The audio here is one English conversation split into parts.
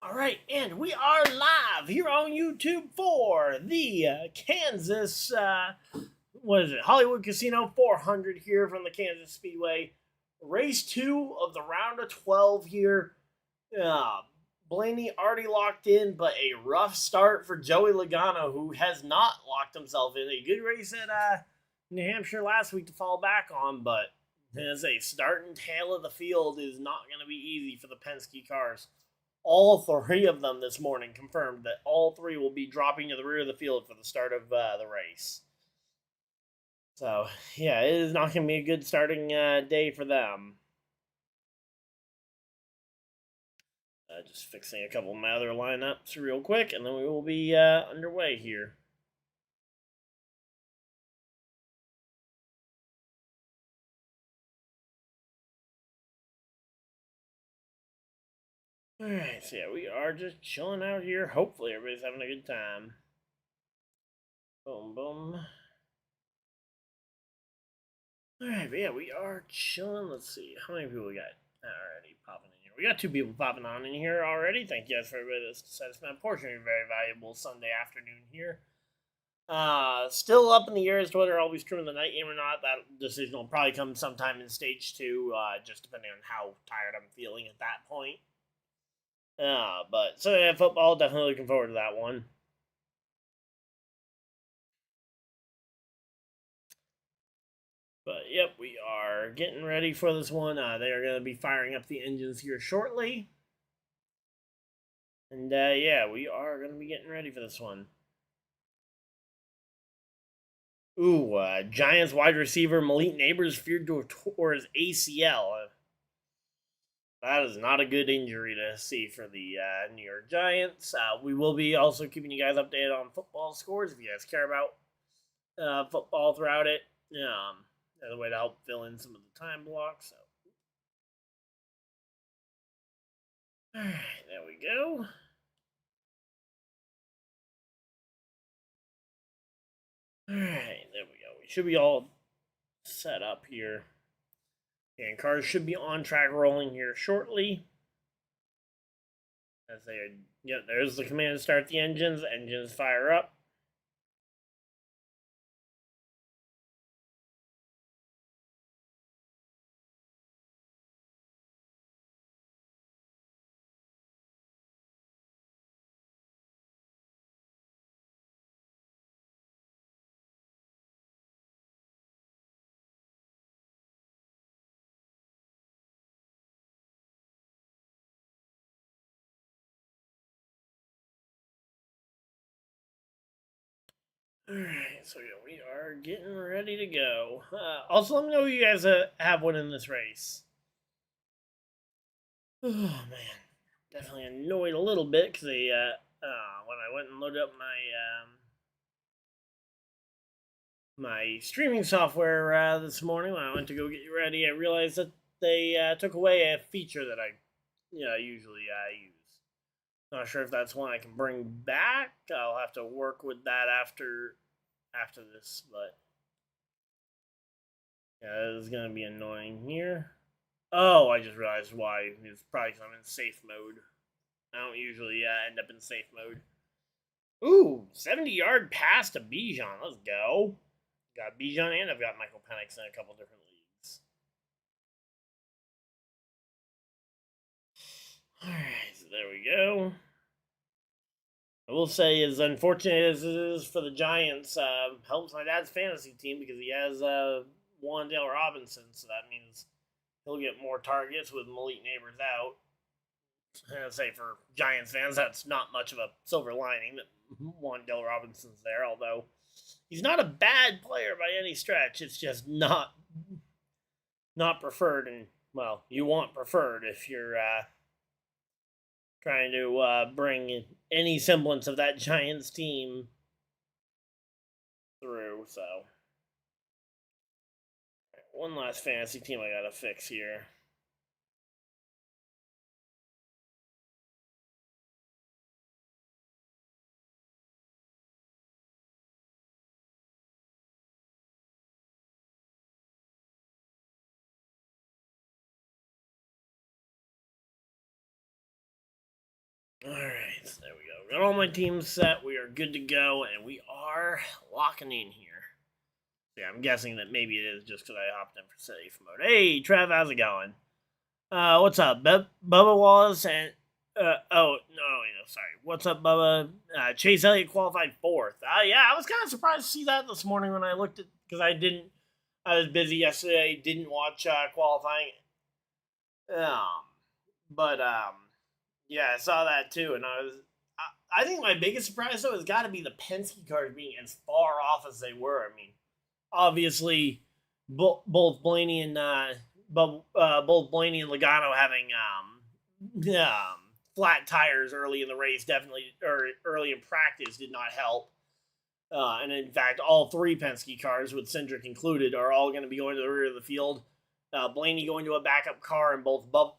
All right, and we are live here on YouTube for the Kansas, what is it, Hollywood Casino 400 here from the Kansas Speedway. Race 2 of the round of 12 here. Uh, Blaney already locked in, but a rough start for Joey Logano, who has not locked himself in. A good race at New Hampshire last week to fall back on, but as a start and tail of the field is not going to be easy for the Penske cars. All three of them this morning confirmed that all three will be dropping to the rear of the field for the start of the race. So, yeah, it is not going to be a good starting day for them. Just fixing a couple of my other lineups real quick, and then we will be underway here. Alright, so yeah, we are just chilling out here. Hopefully everybody's having a good time. Boom, boom. Alright, but yeah, we are chilling. Let's see, how many people we got already popping in here? We got 2 people popping on in here already. Thank you guys for everybody that's decided to spend a portion of your very valuable Sunday afternoon here. Still up in the air as to whether I'll be streaming the night game or not. That decision will probably come sometime in stage 2, just depending on how tired I'm feeling at that point. But so yeah, football, definitely looking forward to that one. But yep, we are getting ready for this one. They are going to be firing up the engines here shortly. And yeah, we are going to be getting ready for this one. Ooh, Giants wide receiver Malik Neighbors feared to tore his ACL. That is not a good injury to see for the New York Giants. We will be also keeping you guys updated on football scores if you guys care about football throughout it. As a way to help fill in some of the time blocks. So. Alright, there we go. Alright, there we go. We should be all set up here. And cars should be on track rolling here shortly. As they are, yeah, there's the command to start the engines. Engines fire up. Alright, so yeah, we are getting ready to go. Also, let me know who you guys have winning this race. Oh, man. Definitely annoyed a little bit because they, when I went and loaded up my streaming software this morning, when I went to go get you ready, I realized that they took away a feature that I usually use. Not sure if that's one I can bring back. I'll have to work with that after this, but yeah, this is gonna be annoying here. Oh, I just realized why. It's probably because I'm in safe mode. I don't usually end up in safe mode. Ooh, 70-yard pass to Bijan. Let's go. Got Bijan and I've got Michael Penix in a couple different leagues. Alright, so there we go. I will say, as unfortunate as it is for the Giants, helps my dad's fantasy team because he has Wan'Dale Robinson, so that means he'll get more targets with Malik Neighbors out. I'd say for Giants fans, that's not much of a silver lining that Wan'Dale Robinson's there, although he's not a bad player by any stretch. It's just not preferred, and, well, you want preferred if you're trying to bring any semblance of that Giants team through. So, one last fantasy team I gotta fix here. Alright, so there we go. Got all my teams set. We are good to go, and we are locking in here. Yeah, I'm guessing that maybe it is just because I hopped in for safe mode. Hey, Trev, how's it going? What's up, Bubba Wallace and sorry. What's up, Bubba? Chase Elliott qualified fourth. Yeah, I was kind of surprised to see that this morning when I looked at because I was busy yesterday, didn't watch qualifying. But yeah, I saw that too, and I think my biggest surprise though has got to be the Penske cars being as far off as they were. I mean, obviously, both Blaney and both Blaney and Logano having flat tires early in the race definitely, or early in practice, did not help. And in fact, all three Penske cars, with Hendrick included, are all going to be going to the rear of the field. Blaney going to a backup car, and both why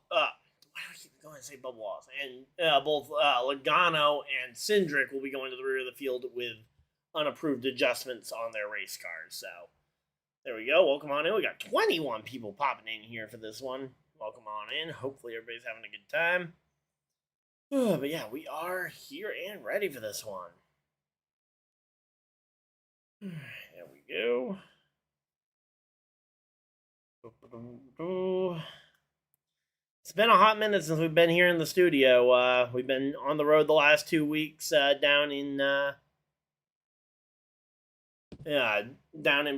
do I keep going to say Bubba Wallace? And both Logano and Hendrick will be going to the rear of the field with unapproved adjustments on their race cars. So there we go. Welcome on in. We got 21 people popping in here for this one. Welcome on in. Hopefully everybody's having a good time. But yeah, we are here and ready for this one. There we go. It's been a hot minute since we've been here in the studio. We've been on the road the last 2 weeks down in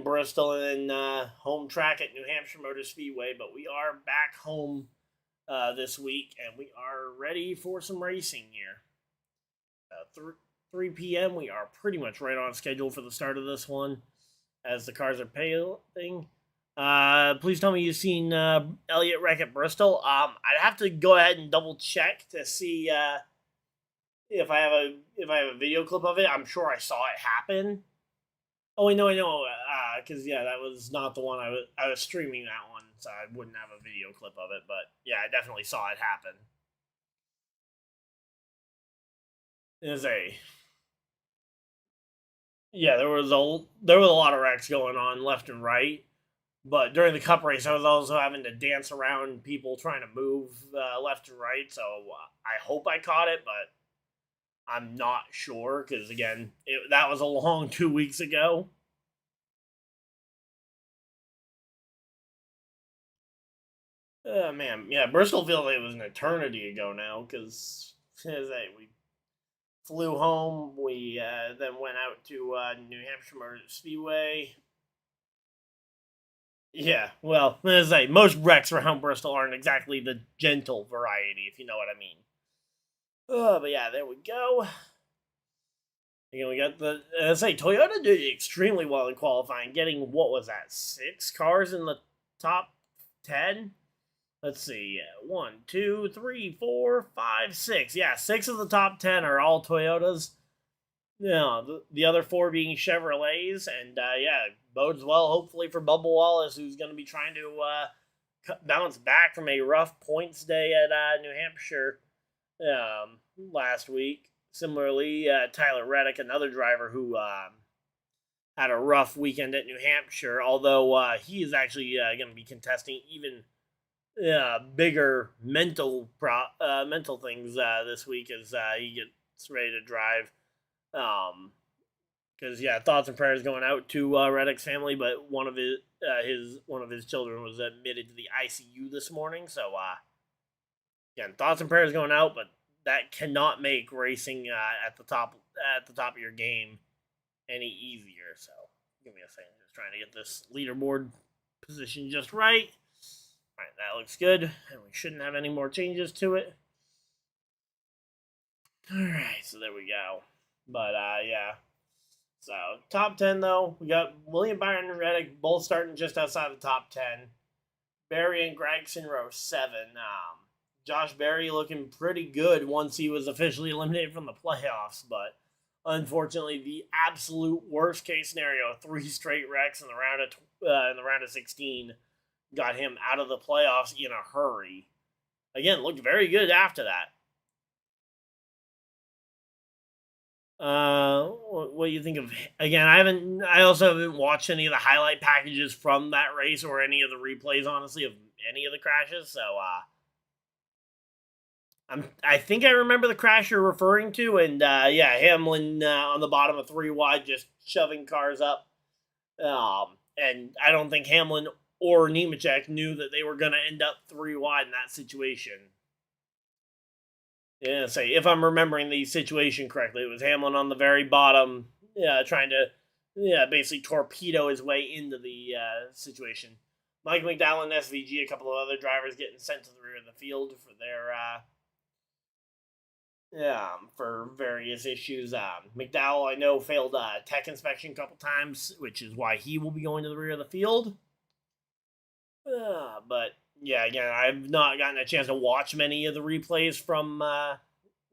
Bristol and home track at New Hampshire Motor Speedway. But we are back home this week, and we are ready for some racing here. 3 p.m. We are pretty much right on schedule for the start of this one, as the cars are paling. Please tell me you've seen Elliott wreck at Bristol. I'd have to go ahead and double check to see if I have a video clip of it. I'm sure I saw it happen. Oh, I know. Because that was not the one I was streaming that one, so I wouldn't have a video clip of it. But yeah, I definitely saw it happen. There was a lot of wrecks going on left and right. But during the Cup race, I was also having to dance around people trying to move left and right. So I hope I caught it, but I'm not sure because, again, that was a long 2 weeks ago. Man, yeah, Bristol feels like it was an eternity ago now because we flew home. We then went out to New Hampshire Motor Speedway. Yeah, well, as I say, most wrecks around Bristol aren't exactly the gentle variety, if you know what I mean. But yeah, there we go. Again, we got Toyota did extremely well in qualifying, getting, what was that, 6 cars in the top 10? Let's see, 1, 2, 3, 4, 5, 6. Yeah, 6 of the top 10 are all Toyotas. The other 4 being Chevrolets, and bodes well, hopefully, for Bubba Wallace, who's going to be trying to bounce back from a rough points day at New Hampshire last week. Similarly, Tyler Reddick, another driver who had a rough weekend at New Hampshire, although he is actually going to be contesting even bigger mental things this week as he gets ready to drive. Because thoughts and prayers going out to Reddick's family, but one of his children was admitted to the ICU this morning. So again, thoughts and prayers going out, but that cannot make racing at the top of your game any easier. So give me a second, just trying to get this leaderboard position just right. All right, that looks good, and we shouldn't have any more changes to it. All right, so there we go. But so top 10 though, we got William Byron and Reddick both starting just outside the top 10. Berry and Gregson row 7. Josh Berry looking pretty good once he was officially eliminated from the playoffs, but unfortunately, the absolute worst case scenario, 3 straight wrecks in the round of 16, got him out of the playoffs in a hurry. Again, looked very good after that. What do you think of? Again, I also haven't watched any of the highlight packages from that race or any of the replays, honestly, of any of the crashes. So, I think I remember the crash you're referring to, and yeah, Hamlin on the bottom of 3 wide, just shoving cars up. And I don't think Hamlin or Nemechek knew that they were going to end up 3 wide in that situation. Yeah, say if I'm remembering the situation correctly, it was Hamlin on the very bottom, trying to, basically torpedo his way into the situation. Mike McDowell and SVG, a couple of other drivers getting sent to the rear of the field for their for various issues. McDowell, I know, failed tech inspection a couple times, which is why he will be going to the rear of the field. But yeah, again, I've not gotten a chance to watch many of the replays from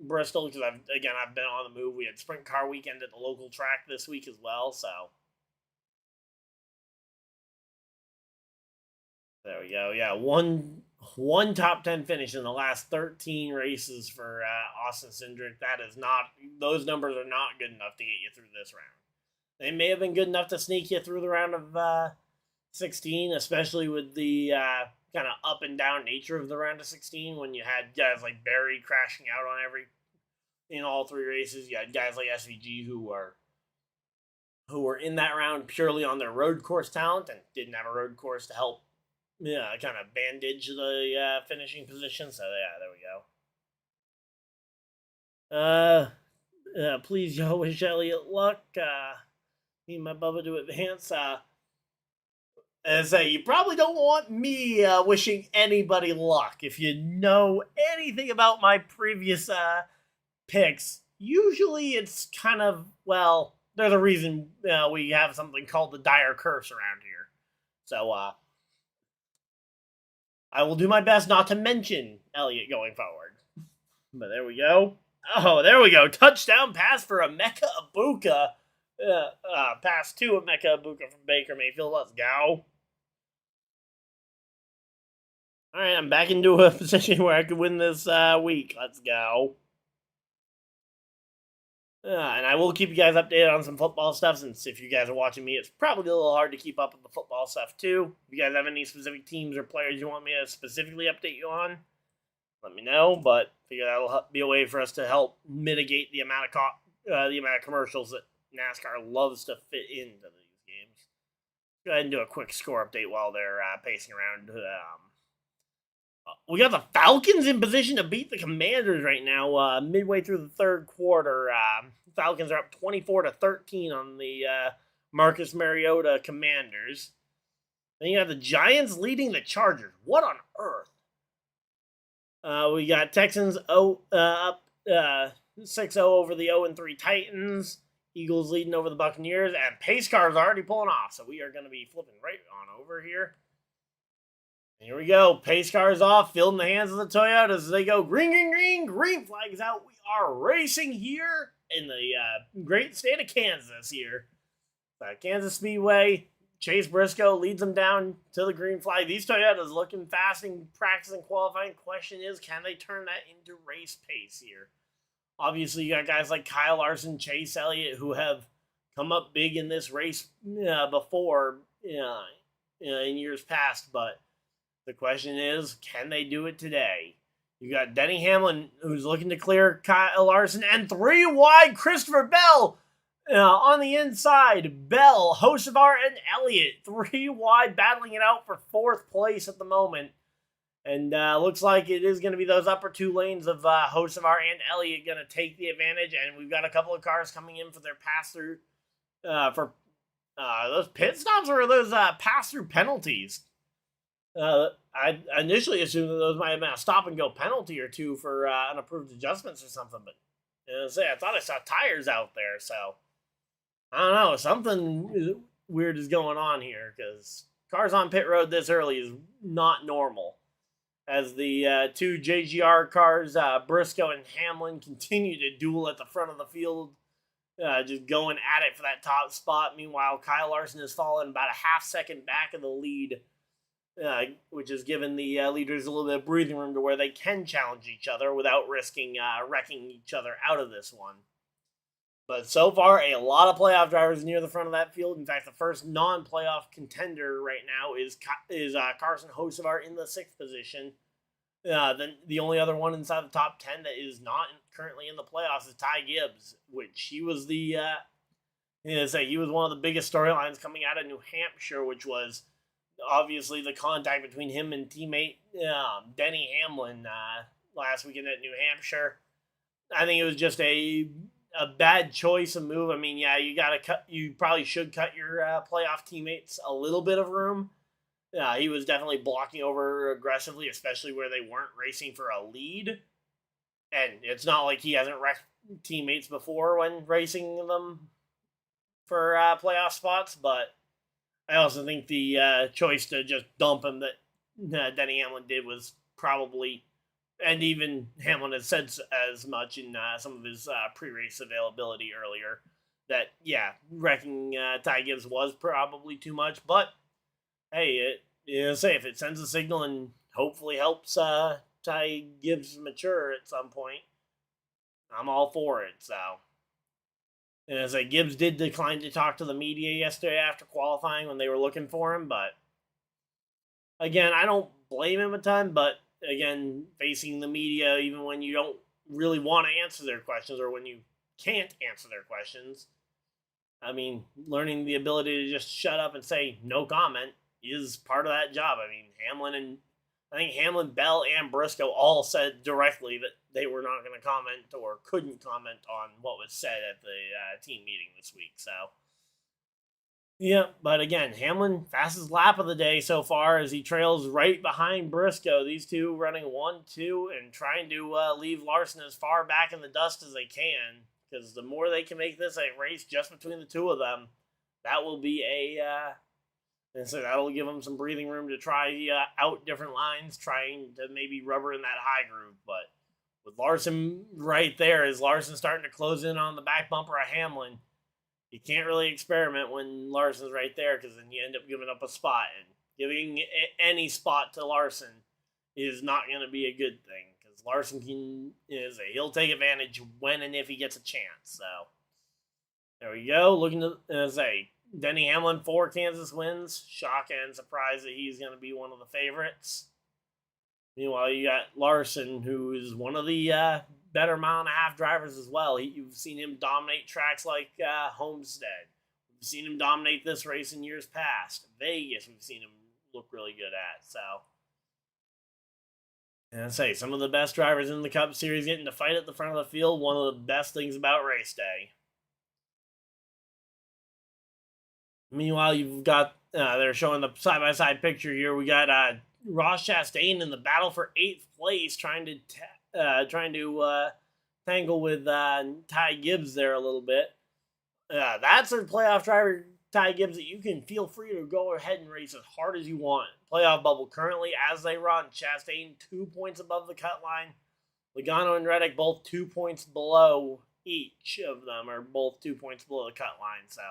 Bristol because I've been on the move. We had sprint car weekend at the local track this week as well, so there we go. Yeah, one top 10 finish in the last 13 races for Austin Cindric. Those numbers are not good enough to get you through this round. They may have been good enough to sneak you through the round of 16, especially with the kind of up and down nature of the round of 16 when you had guys like Barry crashing out in all 3 races. You had guys like SVG who were in that round purely on their road course talent and didn't have a road course to help kind of bandage the finishing position. So yeah, there we go. Please, y'all wish Elliott luck. Need my Bubba to advance. As I say, you probably don't want me wishing anybody luck. If you know anything about my previous picks, usually it's kind of, well, there's a reason we have something called the dire curse around here. So I will do my best not to mention Elliott going forward. But there we go. Oh, there we go. Touchdown pass for Emeka Ibuka. Pass to Emeka Ibuka from Baker Mayfield. Let's go. All right, I'm back into a position where I could win this week. Let's go. And I will keep you guys updated on some football stuff, since if you guys are watching me, it's probably a little hard to keep up with the football stuff too. If you guys have any specific teams or players you want me to specifically update you on, let me know. But I figure that'll be a way for us to help mitigate the amount of commercials that NASCAR loves to fit into these games. Go ahead and do a quick score update while they're pacing around. We got the Falcons in position to beat the Commanders right now, midway through the third quarter. Falcons are up 24-13 on the Marcus Mariota Commanders. Then you have the Giants leading the Chargers. What on earth? We got Texans up 6-0 over the 0-3 Titans. Eagles leading over the Buccaneers. And pace cars already pulling off, so we are going to be flipping right on over here. Here we go. Pace cars off, filled in the hands of the Toyotas as they go green, green, green. Green flags out. We are racing here in the great state of Kansas here. Kansas Speedway. Chase Briscoe leads them down to the green flag. These Toyotas looking fast in practice and qualifying. Question is, can they turn that into race pace here? Obviously, you got guys like Kyle Larson, Chase Elliott, who have come up big in this race before in years past, but the question is, can they do it today? You got Denny Hamlin, who's looking to clear Kyle Larson, and 3 wide Christopher Bell on the inside. Bell, Hocevar, and Elliott, 3 wide, battling it out for 4th place at the moment. And looks like it is going to be those upper 2 lanes of Hocevar and Elliott going to take the advantage. And we've got a couple of cars coming in for their pass-through for those pit stops, or those pass-through penalties. I initially assumed that those might have been a stop-and-go penalty or 2 for unapproved adjustments or something, but I thought I saw tires out there, so I don't know. Something weird is going on here, because cars on pit road this early is not normal. As the 2 JGR cars, Briscoe and Hamlin, continue to duel at the front of the field, just going at it for that top spot. Meanwhile, Kyle Larson has fallen about a half second back of the lead, which has given the leaders a little bit of breathing room to where they can challenge each other without risking wrecking each other out of this one. But so far, a lot of playoff drivers near the front of that field. In fact, the first non-playoff contender right now is Carson Hocevar in the 6th position. Then the only other one inside the top 10 that is not currently in the playoffs is Ty Gibbs, which he was he was one of the biggest storylines coming out of New Hampshire, which was obviously the contact between him and teammate Denny Hamlin last weekend at New Hampshire. I think it was just a bad choice of move. I mean, yeah, you probably should cut your playoff teammates a little bit of room. He was definitely blocking over aggressively, especially where they weren't racing for a lead. And it's not like he hasn't wrecked teammates before when racing them for playoff spots, but I also think the choice to just dump him that Denny Hamlin did was probably, and even Hamlin has said as much in some of his pre-race availability earlier, that, yeah, wrecking Ty Gibbs was probably too much, but hey, if it sends a signal and hopefully helps Ty Gibbs mature at some point, I'm all for it. So, and as Gibbs did decline to talk to the media yesterday after qualifying when they were looking for him, but again, I don't blame him a ton, but again, facing the media, even when you don't really want to answer their questions or when you can't answer their questions, I mean, learning the ability to just shut up and say no comment is part of that job. I mean, Hamlin, Bell, and Briscoe all said directly that they were not going to comment or couldn't comment on what was said at the team meeting this week. So, yeah, but again, Hamlin, fastest lap of the day so far as he trails right behind Briscoe. These two running 1-2 and trying to leave Larson as far back in the dust as they can, because the more they can make this a race just between the two of them, that will be and so that'll give them some breathing room to try out different lines, trying to maybe rubber in that high groove. But with Larson right there, as Larson starting to close in on the back bumper of Hamlin, you can't really experiment when Larson's right there, because then you end up giving up a spot. And giving any spot to Larson is not going to be a good thing, because Larson he'll take advantage when and if he gets a chance. So there we go. Looking to say Denny Hamlin 4 Kansas wins. Shock and surprise that he's going to be one of the favorites. Meanwhile, you got Larson, who is one of the better mile-and-a-half drivers as well. You've seen him dominate tracks like Homestead. We've seen him dominate this race in years past. Vegas, we've seen him look really good at. So, and I say, some of the best drivers in the Cup Series getting to fight at the front of the field. One of the best things about race day. Meanwhile, you've got, they're showing the side-by-side picture here. We got Ross Chastain in the battle for 8th place, trying to tangle with Ty Gibbs there a little bit. That's a playoff driver, Ty Gibbs, that you can feel free to go ahead and race as hard as you want. Playoff bubble currently as they run. Chastain 2 points above the cut line. Logano and Reddick both 2 points below each of them, are both 2 points below the cut line. So,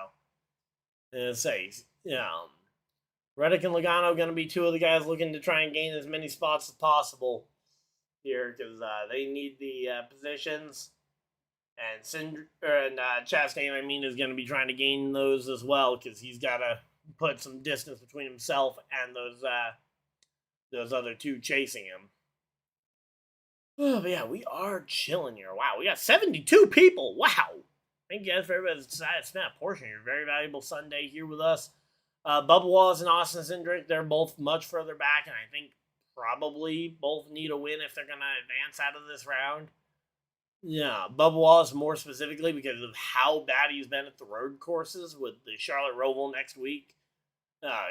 Reddick and Logano going to be two of the guys looking to try and gain as many spots as possible here, because they need the positions. And Chastain, is going to be trying to gain those as well, because he's got to put some distance between himself and those other two chasing him. Oh, but yeah, we are chilling here. Wow, we got 72 people. Wow. Thank you guys for everybody that's decided to spend a portion of your very valuable Sunday here with us. Bubba Wallace and Austin Hendrick, they're both much further back, and I think probably both need a win if they're going to advance out of this round. Yeah, Bubba Wallace more specifically because of how bad he's been at the road courses with the Charlotte Roval next week.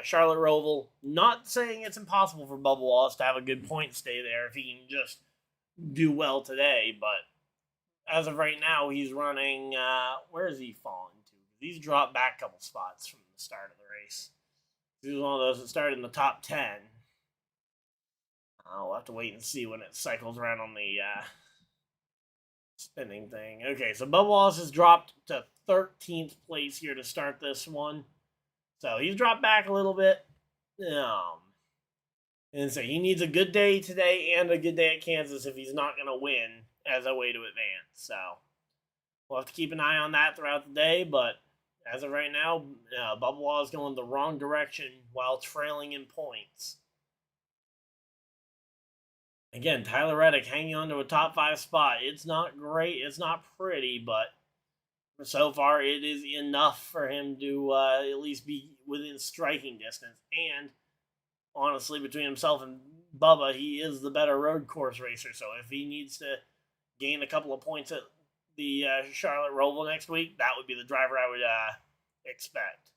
Charlotte Roval, not saying it's impossible for Bubba Wallace to have a good point stay there if he can just do well today, but as of right now, he's running, where is he falling to? He's dropped back a couple spots from the start of the race. He was one of those that started in the top 10. I'll have to wait and see when it cycles around on the spinning thing. Okay, so Bubba Wallace has dropped to 13th place here to start this one. So he's dropped back a little bit. And so he needs a good day today and a good day at Kansas if he's not going to win as a way to advance. So we'll have to keep an eye on that throughout the day. But as of right now, Bubba Wallace is going the wrong direction while trailing in points. Again, Tyler Reddick hanging on to a top 5 spot. It's not great. It's not pretty, but so far it is enough for him to at least be within striking distance. And honestly, between himself and Bubba, he is the better road course racer. So if he needs to gain a couple of points at the Charlotte Roval next week, that would be the driver I would expect.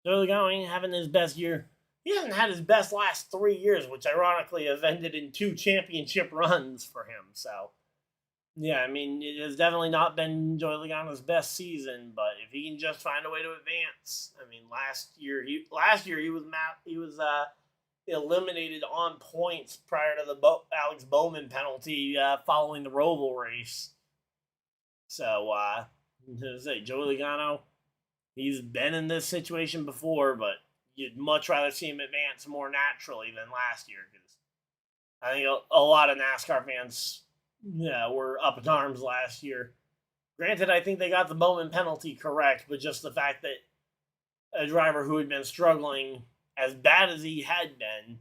So going having his best year. He hasn't had his best last 3 years, which ironically have ended in 2 championship runs for him. So, yeah, I mean, it has definitely not been Joey Logano's best season, but if he can just find a way to advance, I mean, last year he was eliminated on points prior to the Alex Bowman penalty following the Roval race. So, Joey Logano, he's been in this situation before, but you'd much rather see him advance more naturally than last year, because I think a lot of NASCAR fans were up in arms last year. Granted, I think they got the Bowman penalty correct, but just the fact that a driver who had been struggling as bad as he had been,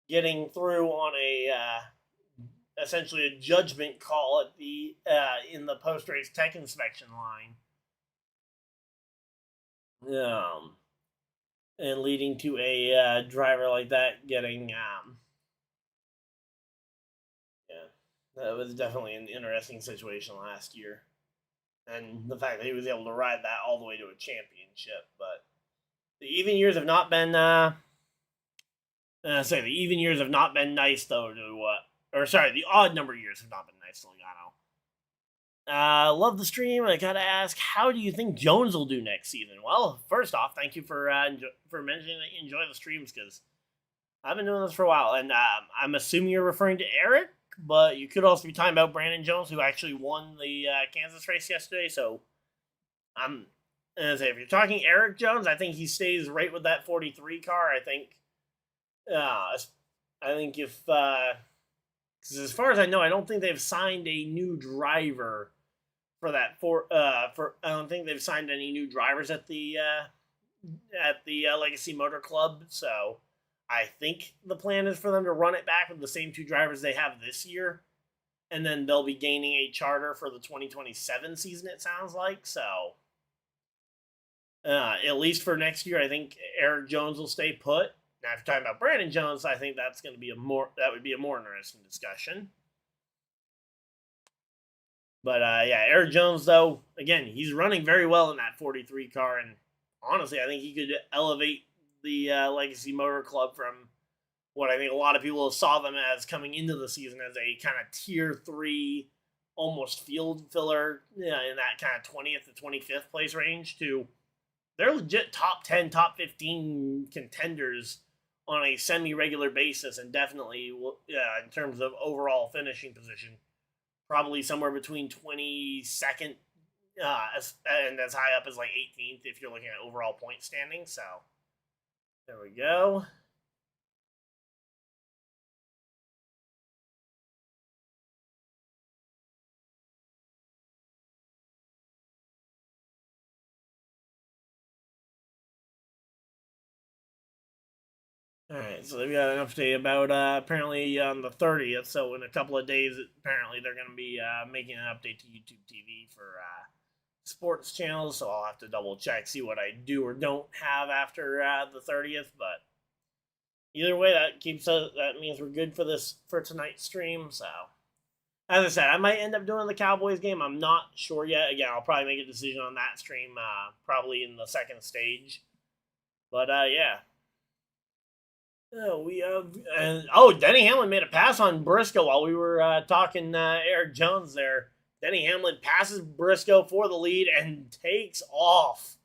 getting through on a essentially a judgment call at the in the post-race tech inspection line. And leading to a driver like that getting, that was definitely an interesting situation last year. And the fact that he was able to ride that all the way to a championship. But the even years have not been, the even years have not been nice, though, the odd number years have not been nice to Logano. Love the stream. I gotta ask, how do you think Jones will do next season? Well, first off, thank you for mentioning that you enjoy the streams, because I've been doing this for a while, and I'm assuming you're referring to Eric, but you could also be talking about Brandon Jones, who actually won the Kansas race yesterday. So I'm gonna say, if you're talking Eric Jones, I think he stays right with that 43 car. I think if because as far as I know, I don't think they've signed a new driver for that. I don't think they've signed any new drivers at the Legacy Motor Club. So I think the plan is for them to run it back with the same 2 drivers they have this year, and then they'll be gaining a charter for the 2027 season. It sounds like so. At least for next year, I think Eric Jones will stay put. Now, if you're talking about Brandon Jones, I think that would be a more interesting discussion. But Eric Jones, though, again, he's running very well in that 43 car, and honestly, I think he could elevate the Legacy Motor Club from what I think a lot of people saw them as coming into the season as a kind of tier 3, almost field filler, in that kind of 20th to 25th place range, to they're legit top 10, top 15 contenders on a semi-regular basis, and definitely in terms of overall finishing position, probably somewhere between 22nd and as high up as like 18th if you're looking at overall point standing. So there we go. Alright, so they've got an update about apparently on the 30th, so in a couple of days, apparently they're going to be making an update to YouTube TV for sports channels, so I'll have to double check, see what I do or don't have after the 30th, but either way, that means we're good for tonight's stream, so as I said, I might end up doing the Cowboys game. I'm not sure yet. Again, I'll probably make a decision on that stream probably in the second stage, but yeah. Denny Hamlin made a pass on Briscoe while we were talking Eric Jones there. Denny Hamlin passes Briscoe for the lead and takes off.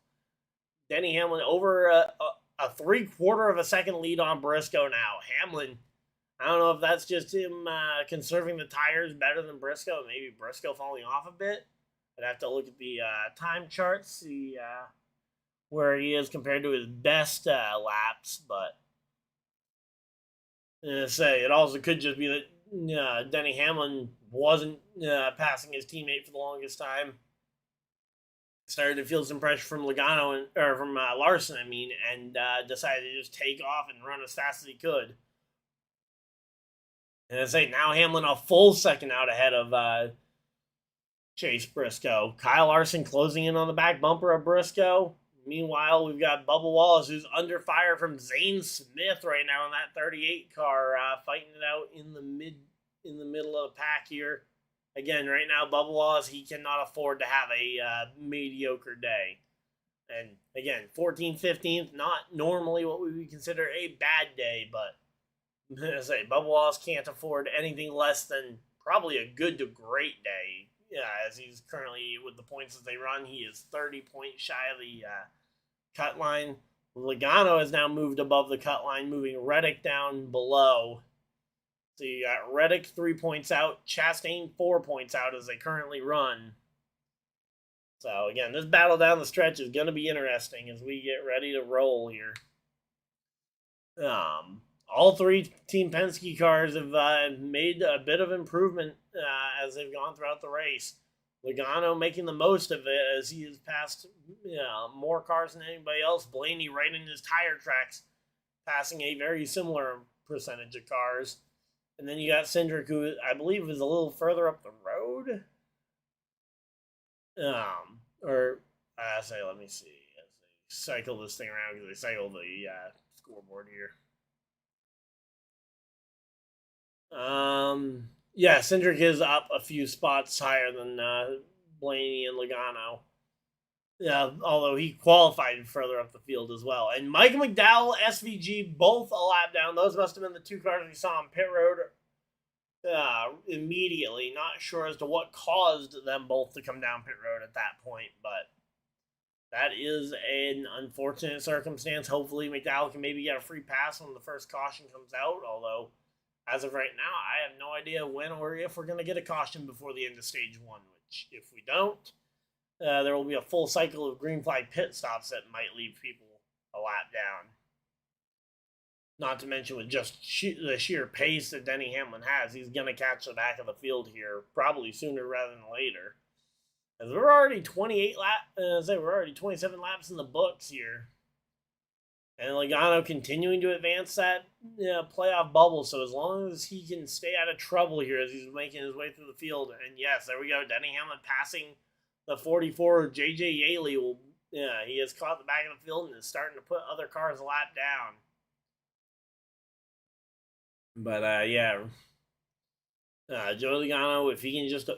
Denny Hamlin over a 3/4 of a second lead on Briscoe now. Hamlin, I don't know if that's just him conserving the tires better than Briscoe. Maybe Briscoe falling off a bit. I'd have to look at the time charts, see where he is compared to his best laps, but it also could just be that Denny Hamlin wasn't passing his teammate for the longest time. Started to feel some pressure from Larson, and decided to just take off and run as fast as he could. And I say now Hamlin a full second out ahead of Chase Briscoe. Kyle Larson closing in on the back bumper of Briscoe. Meanwhile, we've got Bubba Wallace, who's under fire from Zane Smith right now in that 38 car, fighting it out in the middle of the pack here. Again, right now, Bubba Wallace, he cannot afford to have a mediocre day. And again, 14th, 15th, not normally what we would consider a bad day, but I say Bubba Wallace can't afford anything less than probably a good to great day. Yeah, as he's currently, with the points that they run, he is 30 points shy of the cut line. Logano has now moved above the cut line, moving Reddick down below. So you got Reddick 3 points out, Chastain 4 points out as they currently run. So again, this battle down the stretch is going to be interesting as we get ready to roll here. All three Team Penske cars have made a bit of improvement as they've gone throughout the race. Logano making the most of it as he has passed more cars than anybody else. Blaney right in his tire tracks, passing a very similar percentage of cars. And then you got Hendrick, who I believe is a little further up the road. Let me see. As they cycle this thing around, because they cycle the scoreboard here. Hendrick is up a few spots higher than Blaney and Logano. Although he qualified further up the field as well. And Mike McDowell, SVG, both a lap down. Those must have been the two cars we saw on pit road immediately. Not sure as to what caused them both to come down pit road at that point, but that is an unfortunate circumstance. Hopefully McDowell can maybe get a free pass when the first caution comes out, although as of right now, I have no idea when or if we're going to get a caution before the end of stage one, which if we don't, there will be a full cycle of green flag pit stops that might leave people a lap down. Not to mention with just the sheer pace that Denny Hamlin has, he's going to catch the back of the field here probably sooner rather than later. As we're already 27 laps in the books here. And Logano continuing to advance that playoff bubble. So as long as he can stay out of trouble here as he's making his way through the field. And yes, there we go. Denny Hamlin passing the 44. J.J. Yaley he has caught the back of the field and is starting to put other cars a lap down. But Joe Logano, if he can just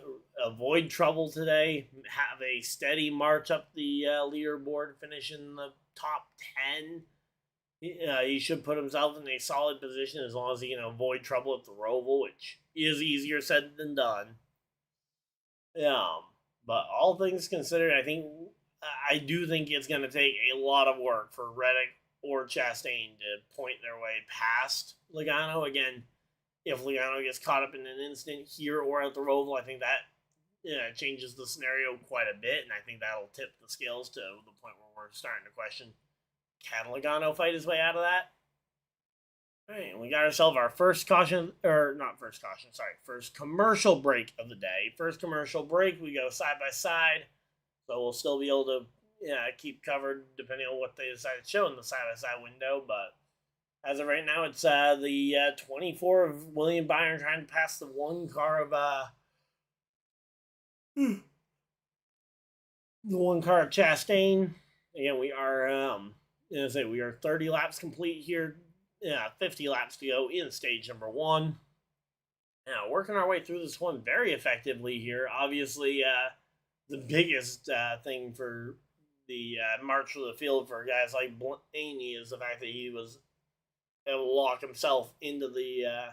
avoid trouble today, have a steady march up the leaderboard, finish in the top 10, he should put himself in a solid position as long as he can avoid trouble at the Roval, which is easier said than done. But all things considered, I do think it's going to take a lot of work for Reddick or Chastain to point their way past Logano. Again, if Logano gets caught up in an instant here or at the Roval, I think that changes the scenario quite a bit, and I think that'll tip the scales to the point where we're starting to question, can Logano fight his way out of that? All right, and we got ourselves our first commercial break of the day. First commercial break, we go side by side, so we'll still be able to keep covered depending on what they decide to show in the side-by-side window, but as of right now, it's the 24 of William Byron trying to pass the one car of Chastain. Again, we are we are 30 laps complete here. 50 laps to go in stage number one. Now, working our way through this one very effectively here. Obviously, the biggest thing for the march for the field for guys like Blaney is the fact that he was able to lock himself into the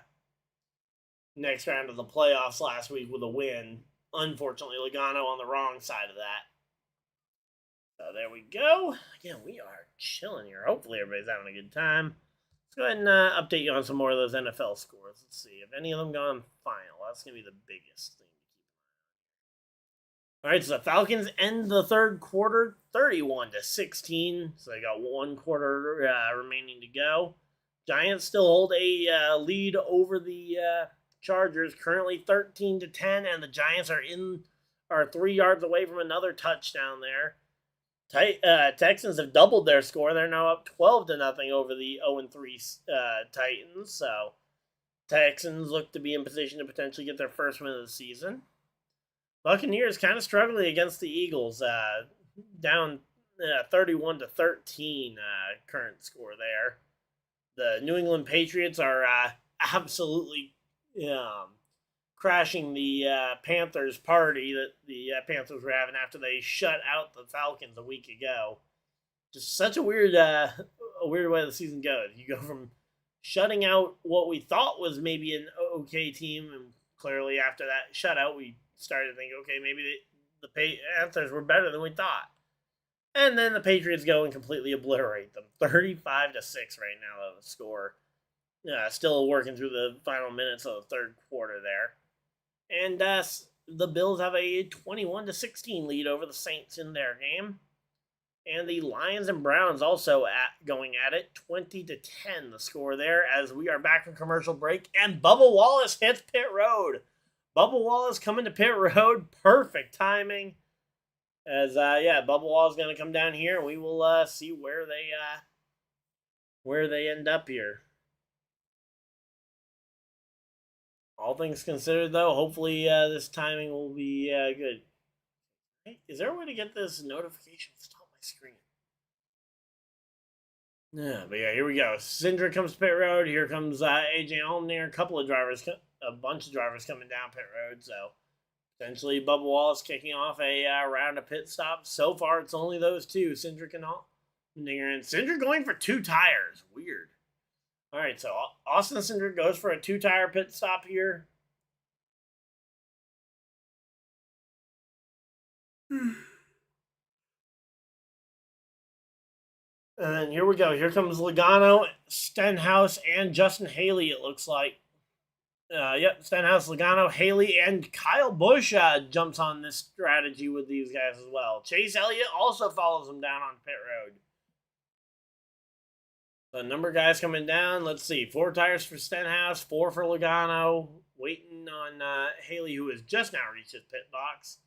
next round of the playoffs last week with a win. Unfortunately, Logano on the wrong side of that. So there we go. Again, we are chilling here. Hopefully everybody's having a good time. Let's go ahead and update you on some more of those NFL scores. Let's see. If any of them gone final, that's going to be the biggest thing to keep an eye on. All right, so the Falcons end the third quarter 31-16. So they got one quarter remaining to go. Giants still hold a lead over the Chargers, currently 13-10, and the Giants are 3 yards away from another touchdown there. Texans have doubled their score. They're now up 12-0 over the 0-3 Titans. So Texans look to be in position to potentially get their first win of the season. Buccaneers kind of struggling against the Eagles, down 31-13 current score there. The New England Patriots are absolutely crashing the Panthers party that the Panthers were having after they shut out the Falcons a week ago. Just such a weird way the season goes. You go from shutting out what we thought was maybe an okay team, and clearly after that shutout, we started to think, okay, maybe the Panthers were better than we thought. And then the Patriots go and completely obliterate them. 35-6 right now, the score. Still working through the final minutes of the third quarter there. And the Bills have a 21-16 lead over the Saints in their game. And the Lions and Browns also going at it. 20-10 the score there as we are back from commercial break. And Bubba Wallace hits pit road. Bubba Wallace coming to pit road. Perfect timing. As, Bubba Wallace is going to come down here. And we will see where they end up here. All things considered, though, hopefully this timing will be good. Hey, is there a way to get this notification to stop my screen? Yeah, but yeah, here we go. Hendrick comes to pit road. Here comes AJ Allmendinger. A bunch of drivers coming down pit road. So potentially Bubba Wallace kicking off a round of pit stops. So far, it's only those two, Hendrick and Allmendinger. And Hendrick going for 2 tires. Weird. All right, so Austin Cindric goes for a 2-tire pit stop here. And then here we go. Here comes Logano, Stenhouse, and Justin Haley, it looks like. Stenhouse, Logano, Haley, and Kyle Busch jumps on this strategy with these guys as well. Chase Elliott also follows them down on pit road. The number of guys coming down. Let's see. 4 tires for Stenhouse, 4 for Logano. Waiting on Haley, who has just now reached his pit box.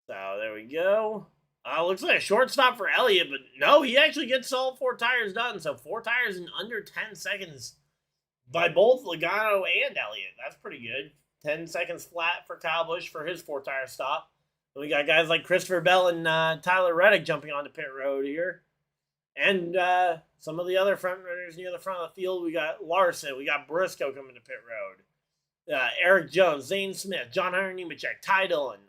So there we go. Looks like a short stop for Elliott, but no, he actually gets all 4 tires done. So 4 tires in under 10 seconds by both Logano and Elliott. That's pretty good. 10 seconds flat for Kyle Busch for his 4-tire stop. And we got guys like Christopher Bell and Tyler Reddick jumping onto pit road here. And some of the other front runners near the front of the field, we got Larson, we got Briscoe coming to pit road. Eric Jones, Zane Smith, John Hunter Nemechek, Ty Dillon,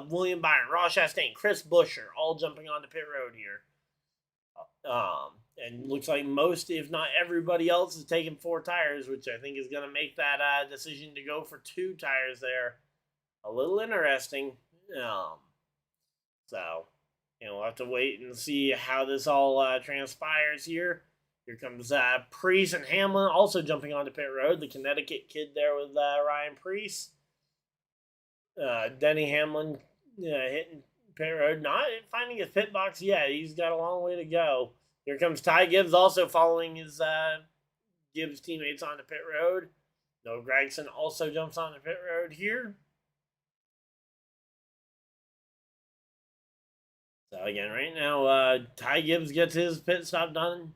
William Byron, Ross Chastain, Chris Buescher, all jumping onto pit road here. And looks like most, if not everybody else, is taking 4 tires, which I think is going to make that decision to go for 2 tires there a little interesting. We'll have to wait and see how this all transpires here. Here comes Priest and Hamlin also jumping onto pit road. The Connecticut kid there with Ryan Priest. Denny Hamlin hitting pit road. Not finding his pit box yet. He's got a long way to go. Here comes Ty Gibbs also following his Gibbs teammates onto pit road. Noah Gragson also jumps onto pit road here. So again, right now, Ty Gibbs gets his pit stop done.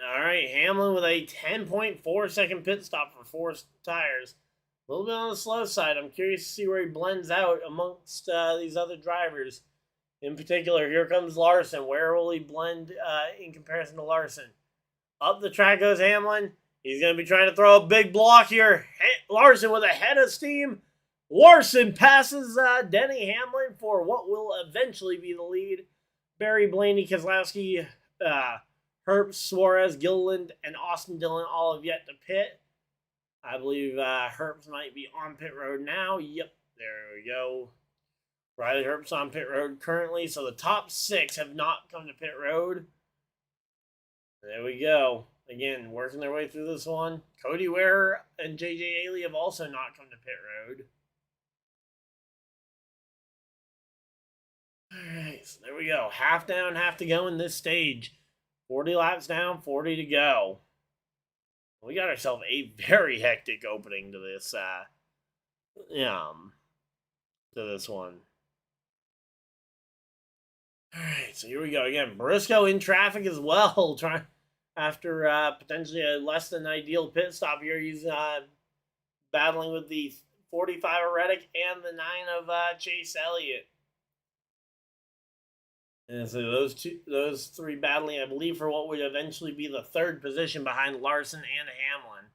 All right, Hamlin with a 10.4-second pit stop for 4 tires. A little bit on the slow side. I'm curious to see where he blends out amongst these other drivers. In particular, here comes Larson. Where will he blend in comparison to Larson? Up the track goes Hamlin. He's going to be trying to throw a big block here. Larson with a head of steam. Larson passes Denny Hamlin for what will eventually be the lead. Barry, Blaney, Keselowski, Herbst, Suarez, Gilliland, and Austin Dillon all have yet to pit. I believe Herbst might be on pit road now. Yep, there we go. Riley Herbst on pit road currently. So the top 6 have not come to pit road. There we go. Again, working their way through this one. Cody Ware and JJ Haley have also not come to pit road. Alright, so there we go. Half down, half to go in this stage. 40 laps down, 40 to go. We got ourselves a very hectic opening to this one. Alright, so here we go again. Briscoe in traffic as well. after potentially a less than ideal pit stop here. He's battling with the 45 of Reddick and the 9 of Chase Elliott. And so those three battling, I believe, for what would eventually be the third position behind Larson and Hamlin.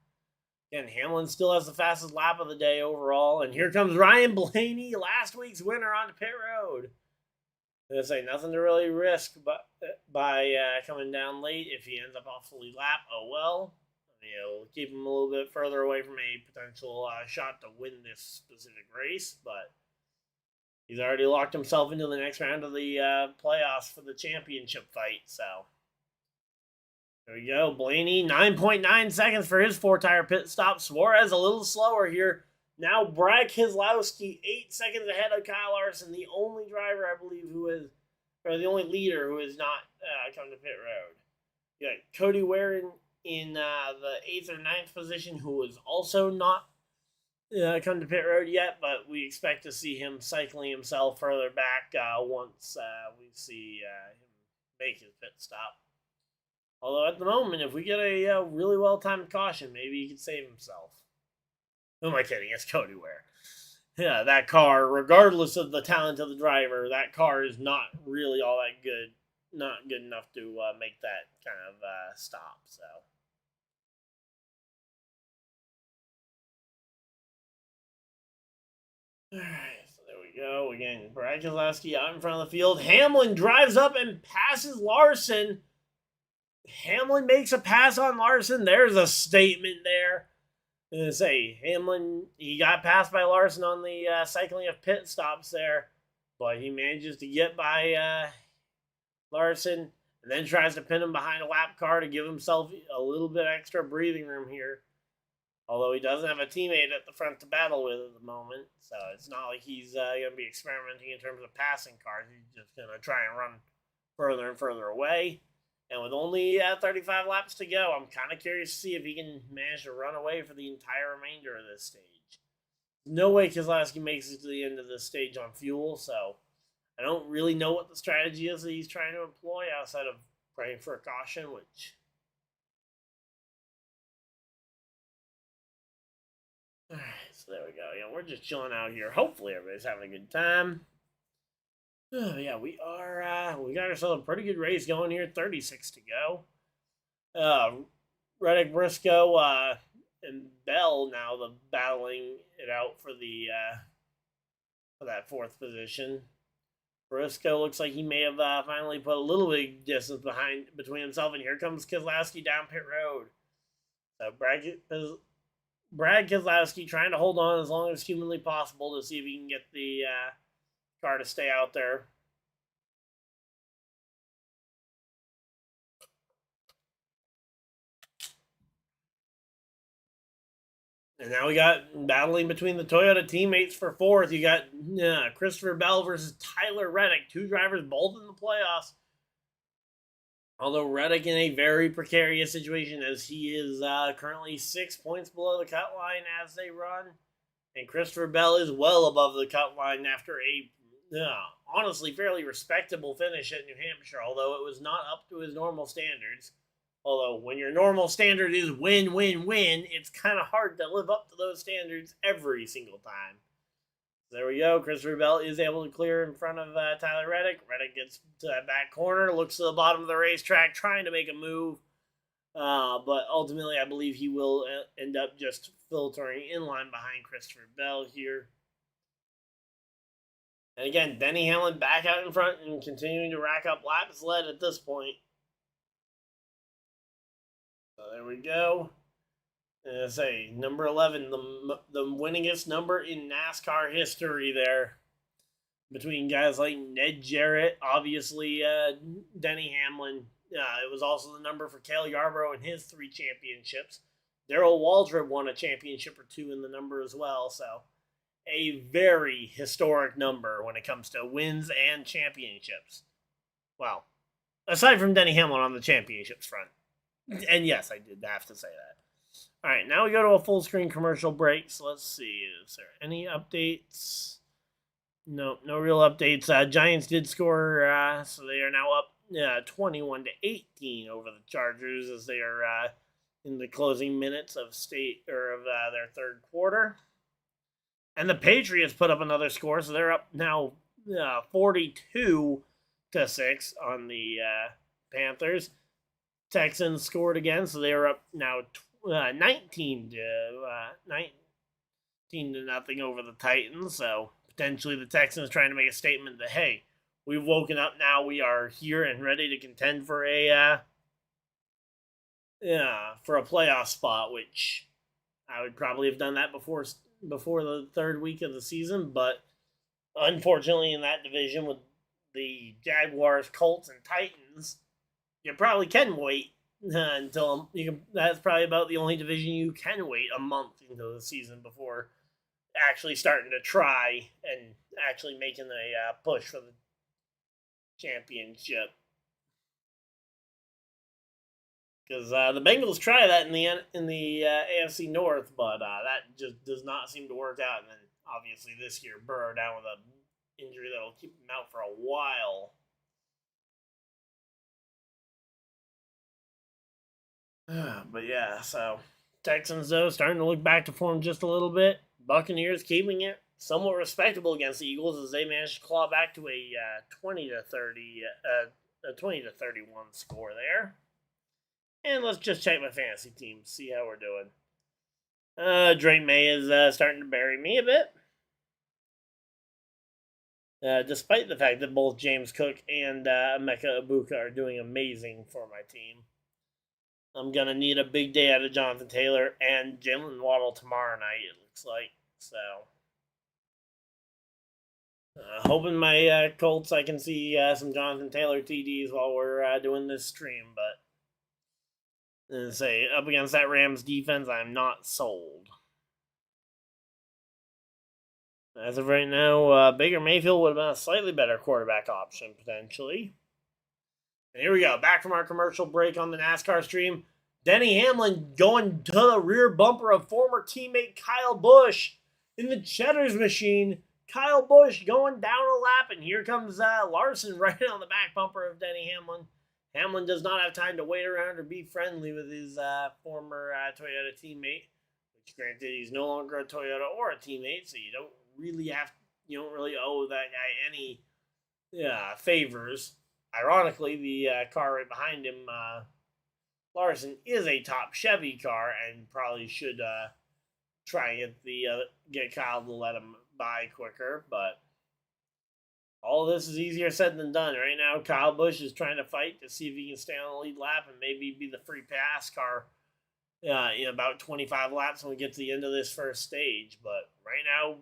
And Hamlin still has the fastest lap of the day overall. And here comes Ryan Blaney, last week's winner on the pit road. I say nothing to really risk, but by coming down late, if he ends up off the lead lap, oh well. It'll keep him a little bit further away from a potential shot to win this specific race, but he's already locked himself into the next round of the playoffs for the championship fight. So there we go. Blaney, 9.9 seconds for his 4-tire pit stop. Suarez a little slower here. Now Brad Keselowski 8 seconds ahead of Kyle Larson, the only driver, I believe, the only leader who has not come to pit road. You got Cody Ware in the 8th or 9th position, who has also not come to pit road yet, but we expect to see him cycling himself further back once we see him make his pit stop. Although at the moment, if we get a really well-timed caution, maybe he could save himself. Who am I kidding? It's Cody Ware. Yeah, that car, regardless of the talent of the driver, that car is not really all that good. Not good enough to make that kind of stop. So. All right, so there we go. Again, Brad Keselowski out in front of the field. Hamlin drives up and passes Larson. Hamlin makes a pass on Larson. There's a statement there. I'm going to say, Hamlin, he got passed by Larson on the cycling of pit stops there, but he manages to get by Larson and then tries to pin him behind a lap car to give himself a little bit extra breathing room here. Although he doesn't have a teammate at the front to battle with at the moment, so it's not like he's going to be experimenting in terms of passing cars. He's just going to try and run further and further away. And with only 35 laps to go, I'm kind of curious to see if he can manage to run away for the entire remainder of this stage. No way Keselowski makes it to the end of this stage on fuel, so I don't really know what the strategy is that he's trying to employ outside of praying for a caution, which... Alright, so there we go. Yeah, we're just chilling out here. Hopefully everybody's having a good time. Yeah, we are. We got ourselves a pretty good race going here. 36 to go. Reddick, Briscoe, and Bell now battling it out for the for that 4th position. Briscoe looks like he may have finally put a little bit of distance between himself, and here comes Keselowski down pit road. So Brad Keselowski trying to hold on as long as humanly possible to see if he can get the car to stay out there. And now we got battling between the Toyota teammates for 4th. You got Christopher Bell versus Tyler Reddick. 2 drivers both in the playoffs. Although Reddick in a very precarious situation as he is currently 6 points below the cut line as they run. And Christopher Bell is well above the cut line after a honestly fairly respectable finish at New Hampshire, although it was not up to his normal standards. Although when your normal standard is win, win, win, it's kind of hard to live up to those standards every single time. So there we go. Christopher Bell is able to clear in front of Tyler Reddick. Reddick gets to that back corner, looks to the bottom of the racetrack, trying to make a move. But ultimately, I believe he will end up just filtering in line behind Christopher Bell here. And again, Denny Hamlin back out in front and continuing to rack up laps led at this point. So there we go. And I say, number 11, the winningest number in NASCAR history there. Between guys like Ned Jarrett, obviously Denny Hamlin. It was also the number for Cale Yarborough in his 3 championships. Darrell Waltrip won a championship or 2 in the number as well. So a very historic number when it comes to wins and championships. Well, aside from Denny Hamlin on the championships front. And yes, I did have to say that. All right, now we go to a full screen commercial break. So let's see. Is there any updates? No real updates. Giants did score, so they are now up 21-18 over the Chargers as they are in the closing minutes of their third quarter. And the Patriots put up another score, so they're up now 42-6 on the Panthers. Texans scored again, so they are up now 19 to nothing over the Titans. So potentially the Texans trying to make a statement that, hey, we've woken up now. We are here and ready to contend for a playoff spot, which I would probably have done that before the third week of the season. But unfortunately, in that division with the Jaguars, Colts, and Titans, you probably can wait until you can. That's probably about the only division you can wait a month into the season before actually starting to try and actually making a push for the championship. Because the Bengals try that in the AFC North, but that just does not seem to work out. And then obviously this year, Burrow down with an injury that'll keep him out for a while. But yeah, so Texans though starting to look back to form just a little bit. Buccaneers keeping it somewhat respectable against the Eagles as they managed to claw back to a 20-31 score there. And let's just check my fantasy team, see how we're doing. Drake May is starting to bury me a bit. Despite the fact that both James Cook and Emeka Ibuka are doing amazing for my team. I'm going to need a big day out of Jonathan Taylor and Jalen Waddle tomorrow night, it looks like. So, hoping my Colts I can see some Jonathan Taylor TDs while we're doing this stream. But, up against that Rams defense, I'm not sold. As of right now, Baker Mayfield would have been a slightly better quarterback option, potentially. And here we go, back from our commercial break on the NASCAR stream. Denny Hamlin going to the rear bumper of former teammate Kyle Busch in the Cheddar's machine. Kyle Busch going down a lap, and here comes Larson right on the back bumper of Denny Hamlin. Hamlin does not have time to wait around or be friendly with his former Toyota teammate, which granted he's no longer a Toyota or a teammate, so you don't really owe that guy any favors. Ironically, the car right behind him, Larson, is a top Chevy car and probably should try and get Kyle to let him by quicker. But all this is easier said than done. Right now, Kyle Busch is trying to fight to see if he can stay on the lead lap and maybe be the free pass car in about 25 laps when we get to the end of this first stage. But right now,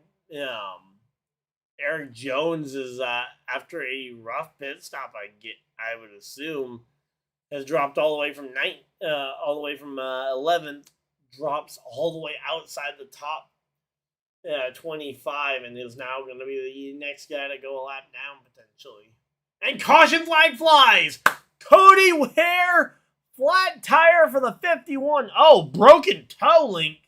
Eric Jones is after a rough pit stop. I would assume has dropped all the way from 11th, drops all the way outside the top 25, and is now going to be the next guy to go a lap down potentially. And caution flag flies. Cody Ware, flat tire for the 51. Oh, broken toe link.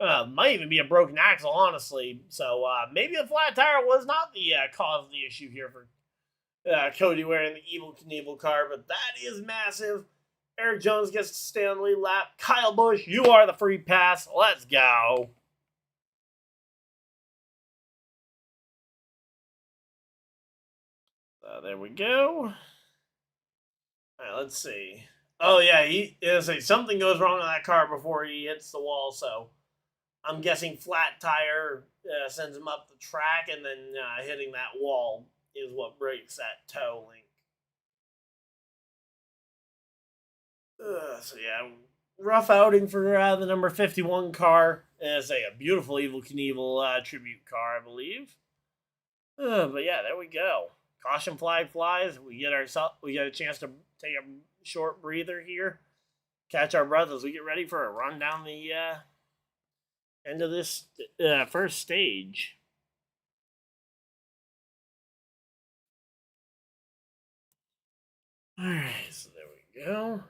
Might even be a broken axle, honestly. So maybe the flat tire was not the cause of the issue here for Cody Ware in the Evel Knievel car, but that is massive. Eric Jones gets to stay on the lead lap. Kyle Busch, you are the free pass. Let's go. There we go. All right, let's see. Oh, yeah, something goes wrong on that car before he hits the wall, so I'm guessing flat tire sends him up the track, and then hitting that wall is what breaks that toe link. So yeah, rough outing for the number 51 car. It's a beautiful Evel Knievel tribute car, I believe. But yeah, there we go. Caution flag flies. We get a chance to take a short breather here, catch our breath as we get ready for a run down the end of this first stage. All right, so there we go.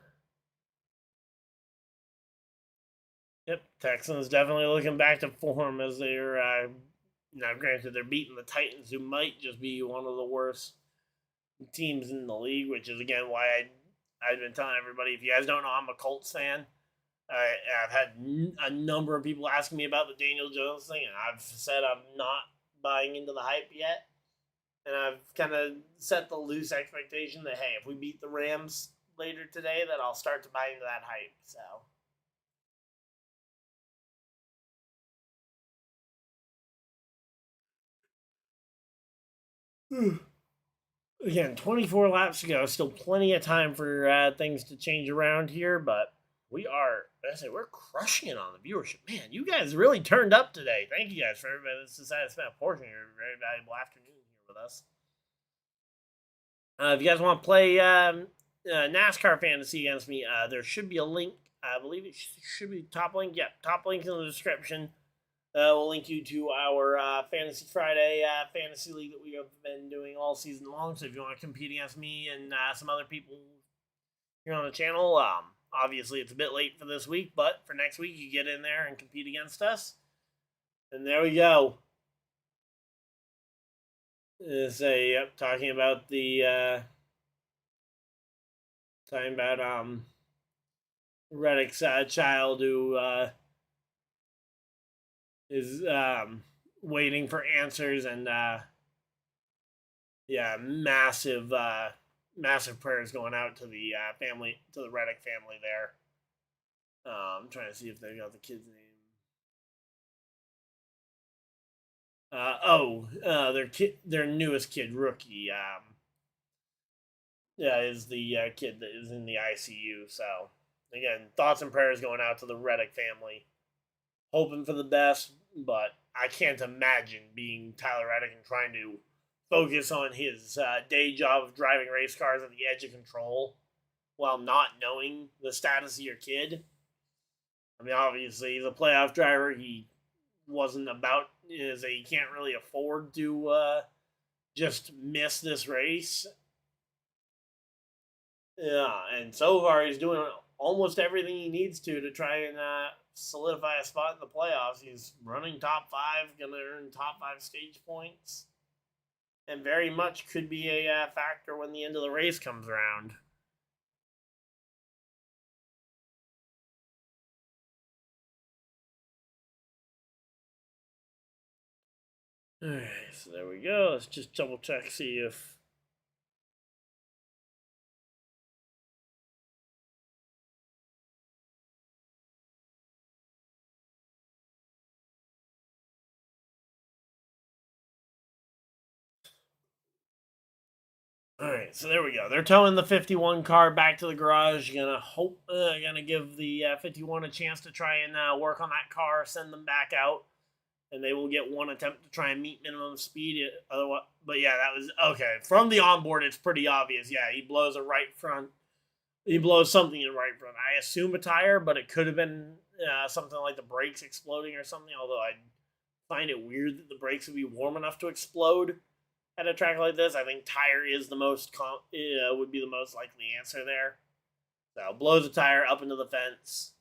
Yep, Texans definitely looking back to form as they're now granted they're beating the Titans, who might just be one of the worst teams in the league, which is again why I've been telling everybody. If you guys don't know, I'm a Colts fan. I've had a number of people asking me about the Daniel Jones thing, and I've said I'm not buying into the hype yet. And I've kind of set the loose expectation that, hey, if we beat the Rams later today, then I'll start to buy into that hype. So, again, 24 laps ago, still plenty of time for things to change around here, but we're crushing it on the viewership. Man, you guys really turned up today. Thank you guys for everybody that's decided to spend a portion of your very valuable afternoon here with us. If you guys want to play NASCAR Fantasy against me, there should be a link. I believe it should be top link. Yep, top link in the description. We'll link you to our Fantasy Friday fantasy league that we have been doing all season long. So if you want to compete against me and some other people here on the channel, obviously it's a bit late for this week, but for next week you get in there and compete against us. And there we go. Talking about Reddick's child who is waiting for answers, and massive prayers going out to the family, to the Reddick family there. I'm trying to see if they got the kid's name. Their newest kid, Rookie, is the kid that is in the ICU. So again, thoughts and prayers going out to the Reddick family. Hoping for the best, but I can't imagine being Tyler Reddick and trying to focus on his day job of driving race cars at the edge of control while not knowing the status of your kid. I mean, obviously, he's a playoff driver. He he can't really afford to just miss this race. Yeah, and so far he's doing almost everything he needs to try and solidify a spot in the playoffs. He's running top 5, going to earn top 5 stage points, and very much could be a factor when the end of the race comes around. Alright, so there we go. Let's just double check, see if... Alright, so there we go. They're towing the 51 car back to the garage. Gonna give the 51 a chance to try and work on that car, send them back out, and they will get one attempt to try and meet minimum speed. Otherwise, but yeah, that was okay. From the onboard, it's pretty obvious. Yeah, he blows a right front. He blows something in right front. I assume a tire, but it could have been something like the brakes exploding or something. Although I find it weird that the brakes would be warm enough to explode at a track like this. I think tire is the most would be the most likely answer there. So blows a tire up into the fence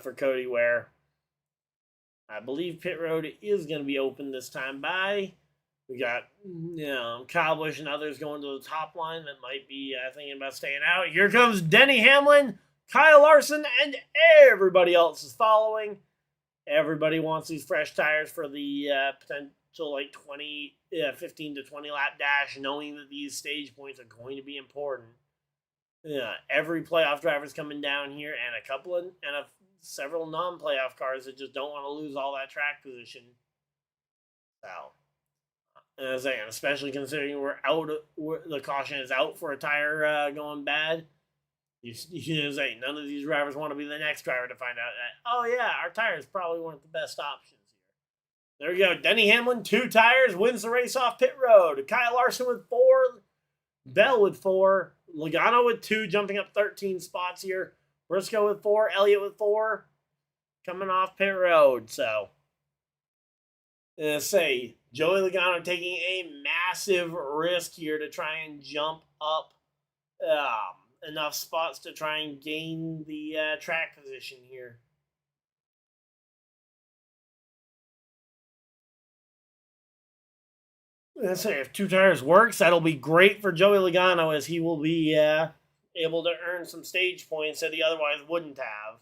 for Cody Ware. I believe pit road is going to be open this time by. We got Kyle Busch and others going to the top line that might be thinking about staying out. Here comes Denny Hamlin, Kyle Larson, and everybody else is following. Everybody wants these fresh tires for the potential like 15 to 20 lap dash, knowing that these stage points are going to be important. Every playoff driver's coming down here, and several non-playoff cars that just don't want to lose all that track position. So, as I say, especially considering the caution is out for a tire going bad. You say none of these drivers want to be the next driver to find out that, oh yeah, our tires probably weren't the best options here. There we go. Denny Hamlin, 2 tires, wins the race off pit road. Kyle Larson with 4, Bell with 4, Logano with 2, jumping up 13 spots here. Briscoe with 4, Elliott with 4, coming off pit road. So, say Joey Logano taking a massive risk here to try and jump up enough spots to try and gain the track position here. Let's say if 2 tires works, that'll be great for Joey Logano, as he will be able to earn some stage points that he otherwise wouldn't have.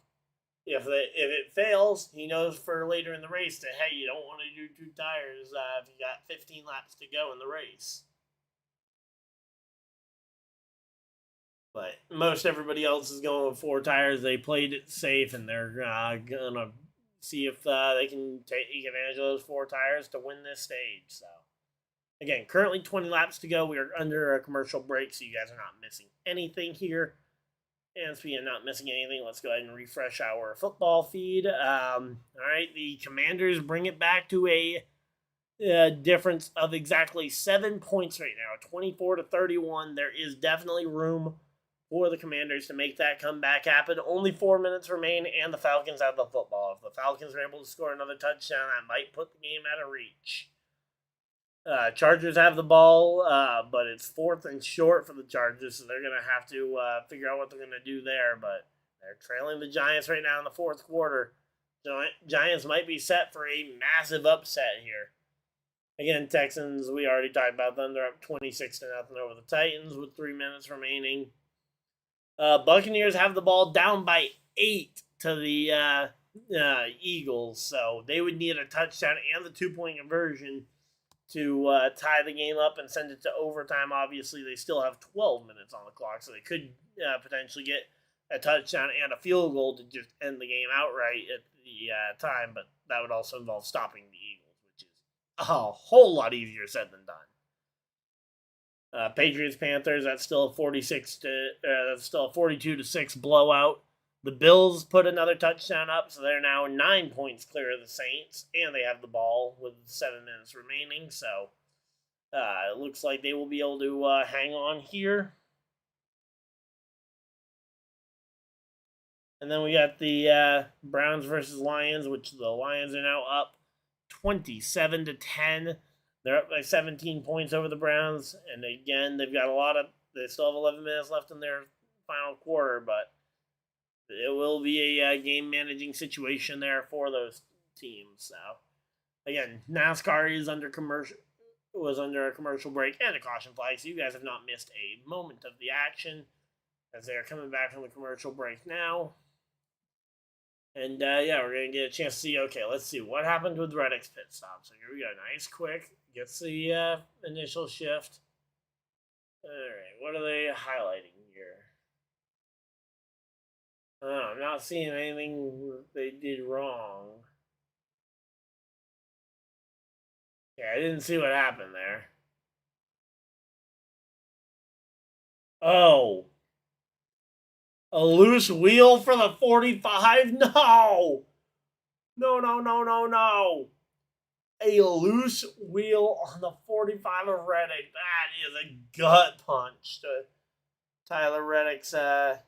If it fails, he knows for later in the race that, hey, you don't want to do 2 tires if you got 15 laps to go in the race. But most everybody else is going with 4 tires. They played it safe, and they're going to see if they can take advantage of those 4 tires to win this stage. So, again, currently 20 laps to go. We are under a commercial break, so you guys are not missing anything here. And speaking of not missing anything, let's go ahead and refresh our football feed. All right, the Commanders bring it back to a difference of exactly 7 points right now, 24-31. There is definitely room for the Commanders to make that comeback happen. Only 4 minutes remain, and the Falcons have the football. If the Falcons are able to score another touchdown, that might put the game out of reach. Chargers have the ball, but it's 4th and short for the Chargers, so they're going to have to figure out what they're going to do there. But they're trailing the Giants right now in the 4th quarter. Giants might be set for a massive upset here. Again, Texans, we already talked about them. They're up 26-0 over the Titans with 3 minutes remaining. Buccaneers have the ball down by 8 to the Eagles, so they would need a touchdown and the 2-point conversion to tie the game up and send it to overtime. Obviously, they still have 12 minutes on the clock, so they could potentially get a touchdown and a field goal to just end the game outright at the time, but that would also involve stopping the Eagles, which is a whole lot easier said than done. Patriots Panthers, that's still a 42-6 blowout. The Bills put another touchdown up, so they're now 9 points clear of the Saints, and they have the ball with 7 minutes remaining. So it looks like they will be able to hang on here. And then we got the Browns versus Lions, which the Lions are now up 27-10. They're up by 17 points over the Browns, and again, they still have 11 minutes left in their final quarter, but it will be a game-managing situation there for those teams. So, again, NASCAR was under a commercial break and a caution flag, so you guys have not missed a moment of the action as they are coming back from the commercial break now. And, we're going to get a chance to see, okay, let's see what happened with Reddick's pit stop. So here we go, nice, quick, gets the initial shift. All right, what are they highlighting here? I'm not seeing anything they did wrong. Yeah, I didn't see what happened there. Oh. A loose wheel for the 45? No! No. A loose wheel on the 45 of Reddick. That is a gut punch to Tyler Reddick's day.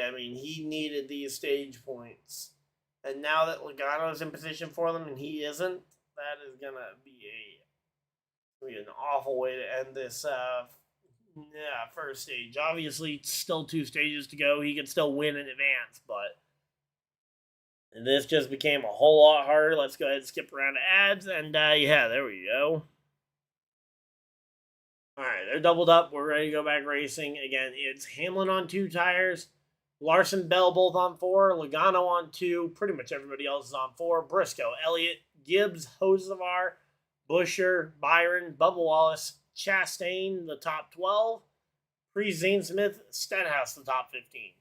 I mean, he needed these stage points. And now that Logano's in position for them and he isn't, that is going to be an awful way to end this first stage. Obviously, still 2 stages to go. He can still win in advance, but this just became a whole lot harder. Let's go ahead and skip around to ads, and there we go. All right, they're doubled up. We're ready to go back racing. Again, it's Hamlin on 2 tires, Larson, Bell both on 4, Logano on 2. Pretty much everybody else is on 4. Briscoe, Elliott, Gibbs, Hocevar, Busher, Byron, Bubba Wallace, Chastain, the top 12. Zane Smith, Stenhouse, the top 15.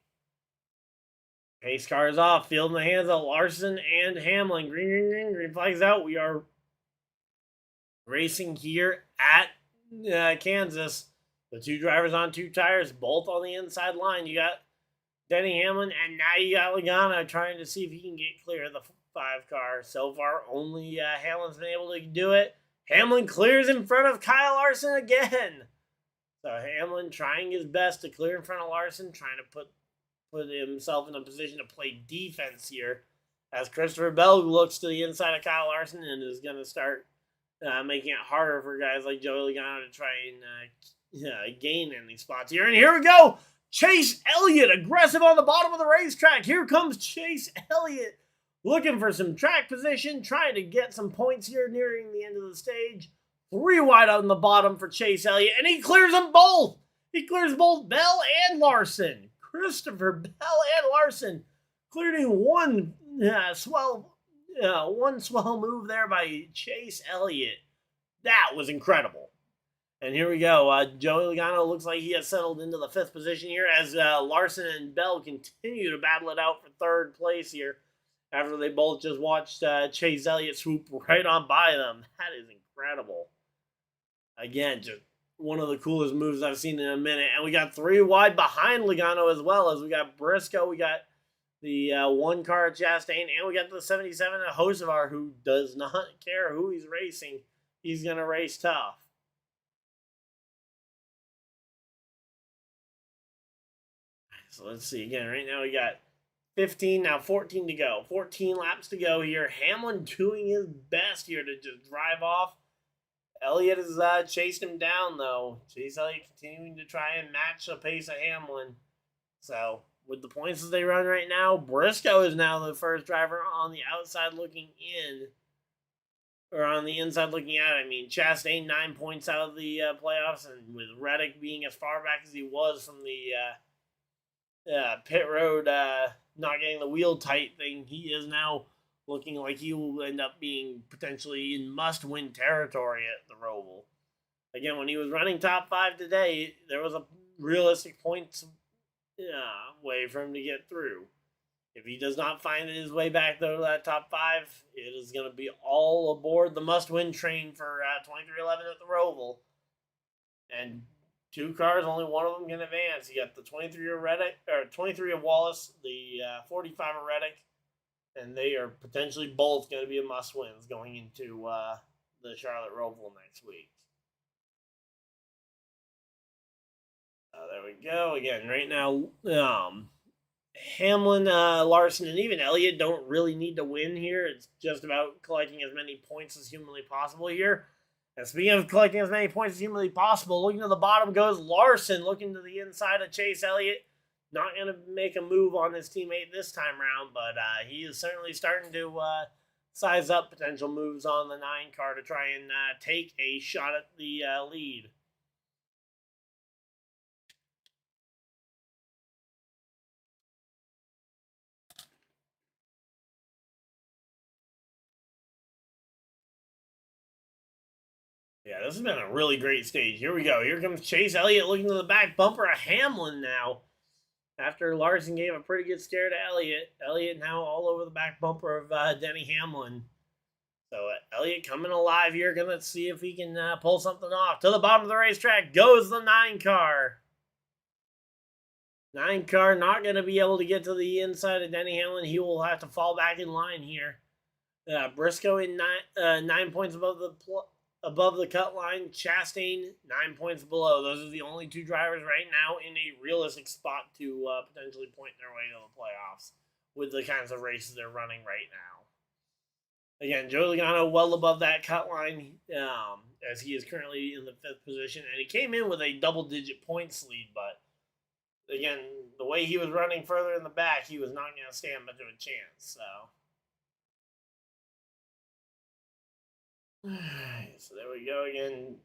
Pace car is off. Field in the hands of Larson and Hamlin. Green flags out. We are racing here at Kansas. The 2 drivers on 2 tires, both on the inside line. You got Denny Hamlin, and now you got Logano trying to see if he can get clear of the 5 car. So far, only Hamlin's been able to do it. Hamlin clears in front of Kyle Larson again. So Hamlin trying his best to clear in front of Larson, trying to put himself in a position to play defense here as Christopher Bell looks to the inside of Kyle Larson and is going to start making it harder for guys like Joey Logano to try and gain in these spots here. And here we go. Chase Elliott, aggressive on the bottom of the racetrack. Here comes Chase Elliott, looking for some track position, trying to get some points here nearing the end of the stage. 3 wide on the bottom for Chase Elliott, and he clears them both. He clears both Bell and Larson. Christopher Bell and Larson clearing one swell move there by Chase Elliott. That was incredible. And here we go. Joey Logano looks like he has settled into the 5th position here as Larson and Bell continue to battle it out for 3rd place here after they both just watched Chase Elliott swoop right on by them. That is incredible. Again, just one of the coolest moves I've seen in a minute. And we got 3 wide behind Logano as well, as we got Briscoe, we got the 1 car Chastain, and we got the 77 at Hocevar, who does not care who he's racing. He's going to race tough. So let's see. Again, right now we got 15, now 14 to go. 14 laps to go here. Hamlin doing his best here to just drive off. Elliott has chased him down, though. Chase Elliott continuing to try and match the pace of Hamlin. So, with the points as they run right now, Briscoe is now the first driver on the outside looking in. Or on the inside looking out. I mean, Chastain 9 points out of the playoffs, and with Reddick being as far back as he was from the pit road, not getting the wheel tight thing, he is now looking like he will end up being potentially in must-win territory at the Roval. Again, when he was running top 5 today, there was a realistic points way for him to get through. If he does not find his way back, though, to that top 5, it is going to be all aboard the must-win train for 2311 at the Roval. And 2 cars, only one of them can advance. You got the 23 of Reddick, or 23 of Wallace, the 45 of Reddick, and they are potentially both going to be a must-wins going into the Charlotte Roval next week. There we go. Again, right now, Hamlin, Larson, and even Elliott don't really need to win here. It's just about collecting as many points as humanly possible here. And speaking of collecting as many points as humanly possible, looking to the bottom goes Larson, looking to the inside of Chase Elliott. Not going to make a move on his teammate this time around, but he is certainly starting to size up potential moves on the 9 car to try and take a shot at the lead. Yeah, this has been a really great stage. Here we go. Here comes Chase Elliott looking to the back bumper of Hamlin now. After Larson gave a pretty good scare to Elliott. Elliott now all over the back bumper of Denny Hamlin. So Elliott coming alive here. Going to see if he can pull something off. To the bottom of the racetrack goes the 9 car. 9 car not going to be able to get to the inside of Denny Hamlin. He will have to fall back in line here. Briscoe in 9 points above the cut line. Chastain 9 points below. Those are the only 2 drivers right now in a realistic spot to potentially point their way to the playoffs with the kinds of races they're running right now. Again, Joey Logano well above that cut line as he is currently in the 5th position, and he came in with a double-digit points lead, but again, the way he was running further in the back, he was not going to stand much of a chance, so. So there we go again.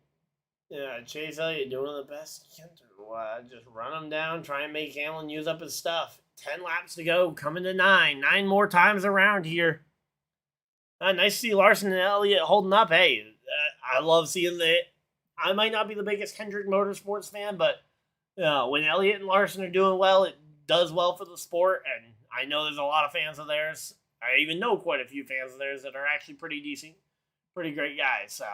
Chase Elliott doing the best he can to just run him down, try and make Hamlin use up his stuff. 10 laps to go, coming to 9. 9 more times around here. Nice to see Larson and Elliott holding up. Hey, I love seeing that. I might not be the biggest Hendrick Motorsports fan, but when Elliott and Larson are doing well, it does well for the sport. And I know there's a lot of fans of theirs. I even know quite a few fans of theirs that are actually pretty decent, pretty great guys. So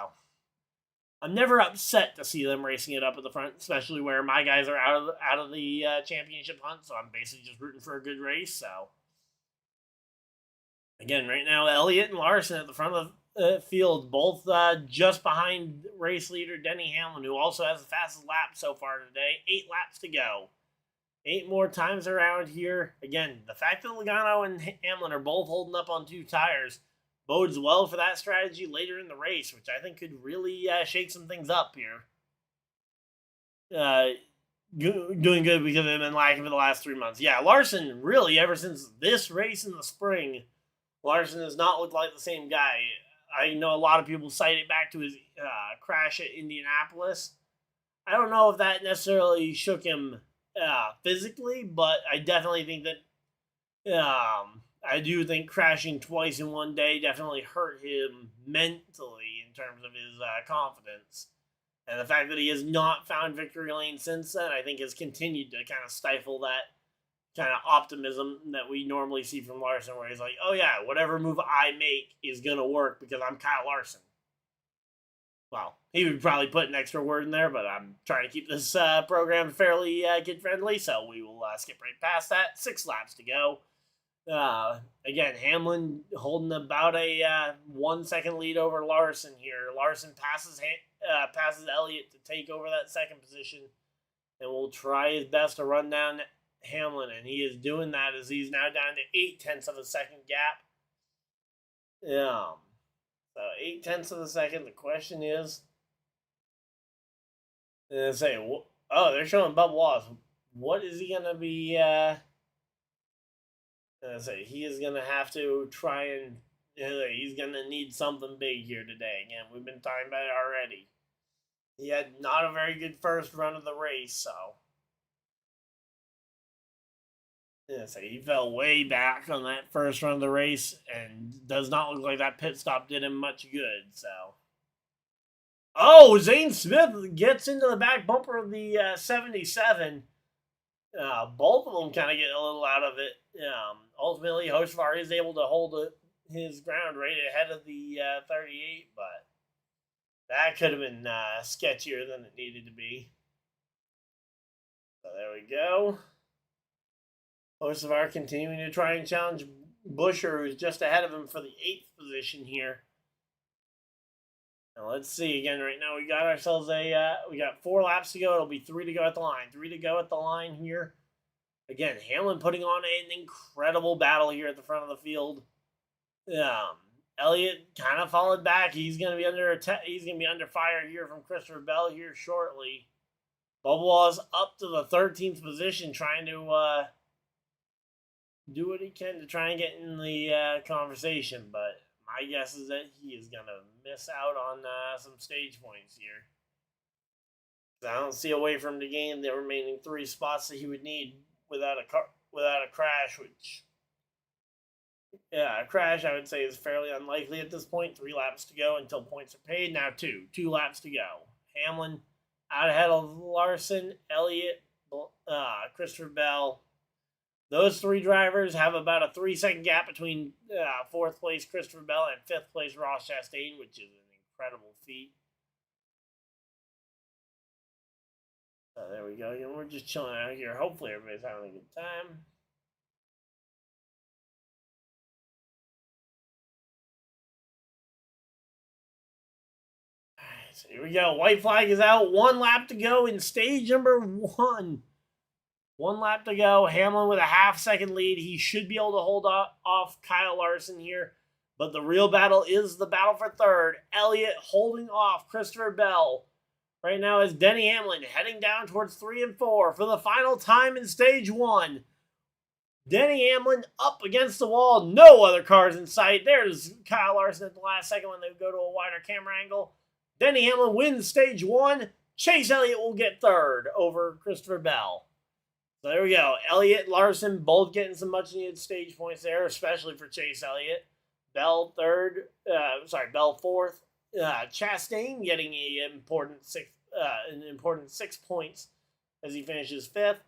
I'm never upset to see them racing it up at the front, especially where my guys are out of the championship hunt. So I'm basically just rooting for a good race. So again, right now, Elliott and Larson at the front of the field, both just behind race leader Denny Hamlin, who also has the fastest lap so far today. 8 laps to go. 8 more times around here. Again, the fact that Logano and Hamlin are both holding up on 2 tires bodes well for that strategy later in the race, which I think could really shake some things up here. Doing good because they've been lacking for the last 3 months. Yeah, Larson, really, ever since this race in the spring, Larson has not looked like the same guy. I know a lot of people cite it back to his crash at Indianapolis. I don't know if that necessarily shook him physically, but I definitely think that I do think crashing twice in one day definitely hurt him mentally in terms of his confidence. And the fact that he has not found victory lane since then, I think has continued to kind of stifle that kind of optimism that we normally see from Larson, where he's like, oh yeah, whatever move I make is going to work because I'm Kyle Larson. Well, he would probably put an extra word in there, but I'm trying to keep this program fairly kid-friendly, so we will skip right past that. 6 laps to go. Again, Hamlin holding about a 1 second lead over Larson here. Larson passes Elliott to take over that second position, and will try his best to run down Hamlin, and he is doing that as he's now down to 0.8 of a second gap. So 0.8 of a second. The question is, they're showing Bubba Wallace. What is he gonna be? He is gonna have to try and. He's gonna need something big here today. Again, we've been talking about it already. He had not a very good first run of the race, so. He fell way back on that first run of the race, and does not look like that pit stop did him much good. So, Zane Smith gets into the back bumper of the 77. Both of them kind of get a little out of it. Ultimately, Hocevar is able to hold his ground right ahead of the 38, but that could have been sketchier than it needed to be. So there we go. Hocevar continuing to try and challenge Busher, who's just ahead of him for the 8th position here. Now let's see again. Right now we got ourselves we got 4 laps to go. It'll be 3 to go at the line. 3 to go at the line here. Again, Hamlin putting on an incredible battle here at the front of the field. Elliott kind of followed back. He's going to be under fire here from Christopher Bell here shortly. Bubba Wallace up to the 13th position, trying to do what he can to try and get in the conversation, but my guess is that he is going to miss out on some stage points here. I don't see a way for him to gain the remaining 3 spots that he would need without a crash, which, a crash I would say is fairly unlikely at this point. 3 laps to go until points are paid. Now 2 laps to go. Hamlin out ahead of Larson, Elliott, Christopher Bell. Those 3 drivers have about a 3-second gap between 4th place Christopher Bell and 5th place Ross Chastain, which is an incredible feat. So there we go. Again, we're just chilling out here. Hopefully everybody's having a good time. Alright, so here we go. White flag is out. 1 lap to go in stage number 1. 1 lap to go. Hamlin with a half-second lead. He should be able to hold off Kyle Larson here. But the real battle is the battle for 3rd. Elliott holding off Christopher Bell. Right now is Denny Hamlin heading down towards 3 and 4 for the final time in stage 1. Denny Hamlin up against the wall. No other cars in sight. There's Kyle Larson at the last second when they go to a wider camera angle. Denny Hamlin wins stage 1. Chase Elliott will get 3rd over Christopher Bell. So there we go. Elliott, Larson, both getting some much-needed stage points there, especially for Chase Elliott. Bell 4th. Chastain getting an important 6 points as he finishes 5th.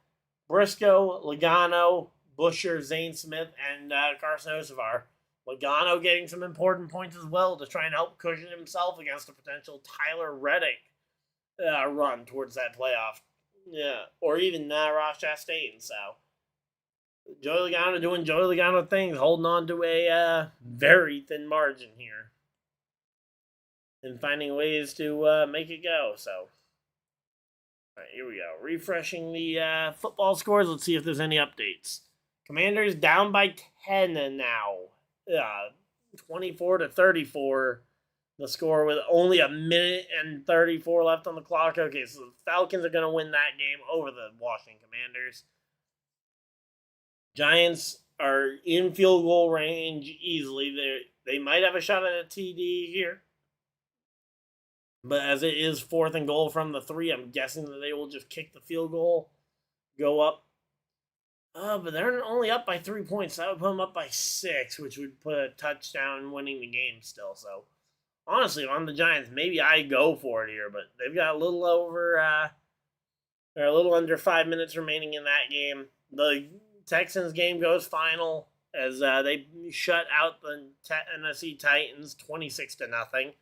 Briscoe, Logano, Busher, Zane Smith, and Carson Hocevar. Logano getting some important points as well to try and help cushion himself against a potential Tyler Reddick run towards that playoff. Yeah, or even Ross Chastain. So, Joey Logano doing Joey Logano things, holding on to a very thin margin here. And finding ways to make it go. So, all right, here we go. Refreshing the football scores. Let's see if there's any updates. Commanders down by 10 now. 24-34. The score with only 1:34 left on the clock. Okay, so the Falcons are going to win that game over the Washington Commanders. Giants are in field goal range easily. they might have a shot at a TD here. But as it is 4th and goal from the 3, I'm guessing that they will just kick the field goal, go up. But they're only up by 3 points. That would put them up by 6, which would put a touchdown winning the game still. So, honestly, if I'm the Giants, maybe I go for it here. But they've got a little over, or a little under 5 minutes remaining in that game. The Texans game goes final as they shut out the Tennessee Titans 26-0.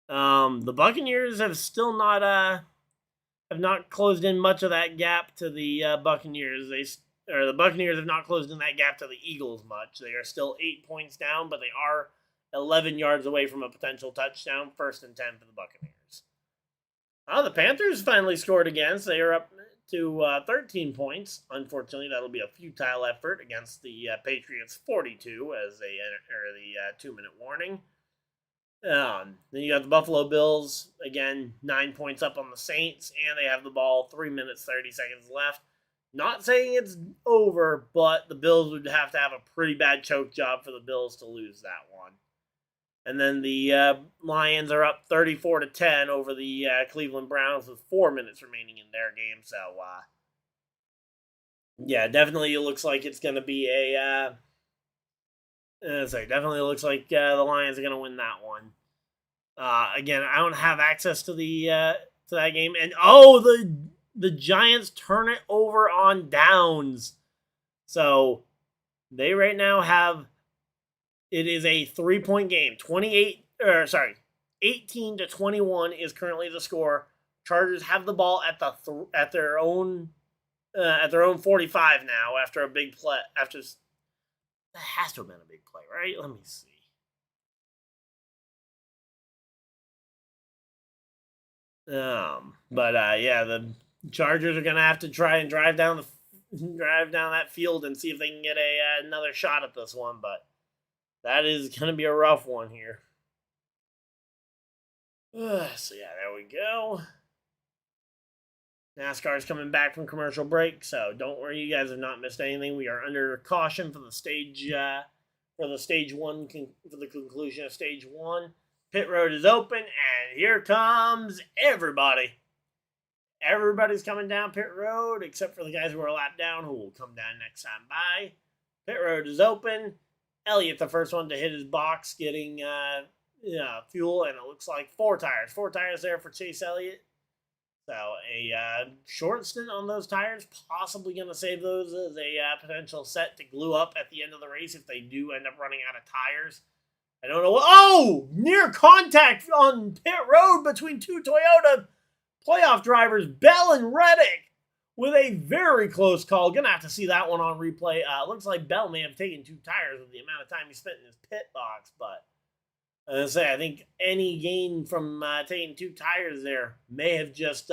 The Buccaneers have still not closed in much of that gap to the Buccaneers. The Buccaneers have not closed in that gap to the Eagles much. They are still 8 points down, but they are 11 yards away from a potential touchdown. 1st and 10 for the Buccaneers. The Panthers finally scored again, so they are up to 13 points. Unfortunately, that'll be a futile effort against the Patriots 42 as they enter the 2-minute warning. Then you got the Buffalo Bills, again, 9 points up on the Saints, and they have the ball 3 minutes, 30 seconds left. Not saying it's over, but the Bills would have to have a pretty bad choke job for the Bills to lose that one. And then the Lions are up 34-10 over the Cleveland Browns with 4 minutes remaining in their game. So, yeah, definitely it looks like it's going to be definitely looks like the Lions are going to win that one. Again, I don't have access to to that game, and the Giants turn it over on downs. So they right now have it is a 3-point game. 18-21 is currently the score. Chargers have the ball at their own 45 now after a big play. That has to have been a big play, right? Let me see. Yeah, the Chargers are gonna have to try and drive down that field and see if they can get another shot at this one. But that is gonna be a rough one here. So yeah, there we go. NASCAR is coming back from commercial break, so don't worry, you guys have not missed anything. We are under caution for the stage one, for the conclusion of stage 1. Pit road is open, and here comes everybody. Everybody's coming down pit road, except for the guys who are a lap down, who will come down next time by. Pit road is open. Elliott, the first one to hit his box, getting fuel, and it looks like 4 tires. 4 tires there for Chase Elliott. So a short stint on those tires, possibly going to save those as a potential set to glue up at the end of the race if they do end up running out of tires. I don't know what. Oh! Near contact on pit road between 2 Toyota playoff drivers, Bell and Reddick, with a very close call. Gonna have to see that one on replay. Looks like Bell may have taken 2 tires with the amount of time he spent in his pit box, but I think any gain from taking 2 tires there may have just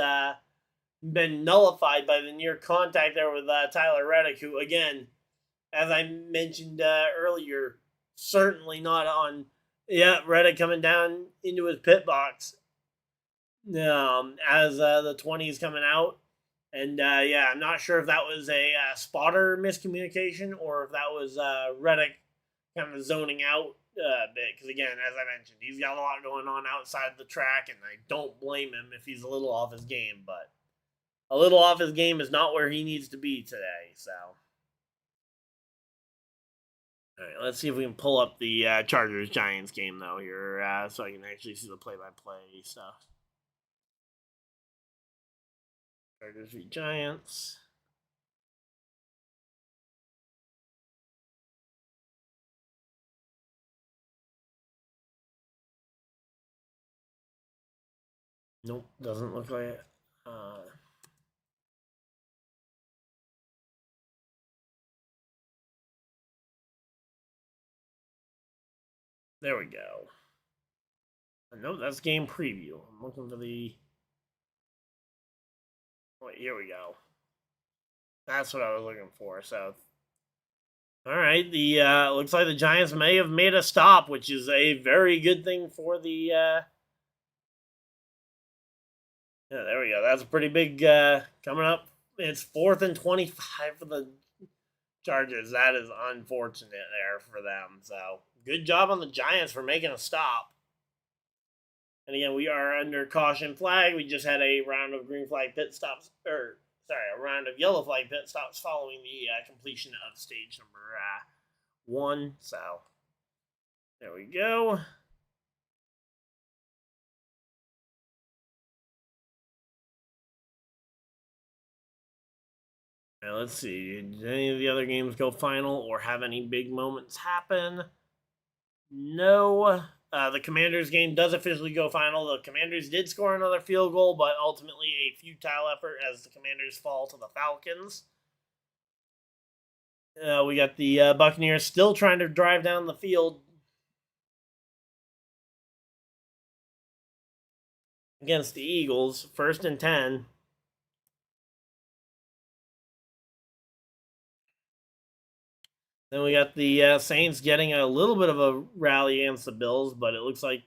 been nullified by the near contact there with Tyler Reddick, who, again, as I mentioned earlier, certainly not on. Yeah, Reddick coming down into his pit box as the 20 is coming out. And, I'm not sure if that was a spotter miscommunication or if that was Reddick kind of zoning out a bit. Because, again, as I mentioned, he's got a lot going on outside the track, and I don't blame him if he's a little off his game. But a little off his game is not where he needs to be today, so. All right, let's see if we can pull up the Chargers-Giants game, though, here, so I can actually see the play-by-play stuff. Chargers v. Giants. Nope, doesn't look like it. There we go. Nope, that's game preview. I'm looking for the. Wait, here we go. That's what I was looking for. So, all right, the looks like the Giants may have made a stop, which is a very good thing for the. Yeah, there we go. That's a pretty big coming up. It's 4th and 25 for the Chargers. That is unfortunate there for them. So good job on the Giants for making a stop. And again, we are under caution flag. We just had a round of green flag pit stops, a round of yellow flag pit stops following the completion of stage number 1. So there we go. Now, let's see. Did any of the other games go final or have any big moments happen? No. The Commanders game does officially go final. The Commanders did score another field goal, but ultimately a futile effort as the Commanders fall to the Falcons. We got the Buccaneers still trying to drive down the field against the Eagles. 1st and 10. Then we got the Saints getting a little bit of a rally against the Bills, but it looks like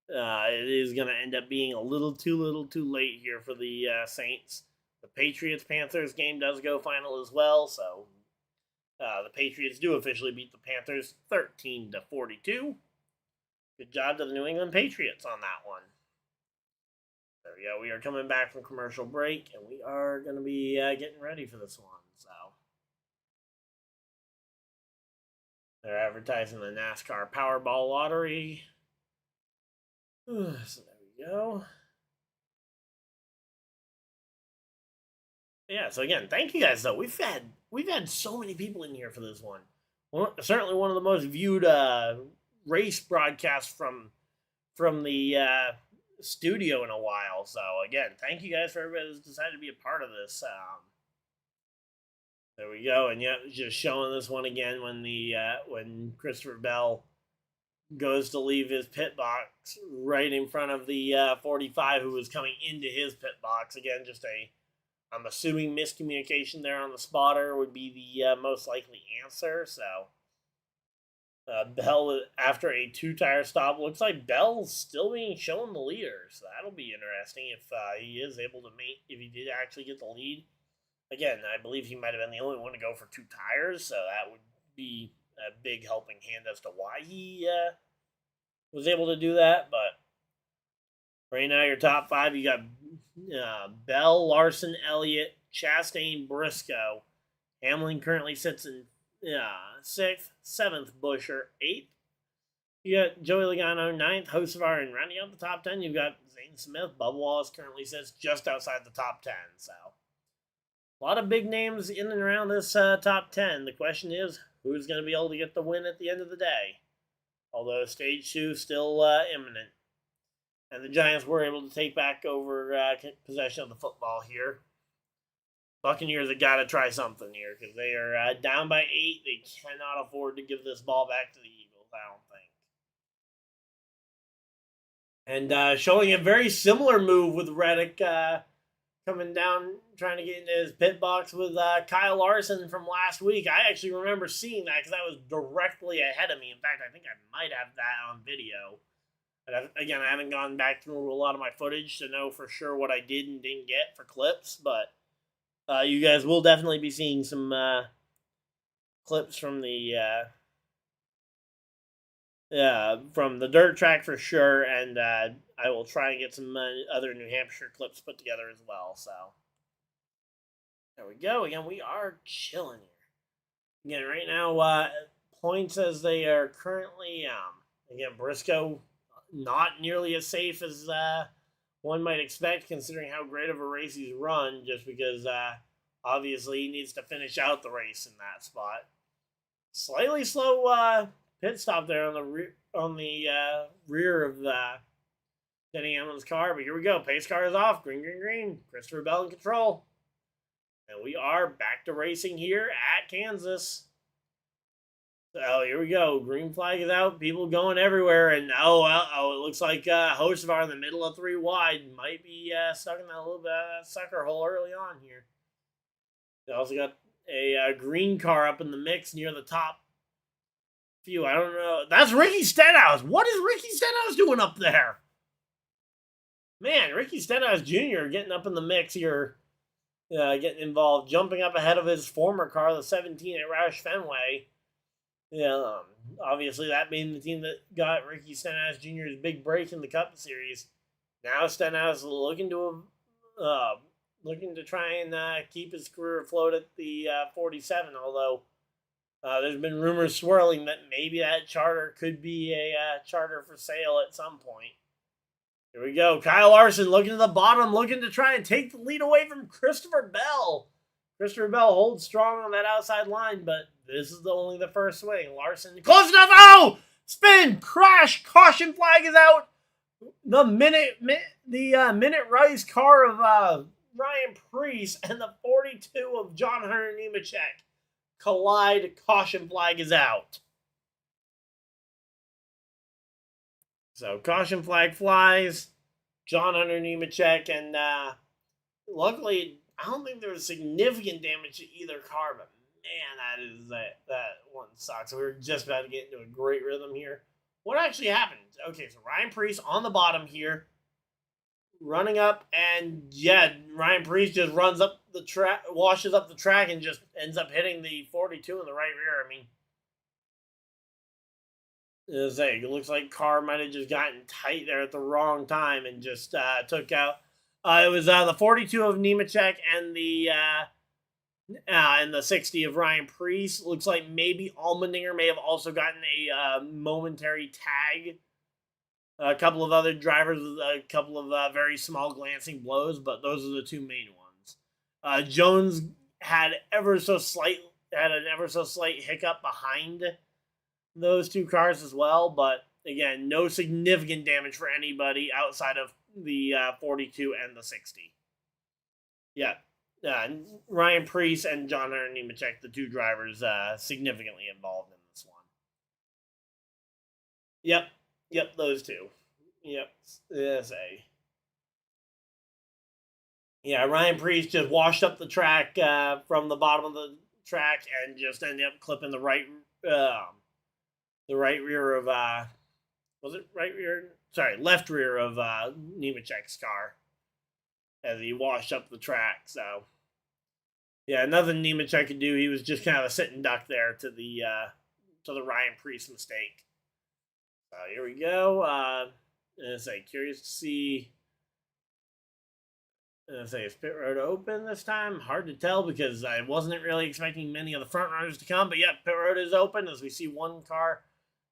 it is going to end up being a little too late here for the Saints. The Patriots-Panthers game does go final as well, so the Patriots do officially beat the Panthers 13-42. Good job to the New England Patriots on that one. There we go. We are coming back from commercial break, and we are going to be getting ready for this one. So they're advertising the NASCAR Powerball Lottery. So there we go. Yeah, so again, thank you guys, though. We've had so many people in here for this one. Certainly one of the most viewed race broadcasts from the studio in a while. So again, thank you guys for everybody who's decided to be a part of this. There we go, and yeah, just showing this one again when Christopher Bell goes to leave his pit box right in front of the 45 who was coming into his pit box. Again, just I'm assuming miscommunication there on the spotter would be the most likely answer. So Bell, after a 2-tire stop, looks like Bell's still being shown the leader. So that'll be interesting if he is able to if he did actually get the lead. Again, I believe he might have been the only one to go for 2 tires, so that would be a big helping hand as to why he was able to do that. But right now, your top 5, you got Bell, Larson, Elliott, Chastain, Briscoe. Hamlin currently sits in 6th, 7th, Buescher, 8th. You got Joey Logano, 9th, Hocevar, and rounding out the top 10, you've got Zane Smith. Bubba Wallace currently sits just outside the top 10, so a lot of big names in and around this top 10. The question is, who's going to be able to get the win at the end of the day? Although stage 2 still imminent. And the Giants were able to take back over possession of the football here. Buccaneers have got to try something here because they are down by 8. They cannot afford to give this ball back to the Eagles, I don't think. And showing a very similar move with Reddick coming down, trying to get into his pit box with Kyle Larson from last week. I actually remember seeing that because that was directly ahead of me. In fact, I think I might have that on video. But again, I haven't gone back through a lot of my footage to know for sure what I did and didn't get for clips, but you guys will definitely be seeing some clips from the dirt track for sure, and I will try and get some other New Hampshire clips put together as well. So there we go. Again, we are chilling here. Again, right now, points as they are currently, again, Briscoe not nearly as safe as one might expect, considering how great of a race he's run, just because obviously he needs to finish out the race in that spot. Slightly slow pit stop there on the rear of Denny Hamlin's car, but here we go. Pace car is off. Green, green, green. Christopher Bell in control. And we are back to racing here at Kansas. So here we go. Green flag is out. People going everywhere. And it looks like Hocevar in the middle of 3 wide might be stuck in that little bit of that sucker hole early on here. They also got a green car up in the mix near the top few. I don't know. That's Ricky Stenhouse. What is Ricky Stenhouse doing up there? Man, Ricky Stenhouse Jr. getting up in the mix here, getting involved, jumping up ahead of his former car, the 17 at Roush Fenway. Yeah, obviously that being the team that got Ricky Stenhouse Jr.'s big break in the Cup Series. Now Stenhouse looking to try and keep his career afloat at the 47. Although there's been rumors swirling that maybe that charter could be a charter for sale at some point. Here we go. Kyle Larson looking to the bottom, looking to try and take the lead away from Christopher Bell. Christopher Bell holds strong on that outside line, but this is only the first swing. Larson close enough. Oh! Spin! Crash! Caution flag is out. The minute Rice car of Ryan Preece and the 42 of John Hunter Nemechek collide. Caution flag is out. So caution flag flies. John Hunter Nemechek, and luckily I don't think there was significant damage to either car, but man, that one sucks. We were just about to get into a great rhythm here. What actually happened? Okay, so Ryan Preece on the bottom here, running up, and yeah, Ryan Preece just runs up the track, washes up the track, and just ends up hitting the 42 in the right rear. I mean, it looks like car might have just gotten tight there at the wrong time and just took out. It was the 42 of Nemechek and the 60 of Ryan Preece. Looks like maybe Allmendinger may have also gotten a momentary tag. A couple of other drivers with a couple of very small glancing blows, but those are the two main ones. Jones had an ever so slight hiccup behind those two cars as well, but again, no significant damage for anybody outside of the 42 and the 60. Yeah. Ryan Preece and John Hunter Nemechek, the two drivers, significantly involved in this one. Yep, those two. Yep, Yeah, Ryan Preece just washed up the track from the bottom of the track and just ended up clipping the right rear of was it right rear? Sorry, left rear of Nemechek's car as he washed up the track. So yeah, nothing Nemechek could do. He was just kind of a sitting duck there to the Ryan Preece mistake. So here we go. Curious to see. Is pit road open this time? Hard to tell because I wasn't really expecting many of the front runners to come. But yeah, pit road is open as we see one car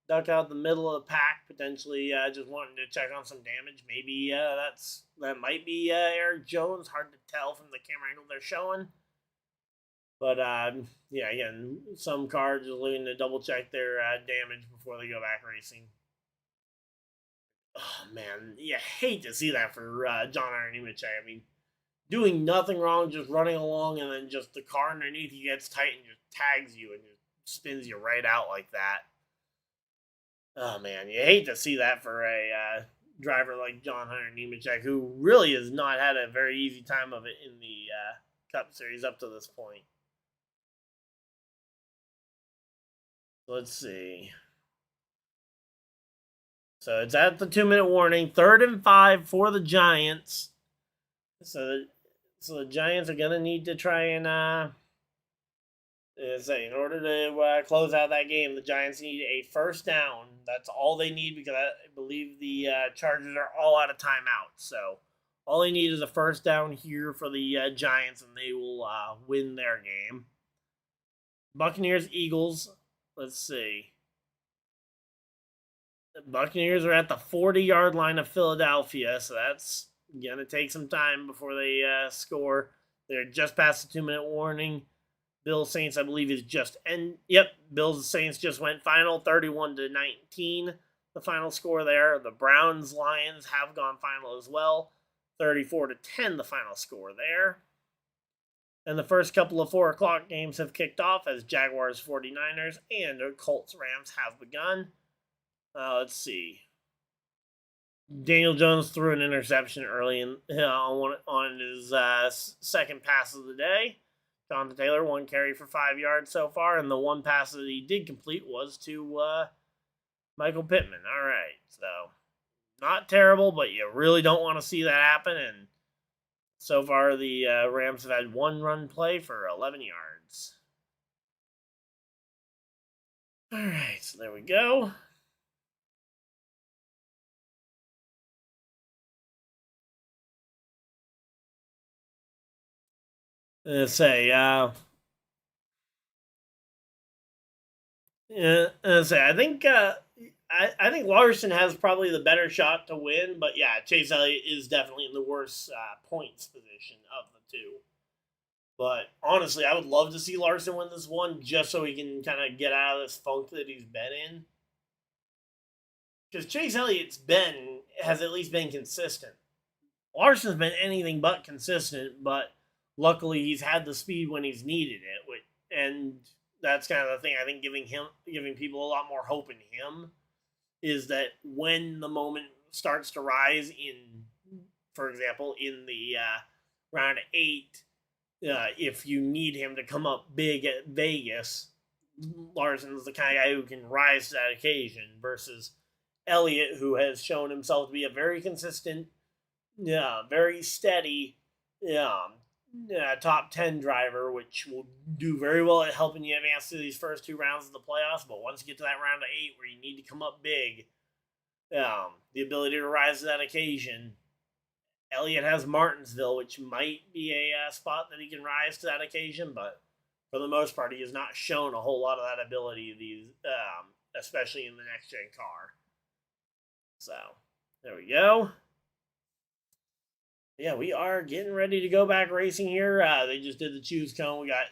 duck out the middle of the pack, potentially just wanting to check on some damage. Maybe that might be Eric Jones. Hard to tell from the camera angle they're showing. But yeah, again, some cars just looking to double check their damage before they go back racing. Oh man, you hate to see that for John Hunter Nemechek. I mean, doing nothing wrong, just running along, and then just the car underneath you gets tight and just tags you and just spins you right out like that. Oh man, you hate to see that for a driver like John Hunter Nemechek, who really has not had a very easy time of it in the Cup Series up to this point. Let's see. So it's at the 2-minute warning, 3rd and 5 for the Giants. So the Giants are gonna need to try and in order to close out that game, the Giants need a first down. That's all they need because I believe the Chargers are all out of timeout. So all they need is a first down here for the Giants, and they will win their game. Buccaneers, Eagles. Let's see. The Buccaneers are at the 40-yard line of Philadelphia, so that's going to take some time before they score. They're just past the 2-minute warning. Bills Saints, I believe, is just Bills Saints just went final 31-19. The final score there. The Browns Lions have gone final as well. 34-10 the final score there. And the first couple of 4 o'clock games have kicked off as Jaguars 49ers and Colts Rams have begun. Let's see. Daniel Jones threw an interception early on his second pass of the day. Jonathan Taylor, 1 carry for 5 yards so far, and the one pass that he did complete was to Michael Pittman. All right, so not terrible, but you really don't want to see that happen. And so far, the Rams have had 1 run play for 11 yards. All right, so there we go. I think Larson has probably the better shot to win, but yeah, Chase Elliott is definitely in the worst points position of the two. But honestly, I would love to see Larson win this one just so he can kind of get out of this funk that he's been in. Because Chase Elliott's has at least been consistent. Larson's been anything but consistent, but luckily he's had the speed when he's needed it, and that's kind of the thing. I think giving people a lot more hope in him is that when the moment starts to rise for example, in the round 8, if you need him to come up big at Vegas, Larson's the kind of guy who can rise to that occasion versus Elliott, who has shown himself to be a very consistent, very steady, top 10 driver, which will do very well at helping you advance to these first 2 rounds of the playoffs. But once you get to that round of 8 where you need to come up big, the ability to rise to that occasion, Elliott has Martinsville, which might be a spot that he can rise to that occasion, but for the most part, he has not shown a whole lot of that ability, especially in the next-gen car. So, there we go. Yeah, we are getting ready to go back racing here. They just did the choose cone. We got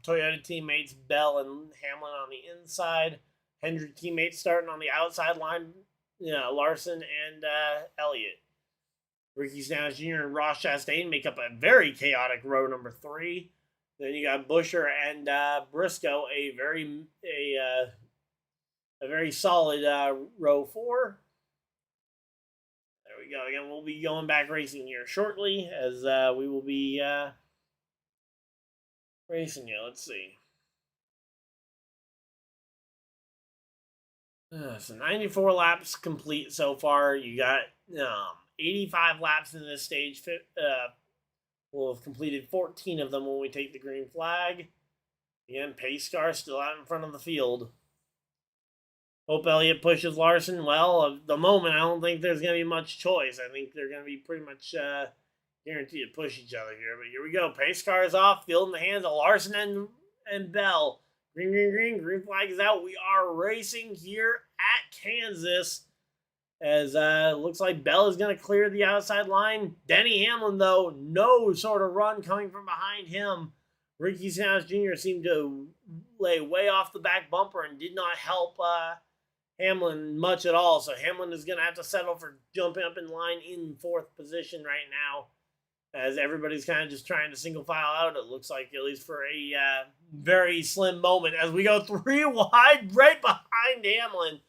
Toyota teammates Bell and Hamlin on the inside. Hendrick teammates starting on the outside line. Larson and Elliott. Ricky Stenhouse Jr. and Ross Chastain make up a very chaotic row number 3. Then you got Buescher and Briscoe, a very solid row 4. There we go. Again, we'll be going back racing here shortly, as we will be racing here. Let's see. So 94 laps complete so far. You got 85 laps in this stage. We'll have completed 14 of them when we take the green flag. Again, pace car still out in front of the field. Hope Elliott pushes Larson. Well, at the moment, I don't think there's going to be much choice. I think they're going to be pretty much guaranteed to push each other here. But here we go. Pace car is off. Field in the hands of Larson and Bell. Green, green, green. Green flag is out. We are racing here at Kansas. As looks like Bell is going to clear the outside line. Denny Hamlin, though, no sort of run coming from behind him. Ricky Stenhouse Jr. seemed to lay way off the back bumper and did not help Hamlin much at all. So Hamlin is going to have to settle for jumping up in line in 4th position right now, as everybody's kind of just trying to single file out, it looks like, at least for a very slim moment, as we go 3 wide right behind Hamlin,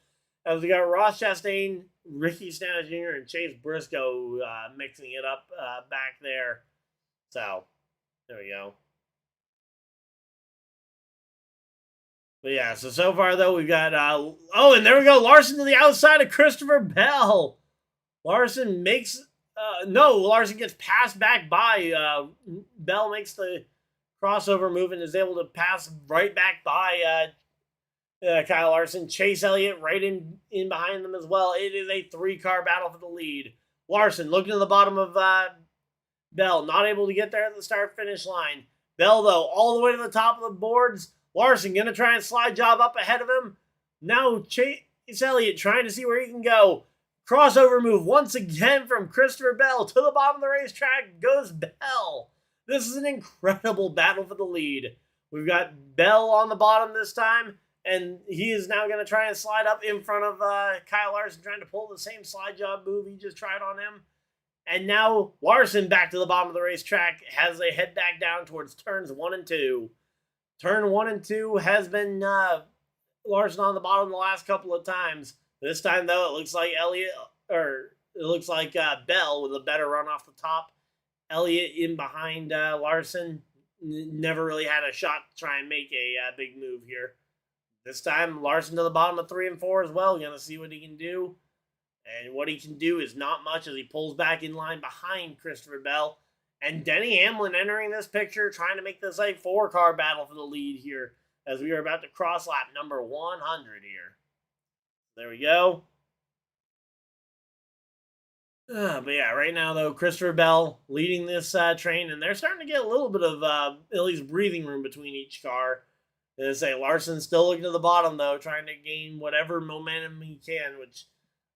as we got Ross Chastain, Ricky Stenhouse Jr., and Chase Briscoe mixing it up back there. So, there we go. But yeah, so far, though, we've got... and there we go. Larson to the outside of Christopher Bell. Larson makes... Larson gets passed back by. Bell makes the crossover move and is able to pass right back by Kyle Larson. Chase Elliott right in behind them as well. It is a 3-car battle for the lead. Larson looking to the bottom of Bell. Not able to get there at the start-finish line. Bell, though, all the way to the top of the boards. Larson going to try and slide job up ahead of him. Now Chase Elliott trying to see where he can go. Crossover move once again from Christopher Bell. To the bottom of the racetrack goes Bell. This is an incredible battle for the lead. We've got Bell on the bottom this time, and he is now going to try and slide up in front of Kyle Larson, trying to pull the same slide job move he just tried on him. And now Larson back to the bottom of the racetrack has a head back down towards turns 1 and 2. Turn 1 and 2 has been Larson on the bottom the last couple of times. This time, though, it looks like Bell with a better run off the top. Elliott in behind Larson. Never really had a shot to try and make a big move here. This time, Larson to the bottom of 3 and 4 as well. Going to see what he can do. And what he can do is not much, as he pulls back in line behind Christopher Bell. And Denny Hamlin entering this picture, trying to make this a 4-car battle for the lead here. as we are about to cross lap number 100 here. There we go. But yeah, right now, though, Christopher Bell leading this train, and they're starting to get a little bit of at least breathing room between each car. And say Larson's still looking to the bottom, though, trying to gain whatever momentum he can, which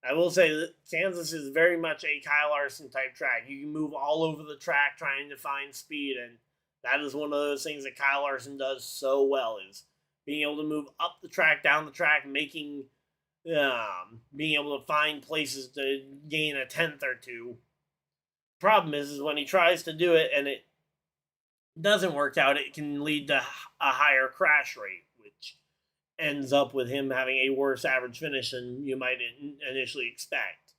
I will say that Kansas is very much a Kyle Larson type track. You can move all over the track trying to find speed, and that is one of those things that Kyle Larson does so well, is being able to move up the track, down the track, being able to find places to gain a tenth or two. Problem is when he tries to do it and it doesn't work out, it can lead to a higher crash rate, which ends up with him having a worse average finish than you might initially expect.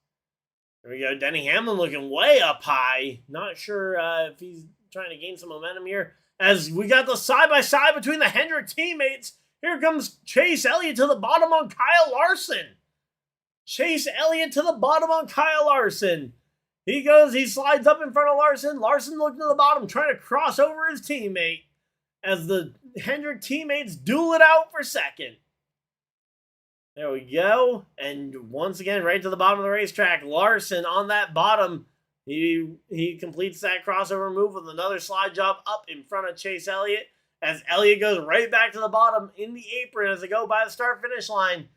There we go. Denny Hamlin looking way up high. Not sure if he's trying to gain some momentum here. As we got the side-by-side between the Hendrick teammates. Here comes Chase Elliott to the bottom on Kyle Larson. Chase Elliott to the bottom on Kyle Larson. He slides up in front of Larson. Larson looking to the bottom, trying to cross over his teammate as the Hendrick teammates duel it out for second. There we go. And once again, right to the bottom of the racetrack, Larson on that bottom. He completes that crossover move with another slide job up in front of Chase Elliott, as Elliott goes right back to the bottom in the apron as they go by the start-finish line.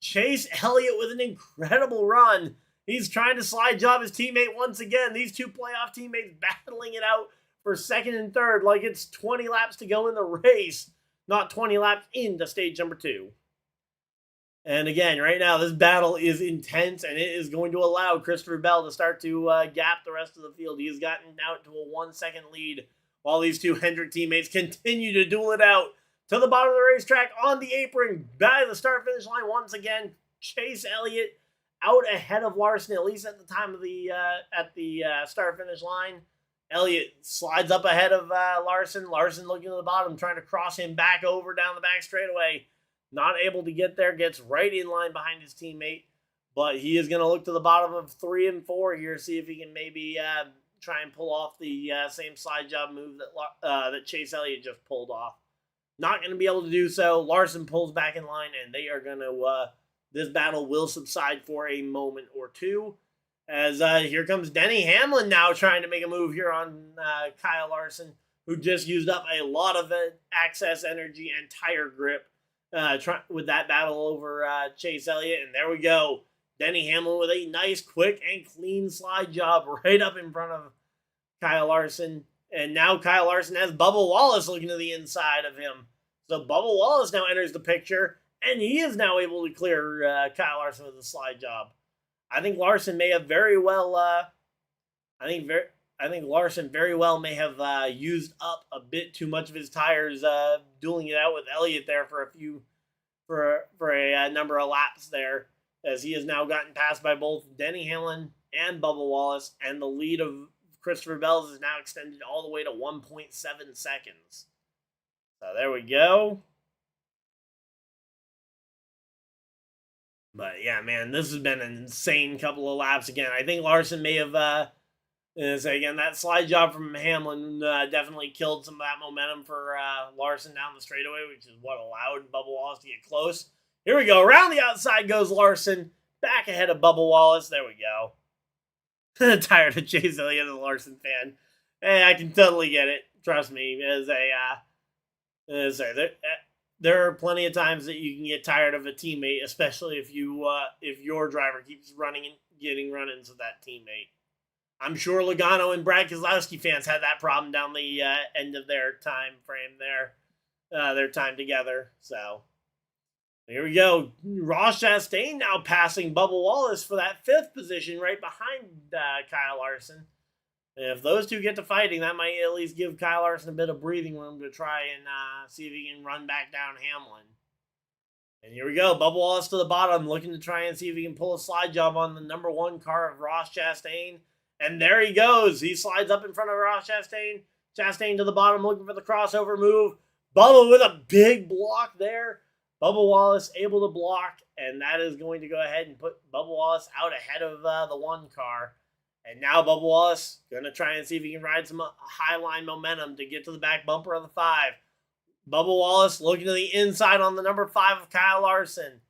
Chase Elliott with an incredible run. He's trying to slide job his teammate once again. These two playoff teammates battling it out for second and third like it's 20 laps to go in the race, not 20 laps into stage number 2. And again, right now, this battle is intense, and it is going to allow Christopher Bell to start to gap the rest of the field. He has gotten out to a 1-second lead while these two Hendrick teammates continue to duel it out to the bottom of the racetrack on the apron by the start-finish line once again. Chase Elliott out ahead of Larson, at least at the time of the start-finish line. Elliott slides up ahead of Larson. Larson looking to the bottom, trying to cross him back over down the back straightaway. Not able to get there, gets right in line behind his teammate. But he is going to look to the bottom of 3 and 4 here, see if he can maybe try and pull off the same slide job move that Chase Elliott just pulled off. Not going to be able to do so. Larson pulls back in line, and they are going to... this battle will subside for a moment or two. As here comes Denny Hamlin now trying to make a move here on Kyle Larson, who just used up a lot of access energy and tire grip with that battle over Chase Elliott. And there we go. Denny Hamlin with a nice, quick, and clean slide job right up in front of Kyle Larson. And now Kyle Larson has Bubba Wallace looking to the inside of him. So Bubba Wallace now enters the picture, and he is now able to clear Kyle Larson with a slide job. I think Larson may have very well. I think Larson very well may have used up a bit too much of his tires, dueling it out with Elliott there for a number of laps there, as he has now gotten passed by both Denny Hamlin and Bubba Wallace, and the lead of Christopher Bell is now extended all the way to 1.7 seconds. So there we go. But yeah, man, this has been an insane couple of laps again. I think Larson may have, again, that slide job from Hamlin definitely killed some of that momentum for Larson down the straightaway, which is what allowed Bubba Wallace to get close. Here we go. Around the outside goes Larson, back ahead of Bubba Wallace. There we go. Tired of Chase Elliott as a Larson fan. Hey, I can totally get it. Trust me, there are plenty of times that you can get tired of a teammate, especially if your driver keeps running and getting run-ins with that teammate. I'm sure Logano and Brad Keselowski fans had that problem down the end of their time frame there, their time together. So here we go. Ross Chastain now passing Bubba Wallace for that 5th position right behind Kyle Larson. And if those two get to fighting, that might at least give Kyle Larson a bit of breathing room to try and see if he can run back down Hamlin. And here we go. Bubba Wallace to the bottom, looking to try and see if he can pull a slide job on the number 1 car of Ross Chastain. And there he goes. He slides up in front of Ross Chastain. Chastain to the bottom, looking for the crossover move. Bubba with a big block there. Bubba Wallace able to block, and that is going to go ahead and put Bubba Wallace out ahead of the 1 car. And now Bubba Wallace going to try and see if he can ride some high line momentum to get to the back bumper of the 5. Bubba Wallace looking to the inside on the number 5 of Kyle Larson.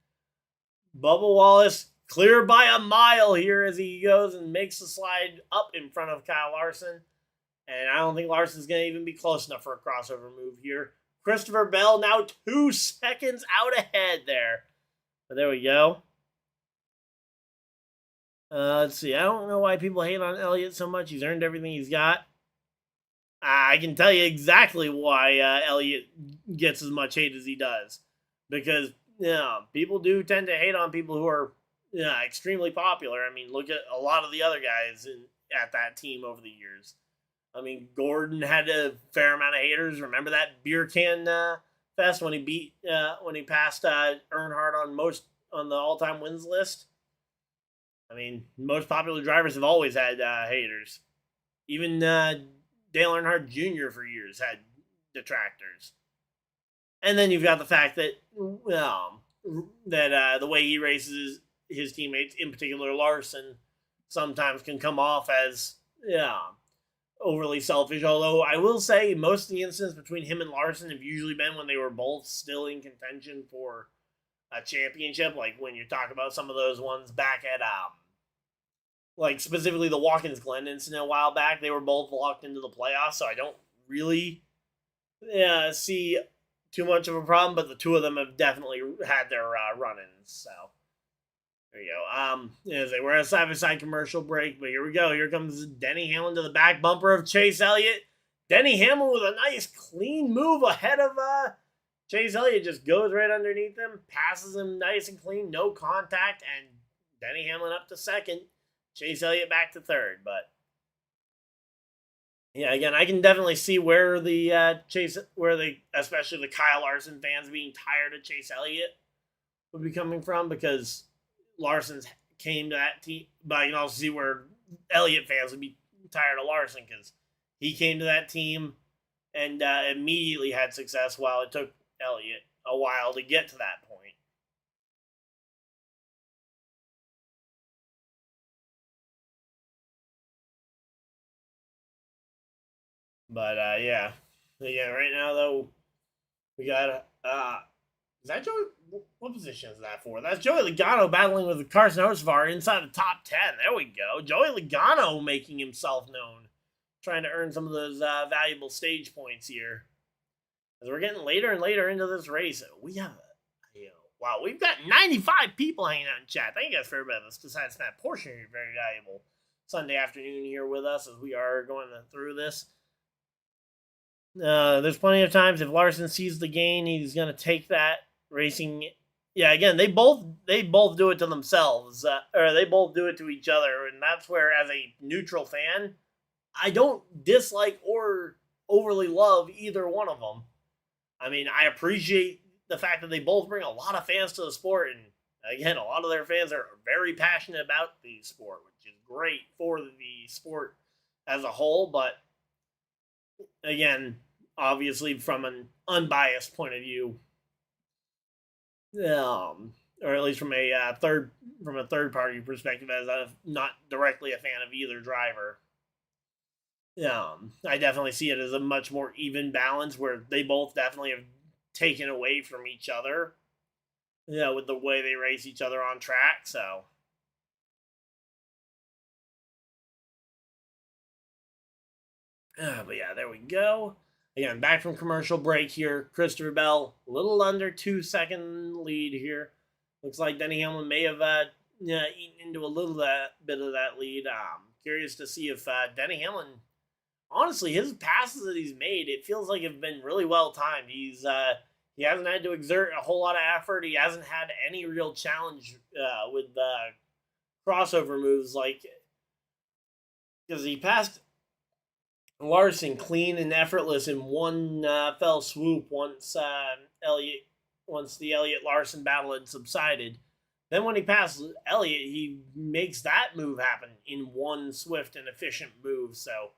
Bubba Wallace clear by a mile here as he goes and makes the slide up in front of Kyle Larson. And I don't think Larson's going to even be close enough for a crossover move here. Christopher Bell now 2 seconds out ahead there. But there we go. Let's see. I don't know why people hate on Elliott so much. He's earned everything he's got. I can tell you exactly why Elliott gets as much hate as he does. Because, people do tend to hate on people who are extremely popular. I mean, look at a lot of the other guys at that team over the years. I mean, Gordon had a fair amount of haters. Remember that beer can fest when he passed Earnhardt on the all-time wins list? I mean, most popular drivers have always had haters. Even Dale Earnhardt Jr. for years had detractors. And then you've got the fact that the way he races his teammates, in particular Larson, sometimes can come off as overly selfish. Although I will say most of the incidents between him and Larson have usually been when they were both still in contention for a championship. Like when you talk about some of those ones back at like specifically the Watkins Glen incident a while back, they were both locked into the playoffs. So I don't really see too much of a problem, but the two of them have definitely had their run-ins. So there you go. As they were a side-by-side commercial break, but here we go. Here comes Denny Hamlin to the back bumper of Chase Elliott. Denny Hamlin with a nice clean move ahead of Chase Elliott, just goes right underneath him, passes him nice and clean, no contact, and Denny Hamlin up to second. Chase Elliott back to third, but yeah, again, I can definitely see where especially the Kyle Larson fans being tired of Chase Elliott would be coming from, because Larson's came to that team, but I can also see where Elliott fans would be tired of Larson, because he came to that team and immediately had success, while it took Elliott a while to get to that point. But yeah, right now though, we got is that Joey? What position is that for? That's Joey Logano battling with Carson Hocevar inside the top 10. There we go. Joey Logano making himself known, trying to earn some of those valuable stage points here. As we're getting later and later into this race, we have wow, we've got 95 people hanging out in chat. Thank you guys for everybody that's decided to spend a portion of your very valuable Sunday afternoon here with us as we are going through this. There's plenty of times if Larson sees the gain, he's going to take that racing. Yeah, again, they both do it to themselves, or they both do it to each other, and that's where, as a neutral fan, I don't dislike or overly love either one of them. I mean, I appreciate the fact that they both bring a lot of fans to the sport, and again, a lot of their fans are very passionate about the sport, which is great for the sport as a whole, but again, obviously from an unbiased point of view, or at least from a third party perspective, as I'm not directly a fan of either driver. I definitely see it as a much more even balance, where they both definitely have taken away from each other, with the way they race each other on track. So but yeah, there we go. Again, back from commercial break here. Christopher Bell, a little under 2 second lead here. Looks like Denny Hamlin may have eaten into a little bit of that lead. Curious to see if Denny Hamlin, honestly, his passes that he's made, it feels like have been really well timed. He hasn't had to exert a whole lot of effort. He hasn't had any real challenge with crossover moves, because he passed Larson clean and effortless in one fell swoop once the Elliott Larson battle had subsided. Then when he passed Elliott, he makes that move happen in one swift and efficient move. So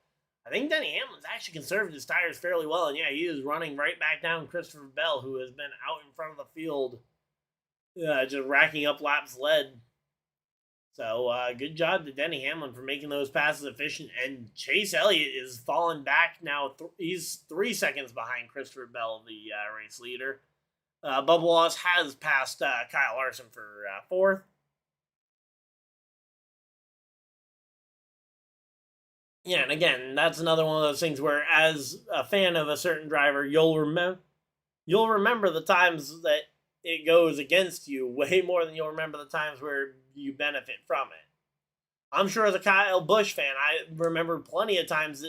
I think Denny Hamlin's actually conserved his tires fairly well, and yeah, he is running right back down Christopher Bell, who has been out in front of the field, just racking up laps led So good job to Denny Hamlin for making those passes efficient. And Chase Elliott is falling back now. He's 3 seconds behind Christopher Bell, the race leader. Bubba Wallace has passed Kyle Larson for fourth. Yeah, and again, that's another one of those things where, as a fan of a certain driver, you'll remember the times that it goes against you way more than you'll remember the times where you benefit from it. I'm sure as a Kyle Busch fan, I remember plenty of times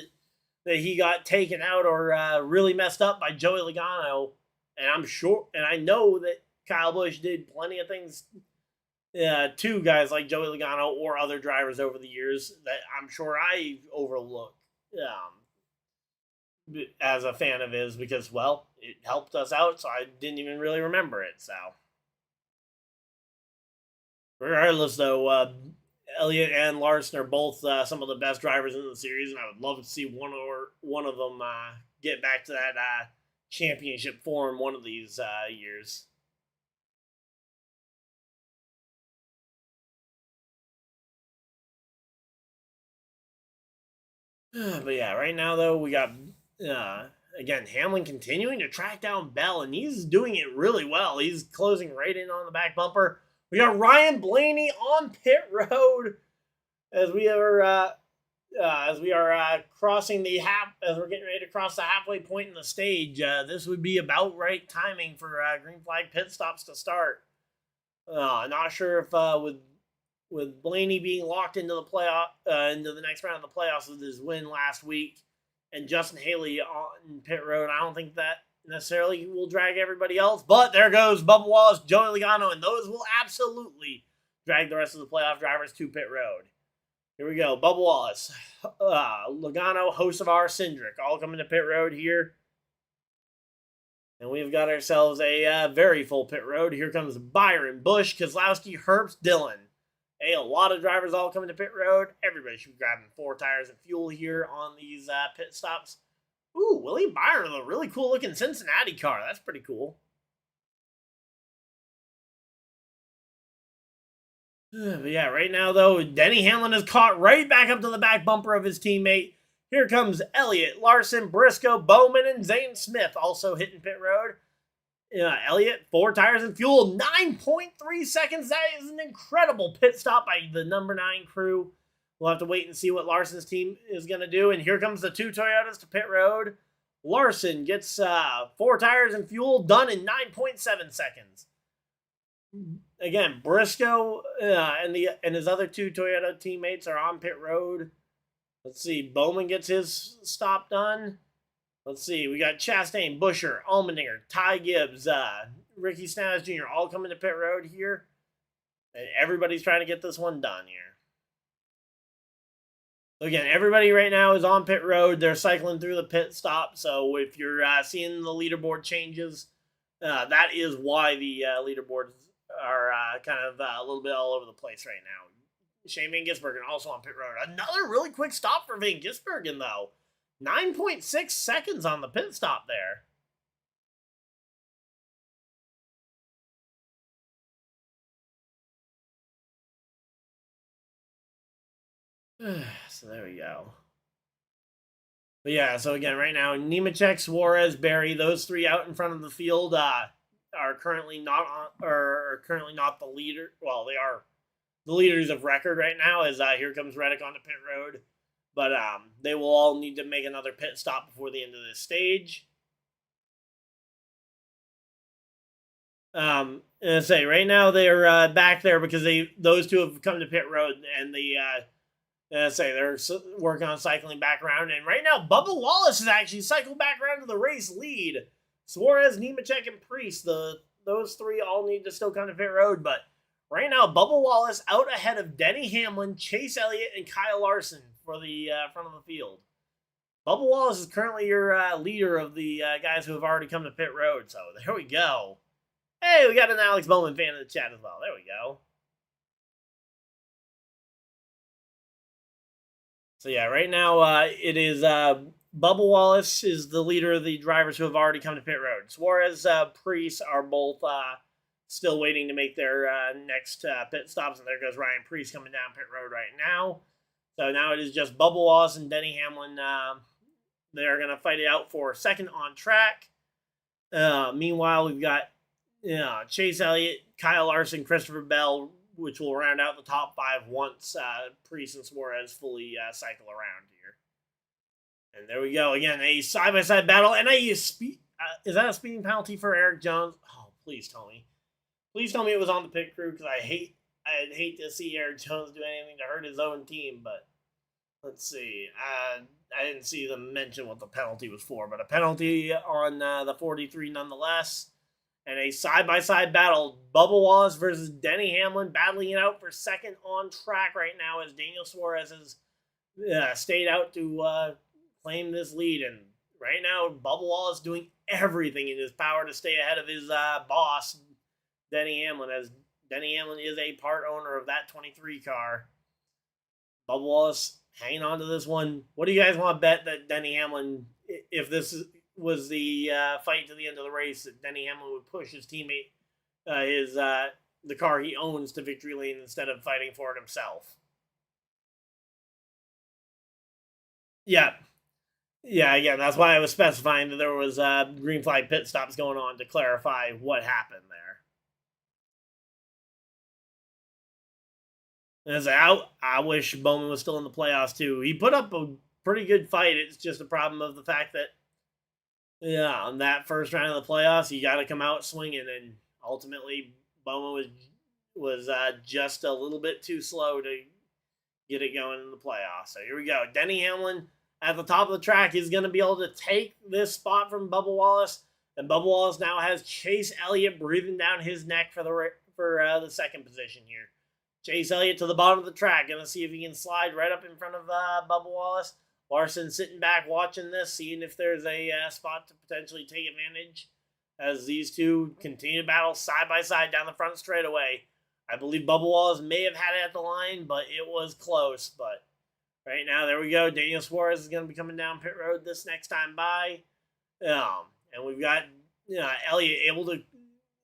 that he got taken out or really messed up by Joey Logano, and I'm sure, and I know that Kyle Busch did plenty of things to guys like Joey Logano or other drivers over the years that I'm sure I overlooked as a fan of his because, well, it helped us out, so I didn't even really remember it. So, regardless, though, Elliott and Larson are both some of the best drivers in the series, and I would love to see one of them get back to that championship form one of these years. But yeah, right now though we got again Hamlin continuing to track down Bell, and he's doing it really well. He's closing right in on the back bumper. We got Ryan Blaney on pit road as we are crossing the as we're getting ready to cross the halfway point in the stage. This would be about right timing for green flag pit stops to start. Not sure if with Blaney being locked into the playoff, into the next round of the playoffs with his win last week, and Justin Haley on pit road, I don't think that necessarily will drag everybody else. But there goes Bubba Wallace, Joey Logano, and those will absolutely drag the rest of the playoff drivers to pit road. Here we go, Bubba Wallace, Logano, Hocevar, Hendrick, all coming to pit road here. And we've got ourselves a very full pit road. Here comes Byron, Busch, Keselowski, Herbst, Dillon. Hey, a lot of drivers all coming to pit road. Everybody should be grabbing 4 tires of fuel here on these pit stops. Ooh, Willie Byron with a really cool looking Cincinnati car. That's pretty cool. But yeah, right now though, Denny Hamlin is caught right back up to the back bumper of his teammate. Here comes Elliott, Larson, Briscoe, Bowman, and Zane Smith also hitting pit road. Elliott, 4 tires and fuel, 9.3 seconds. That is an incredible pit stop by the number 9 crew. We'll have to wait and see what Larson's team is going to do. And here comes the 2 Toyotas to pit road. Larson gets 4 tires and fuel done in 9.7 seconds. Again, Briscoe and his other 2 Toyota teammates are on pit road. Let's see, Bowman gets his stop done. Let's see, we got Chastain, Buescher, Allmendinger, Ty Gibbs, Ricky Stenhouse Jr. all coming to pit road here. And everybody's trying to get this one done here. Again, everybody right now is on pit road. They're cycling through the pit stop. So if you're seeing the leaderboard changes, that is why the leaderboards are kind of a little bit all over the place right now. Shane Van Gisbergen also on pit road. Another really quick stop for Van Gisbergen, though. 9.6 seconds on the pit stop there. So there we go. But yeah, so again, right now, Nemechek, Suarez, Berry, those 3 out in front of the field are currently not the leader. Well, they are the leaders of record right now. As here comes Reddick onto pit road. But they will all need to make another pit stop before the end of this stage. And I say right now they're back there because those 2 have come to pit road, and they're working on cycling back around. And right now, Bubba Wallace has actually cycled back around to the race lead. Suarez, Nemechek, and Priest, those 3 all need to still come to pit road, but right now, Bubba Wallace out ahead of Denny Hamlin, Chase Elliott, and Kyle Larson for the front of the field. Bubba Wallace is currently your leader of the guys who have already come to pit road. So there we go. Hey, we got an Alex Bowman fan in the chat as well. There we go. So yeah, right now it is Bubba Wallace is the leader of the drivers who have already come to pit road. Suarez, Priest are both still waiting to make their next pit stops. And there goes Ryan Preece coming down pit road right now. So now it is just Bubba Wallace and Denny Hamlin. They're going to fight it out for second on track. Meanwhile, we've got Chase Elliott, Kyle Larson, Christopher Bell, which will round out the top 5 once Preece and Suarez fully cycle around here. And there we go. Again, a side-by-side battle. And is that a speeding penalty for Eric Jones? Oh, please tell me. Please tell me it was on the pit crew, because I'd hate to see Eric Jones do anything to hurt his own team. But let's see. I didn't see them mention what the penalty was for, but a penalty on the 43 nonetheless. And a side-by-side battle. Bubba Wallace versus Denny Hamlin battling it out for second on track right now as Daniel Suarez has stayed out to claim this lead. And right now, Bubba Wallace doing everything in his power to stay ahead of his boss, Denny Hamlin, as Denny Hamlin is a part owner of that 23 car. Bubba Wallace hanging on to this one. What do you guys want to bet that Denny Hamlin, if this was the fight to the end of the race, that Denny Hamlin would push his teammate, the car he owns, to victory lane instead of fighting for it himself? Yeah. Yeah, again, that's why I was specifying that there was green flag pit stops going on to clarify what happened there. As I wish Bowman was still in the playoffs too. He put up a pretty good fight. It's just a problem of the fact that, on that first round of the playoffs, you got to come out swinging, and ultimately Bowman was just a little bit too slow to get it going in the playoffs. So here we go. Denny Hamlin at the top of the track is going to be able to take this spot from Bubba Wallace, and Bubba Wallace now has Chase Elliott breathing down his neck for the second position here. Chase Elliott to the bottom of the track. Going to see if he can slide right up in front of Bubba Wallace. Larson sitting back watching this, seeing if there's a spot to potentially take advantage as these two continue to battle side by side down the front straightaway. I believe Bubba Wallace may have had it at the line, but it was close. But right now, there we go. Daniel Suarez is going to be coming down pit road this next time by. And we've got Elliott able to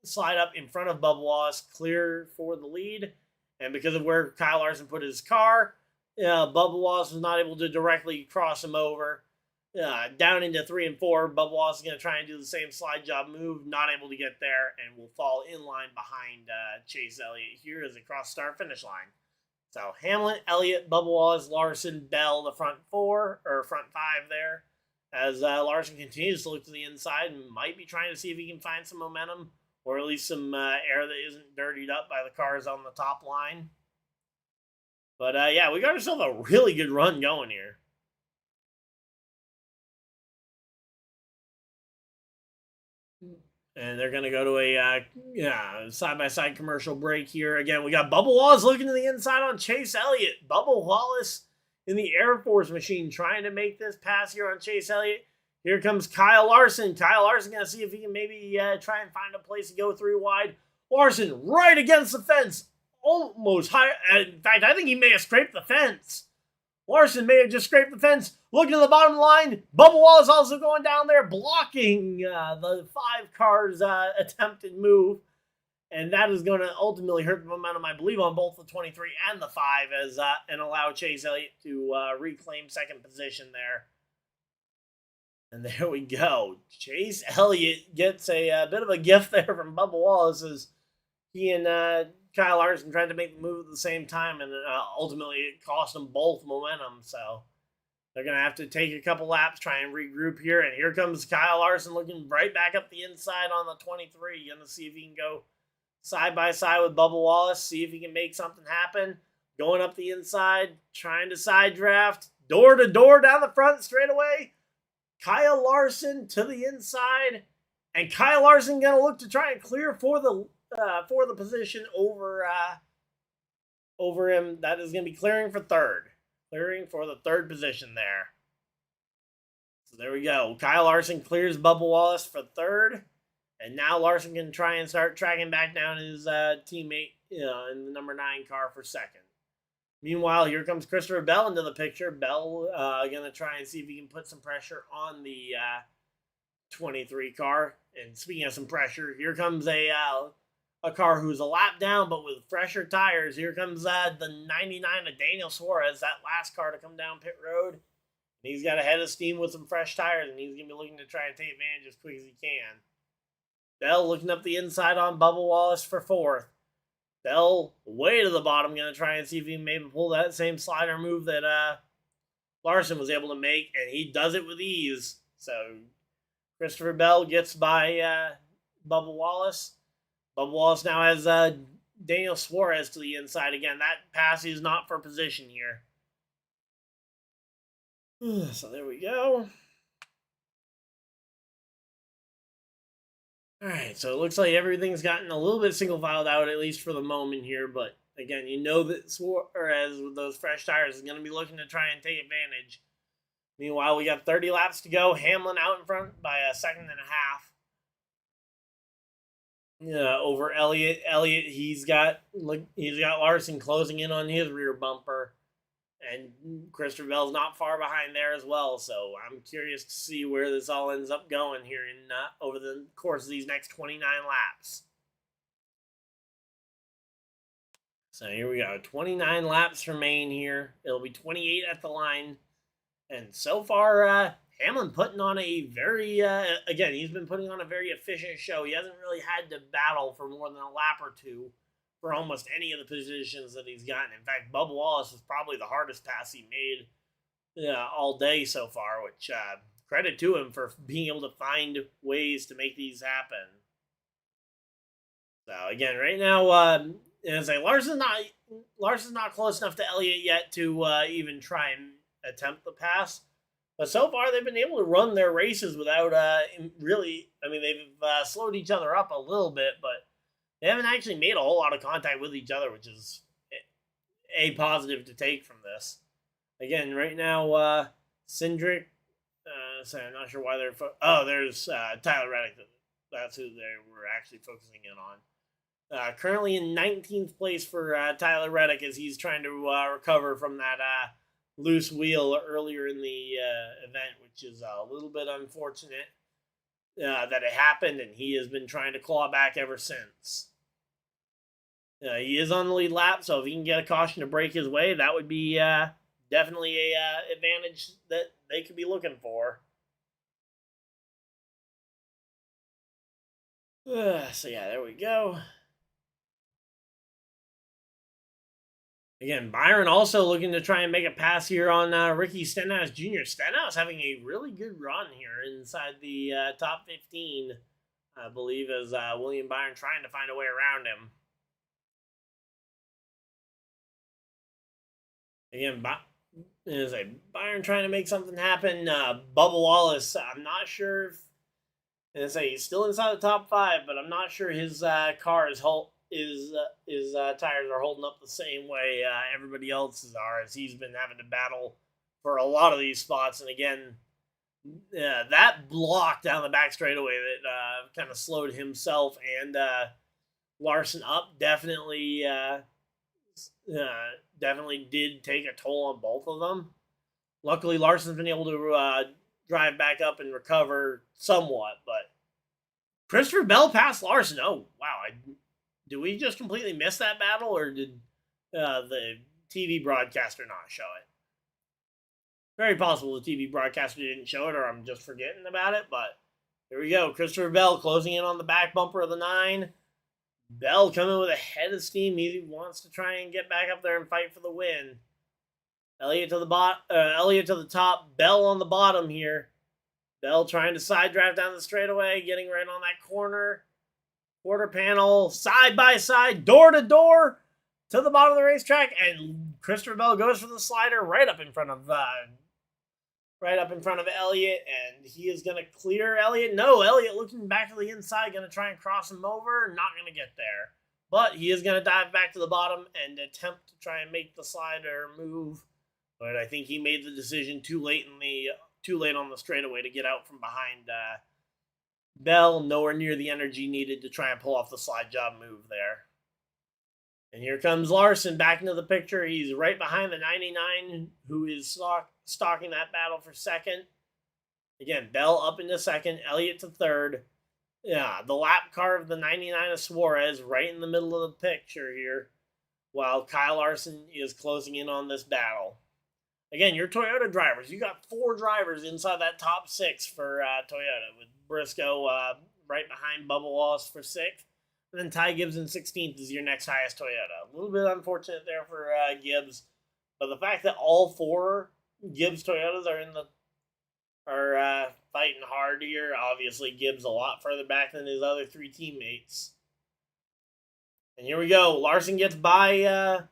slide up in front of Bubba Wallace, clear for the lead. And because of where Kyle Larson put his car, Bubba Wallace was not able to directly cross him over. Down into 3 and 4, Bubba Wallace is going to try and do the same slide job move, not able to get there, and will fall in line behind Chase Elliott here as they cross start-finish line. So Hamlin, Elliott, Bubba Wallace, Larson, Bell, the front 5 there, as Larson continues to look to the inside and might be trying to see if he can find some momentum, or at least some air that isn't dirtied up by the cars on the top line. But yeah, we got ourselves a really good run going here. And they're going to go to a side-by-side commercial break here. Again, we got Bubba Wallace looking to the inside on Chase Elliott. Bubba Wallace in the Air Force machine trying to make this pass here on Chase Elliott. Here comes Kyle Larson. Kyle Larson going to see if he can maybe try and find a place to go 3 wide. Larson right against the fence. Almost high. In fact, I think he may have scraped the fence. Larson may have just scraped the fence. Looking to the bottom line. Bubba Wallace also going down there, blocking the 5 cars' attempted move. And that is going to ultimately hurt the momentum, I believe, on both the 23 and the 5 and allow Chase Elliott to reclaim second position there. And there we go. Chase Elliott gets a bit of a gift there from Bubba Wallace as he and Kyle Larson tried to make the move at the same time, and ultimately it cost them both momentum. So they're going to have to take a couple laps, try and regroup here. And here comes Kyle Larson looking right back up the inside on the 23. Going to see if he can go side by side with Bubba Wallace, see if he can make something happen. Going up the inside, trying to side draft, door to door down the front straightaway. Kyle Larson to the inside, and Kyle Larson going to look to try and clear for the position over him. That is going to be clearing for third. Clearing for the third position there. So there we go. Kyle Larson clears Bubba Wallace for third. And now Larson can try and start tracking back down his teammate in the number 9 car for second. Meanwhile, here comes Christopher Bell into the picture. Bell going to try and see if he can put some pressure on the 23 car. And speaking of some pressure, here comes a a car who's a lap down, but with fresher tires. Here comes the 99 of Daniel Suarez, that last car to come down pit road. And he's got a head of steam with some fresh tires, and he's going to be looking to try and take advantage as quick as he can. Bell looking up the inside on Bubba Wallace for fourth. Bell way to the bottom, going to try and see if he can maybe pull that same slider move that Larson was able to make, and he does it with ease. So Christopher Bell gets by Bubba Wallace. Bubba Wallace now has Daniel Suarez to the inside again. That pass is not for position here. So there we go. All right, so it looks like everything's gotten a little bit single filed out, at least for the moment here. But again, you know that Suarez with those fresh tires is going to be looking to try and take advantage. Meanwhile, we got 30 laps to go. Hamlin out in front by a second and a half. Over Elliott. Elliott, he's got Larson closing in on his rear bumper, and Christopher Bell's not far behind there as well. So I'm curious to see where this all ends up going here in over the course of these next 29 laps. So here we go. 29 laps remain here. It'll be 28 at the line, and so far, Hamlin putting on a very, again, he's been putting on a very efficient show. He hasn't really had to battle for more than a lap or two for almost any of the positions that he's gotten. In fact, Bubba Wallace was probably the hardest pass he made all day so far, which credit to him for being able to find ways to make these happen. So again, right now, as I say, Larson's not close enough to Elliott yet to even try and attempt the pass. But so far, they've been able to run their races without really. I mean, they've slowed each other up a little bit, but they haven't actually made a whole lot of contact with each other, which is a positive to take from this. Again, right now, Hendrick. Sorry, I'm not sure why they're. There's Tyler Reddick. That's who they were actually focusing in on. Currently in 19th place for Tyler Reddick as he's trying to recover from that loose wheel earlier in the event, which is a little bit unfortunate that it happened, and he has been trying to claw back ever since. He is on the lead lap, so if he can get a caution to break his way, that would be definitely a advantage that they could be looking for. So yeah, there we go. Again, Byron also looking to try and make a pass here on Ricky Stenhouse Jr. Stenhouse having a really good run here inside the top 15, I believe, as William Byron trying to find a way around him. Again, Byron trying to make something happen. Bubba Wallace, I'm not sure if he's still inside the top 5, but I'm not sure his car is his tires are holding up the same way everybody else's are, as he's been having to battle for a lot of these spots. And again, that block down the back straightaway that kind of slowed himself and Larson up definitely did take a toll on both of them. Luckily, Larson's been able to drive back up and recover somewhat, but Christopher Bell passed Larson. Oh, wow. Did we just completely miss that battle, or did the TV broadcaster not show it? Very possible the TV broadcaster didn't show it, or I'm just forgetting about it, but here we go. Christopher Bell closing in on the back bumper of the 9. Bell coming with a head of steam. He wants to try and get back up there and fight for the win. Elliott to the top. Bell on the bottom here. Bell trying to side drive down the straightaway, getting right on that corner. Quarter panel, side by side, door to door, to the bottom of the racetrack, and Christopher Bell goes for the slider right up in front of Elliott, and he is going to clear Elliott. No, Elliott looking back to the inside, going to try and cross him over, not going to get there, but he is going to dive back to the bottom and attempt to try and make the slider move. But I think he made the decision too late on the straightaway to get out from behind Bell, nowhere near the energy needed to try and pull off the slide job move there. And here comes Larson back into the picture. He's right behind the 99, who is stalking that battle for second. Again, Bell up into second, Elliott to third. Yeah, the lap car of the 99 of Suarez right in the middle of the picture here, while Kyle Larson is closing in on this battle. Again, your Toyota drivers, you got 4 drivers inside that top 6 for Toyota, with Briscoe right behind Bubba Wallace for 6th. And then Ty Gibbs in 16th is your next highest Toyota. A little bit unfortunate there for Gibbs, but the fact that all 4 Gibbs Toyotas are fighting hard here. Obviously, Gibbs a lot further back than his other 3 teammates. And here we go. Larson gets by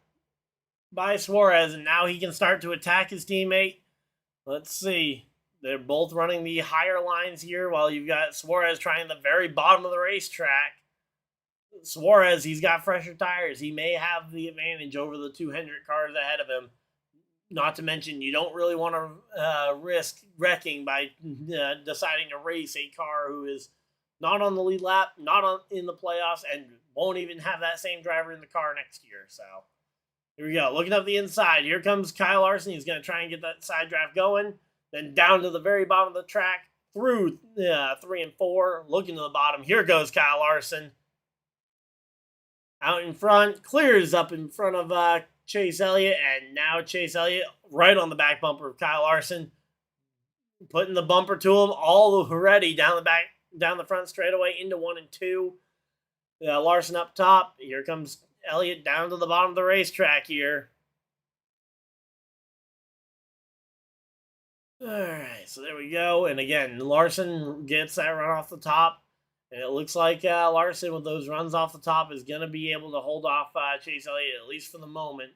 Suarez, and now he can start to attack his teammate. Let's see. They're both running the higher lines here, while you've got Suarez trying the very bottom of the racetrack. Suarez, he's got fresher tires. He may have the advantage over the 2 Hendrick cars ahead of him. Not to mention, you don't really want to risk wrecking by deciding to race a car who is not on the lead lap, not in the playoffs, and won't even have that same driver in the car next year. So here we go. Looking up the inside. Here comes Kyle Larson. He's going to try and get that side draft going. Then down to the very bottom of the track, through 3 and 4. Looking to the bottom. Here goes Kyle Larson. Out in front. Clears up in front of Chase Elliott. And now Chase Elliott right on the back bumper of Kyle Larson. Putting the bumper to him already down the front straightaway into 1 and 2. Larson up top. Here comes Elliott down to the bottom of the racetrack here. All right, so there we go. And again, Larson gets that run off the top. And it looks like Larson, with those runs off the top, is going to be able to hold off Chase Elliott, at least for the moment.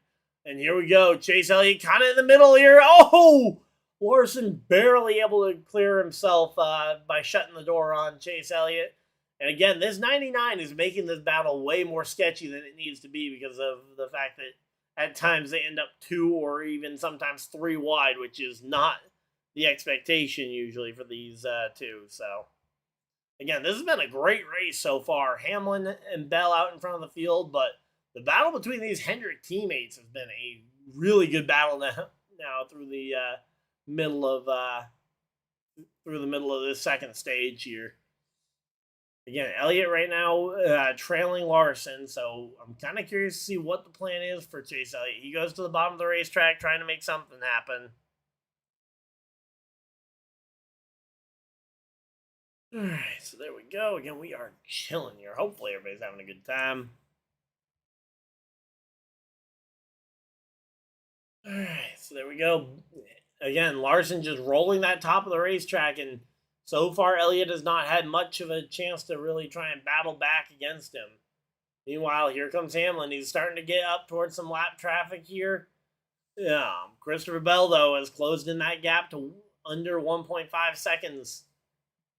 And here we go. Chase Elliott kind of in the middle here. Oh! Larson barely able to clear himself by shutting the door on Chase Elliott. And again, this 99 is making this battle way more sketchy than it needs to be, because of the fact that at times they end up 2 or even sometimes 3 wide, which is not the expectation usually for these 2. So again, this has been a great race so far. Hamlin and Bell out in front of the field, but the battle between these Hendrick teammates has been a really good battle now through the middle of this second stage here. Again, Elliott right now trailing Larson, so I'm kind of curious to see what the plan is for Chase Elliott. He goes to the bottom of the racetrack trying to make something happen. All right, so there we go. Again, we are chilling here. Hopefully everybody's having a good time. All right, so there we go. Again, Larson just rolling that top of the racetrack, and so far Elliott has not had much of a chance to really try and battle back against him. Meanwhile, here comes Hamlin. He's starting to get up towards some lap traffic here. Christopher Bell, though, has closed in that gap to under 1.5 seconds.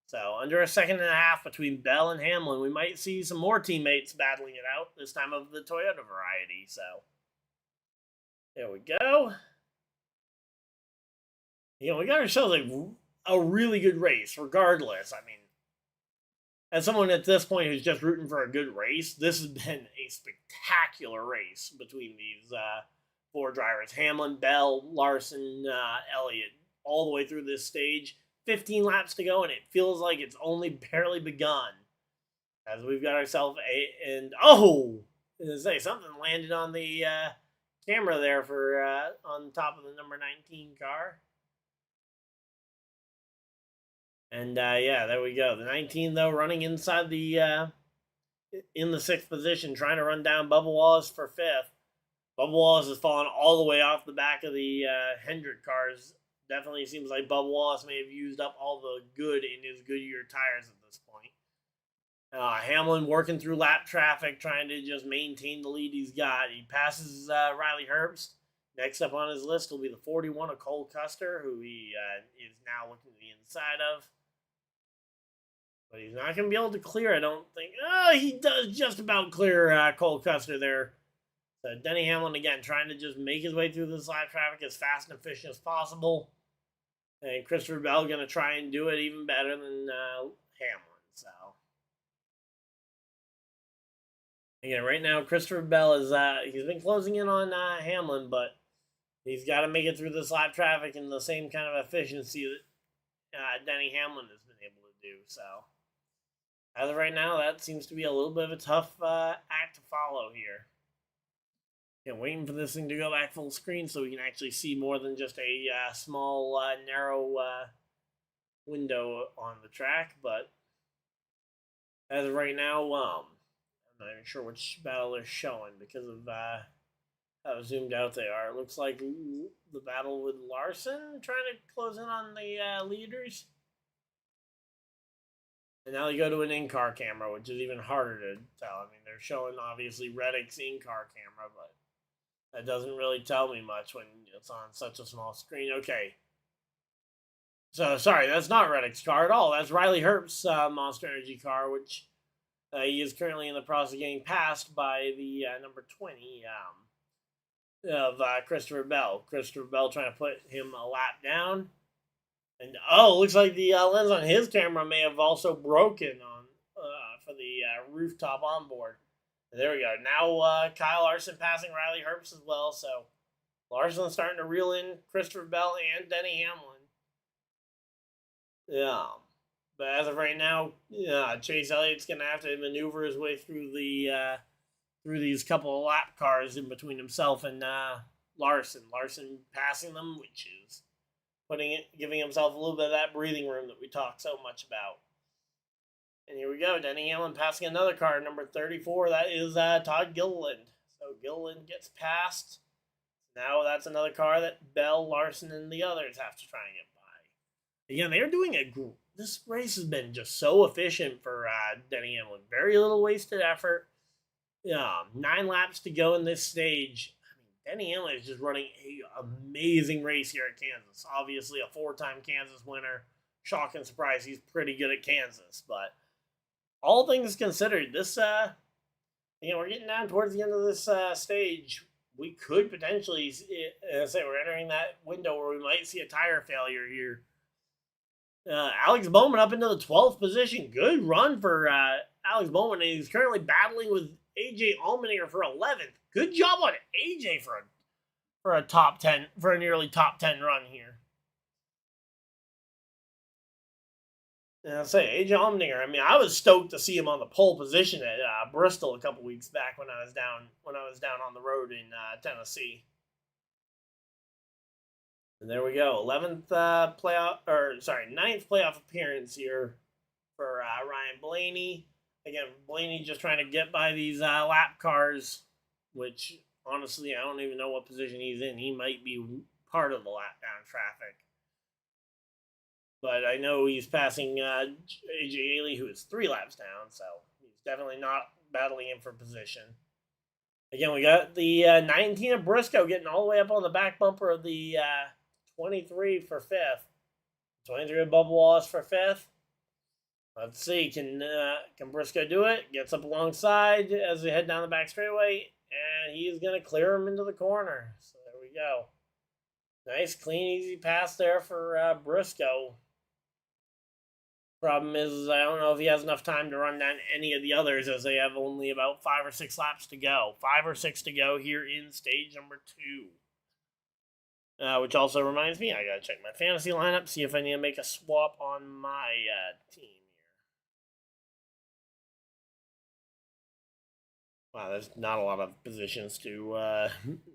So under a second and a half between Bell and Hamlin. We might see some more teammates battling it out, this time of the Toyota variety. So there we go. We got ourselves a really good race, regardless. I mean, as someone at this point who's just rooting for a good race, this has been a spectacular race between these 4 drivers. Hamlin, Bell, Larson, Elliott, all the way through this stage. 15 laps to go, and it feels like it's only barely begun. As we've got ourselves something landed on the camera there for on top of the number 19 car. And there we go. The 19, though, running inside the in the 6th position, trying to run down Bubba Wallace for 5th. Bubba Wallace has fallen all the way off the back of the Hendrick cars. Definitely seems like Bubba Wallace may have used up all the good in his Goodyear tires at this point. Hamlin working through lap traffic, trying to just maintain the lead he's got. He passes Riley Herbst. Next up on his list will be the 41 of Cole Custer, who he is now looking to the inside of. But he's not going to be able to clear, I don't think. He does just about clear Cole Custer there. So Denny Hamlin, again, trying to just make his way through this lap traffic as fast and efficient as possible. And Christopher Bell going to try and do it even better than Hamlin. So again, right now, Christopher Bell is he's been closing in on Hamlin, but he's got to make it through this lap traffic in the same kind of efficiency that Denny Hamlin has been able to do. So as of right now, that seems to be a little bit of a tough act to follow here. Yeah, waiting for this thing to go back full screen so we can actually see more than just a small, narrow window on the track. But as of right now, I'm not even sure which battle they're showing because of how zoomed out they are. It looks like the battle with Larson trying to close in on the leaders. And now they go to an in-car camera, which is even harder to tell. I mean, they're showing, obviously, Reddick's in-car camera, but that doesn't really tell me much when it's on such a small screen. Okay. So, sorry, that's not Reddick's car at all. That's Riley Herbst's Monster Energy car, which he is currently in the process of getting passed by the number 20 of Christopher Bell. Christopher Bell trying to put him a lap down. And, looks like the lens on his camera may have also broken on for the rooftop onboard. There we go. Now Kyle Larson passing Riley Herbst as well. So Larson's starting to reel in Christopher Bell and Denny Hamlin. Yeah. But as of right now, Chase Elliott's going to have to maneuver his way through the through these couple of lap cars in between himself and Larson. Larson passing them, which is giving himself a little bit of that breathing room that we talk so much about. And here we go. Denny Hamlin passing another car, number 34. That is Todd Gilliland. So Gilliland gets passed. Now that's another car that Bell, Larson, and the others have to try and get by. Again, they're doing this race has been just so efficient for Denny Hamlin. Very little wasted effort. 9 laps to go in this stage. I mean, Denny Hamlin is just running an amazing race here at Kansas. Obviously, a 4-time Kansas winner. Shock and surprise, he's pretty good at Kansas, but all things considered, this, we're getting down towards the end of this stage. We could potentially, we're entering that window where we might see a tire failure here. Alex Bowman up into the 12th position. Good run for Alex Bowman. And he's currently battling with AJ Allmendinger for 11th. Good job on AJ for a top 10, for a nearly top 10 run here. And I'll say AJ Allmendinger. I mean, I was stoked to see him on the pole position at Bristol a couple weeks back when I was down on the road in Tennessee. And there we go, 9th playoff appearance here for Ryan Blaney. Again, Blaney just trying to get by these lap cars, which honestly I don't even know what position he's in. He might be part of the lap down traffic. But I know he's passing AJ Ailey, who is 3 laps down, so he's definitely not battling him for position. Again, we got the 19 of Briscoe getting all the way up on the back bumper of the 23 for 5th. 23 of Bubba Wallace for 5th. Let's see, can Briscoe do it? Gets up alongside as we head down the back straightaway, and he's going to clear him into the corner. So there we go. Nice, clean, easy pass there for Briscoe. Problem is, I don't know if he has enough time to run down any of the others, as they have only about 5 or 6 laps to go. 5 or 6 to go here in stage number 2. Which also reminds me, I gotta check my fantasy lineup, see if I need to make a swap on my team here. Wow, there's not a lot of positions to.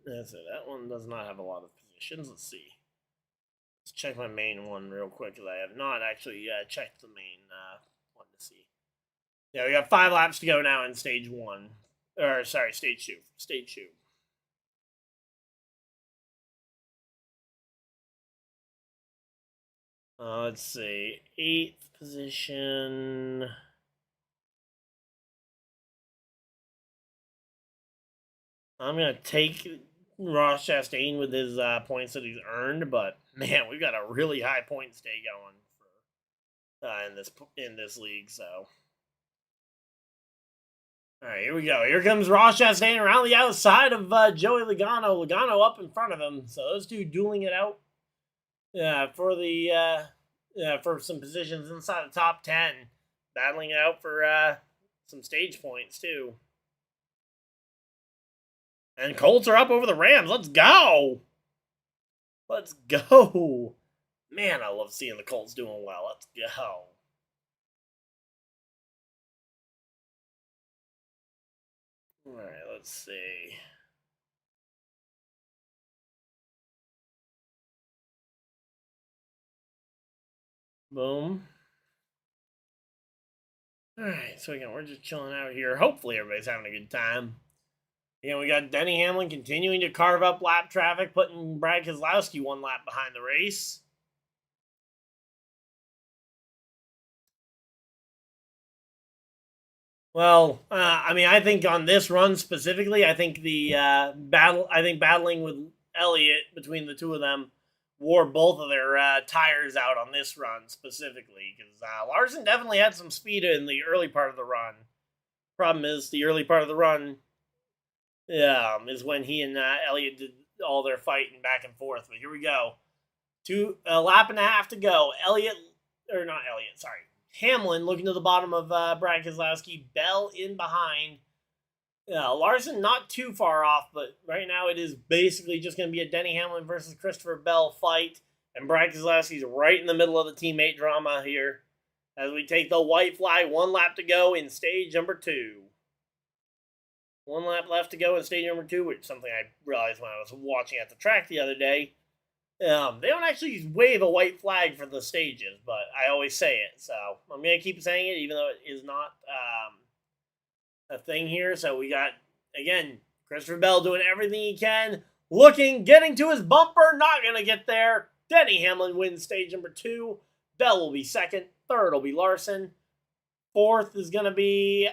That one does not have a lot of positions. Let's see. Let's check my main one real quick, because I have not actually checked the main one to see. Yeah, we got 5 laps to go now in stage 1. Or, sorry, stage 2. Stage 2. Let's see. 8th position. I'm going to take Ross Chastain with his points that he's earned, but man, we've got a really high points day going for in this league. So, all right, here we go. Here comes Ross Chastain around the outside of Joey Logano. Logano up in front of him. So those two dueling it out for the for some positions inside the top 10, battling it out for some stage points too. And Colts are up over the Rams. Let's go. Let's go. Man, I love seeing the Colts doing well. Let's go. All right, let's see. Boom. All right, so again, we're just chilling out here. Hopefully, everybody's having a good time. Again, we got Denny Hamlin continuing to carve up lap traffic, putting Brad Keselowski 1 lap behind the race. Well, I mean, I think on this run specifically, I think the battling with Elliott between the two of them wore both of their tires out on this run specifically because Larson definitely had some speed in the early part of the run. Problem is, the early part of the run is when he and Elliott did all their fighting back and forth. But here we go. A lap and a half to go. Hamlin looking to the bottom of Brad Keselowski. Bell in behind. Larson not too far off, but right now it is basically just going to be a Denny Hamlin versus Christopher Bell fight. And Brad Keselowski's right in the middle of the teammate drama here as we take the white flag. 1 lap to go in stage number 2. 1 lap left to go in stage number 2, which is something I realized when I was watching at the track the other day. They don't actually wave a white flag for the stages, but I always say it, so I'm going to keep saying it, even though it is not a thing here. So we got, again, Christopher Bell doing everything he can, getting to his bumper, not going to get there. Denny Hamlin wins stage number 2. Bell will be second. Third will be Larson. Fourth is going to be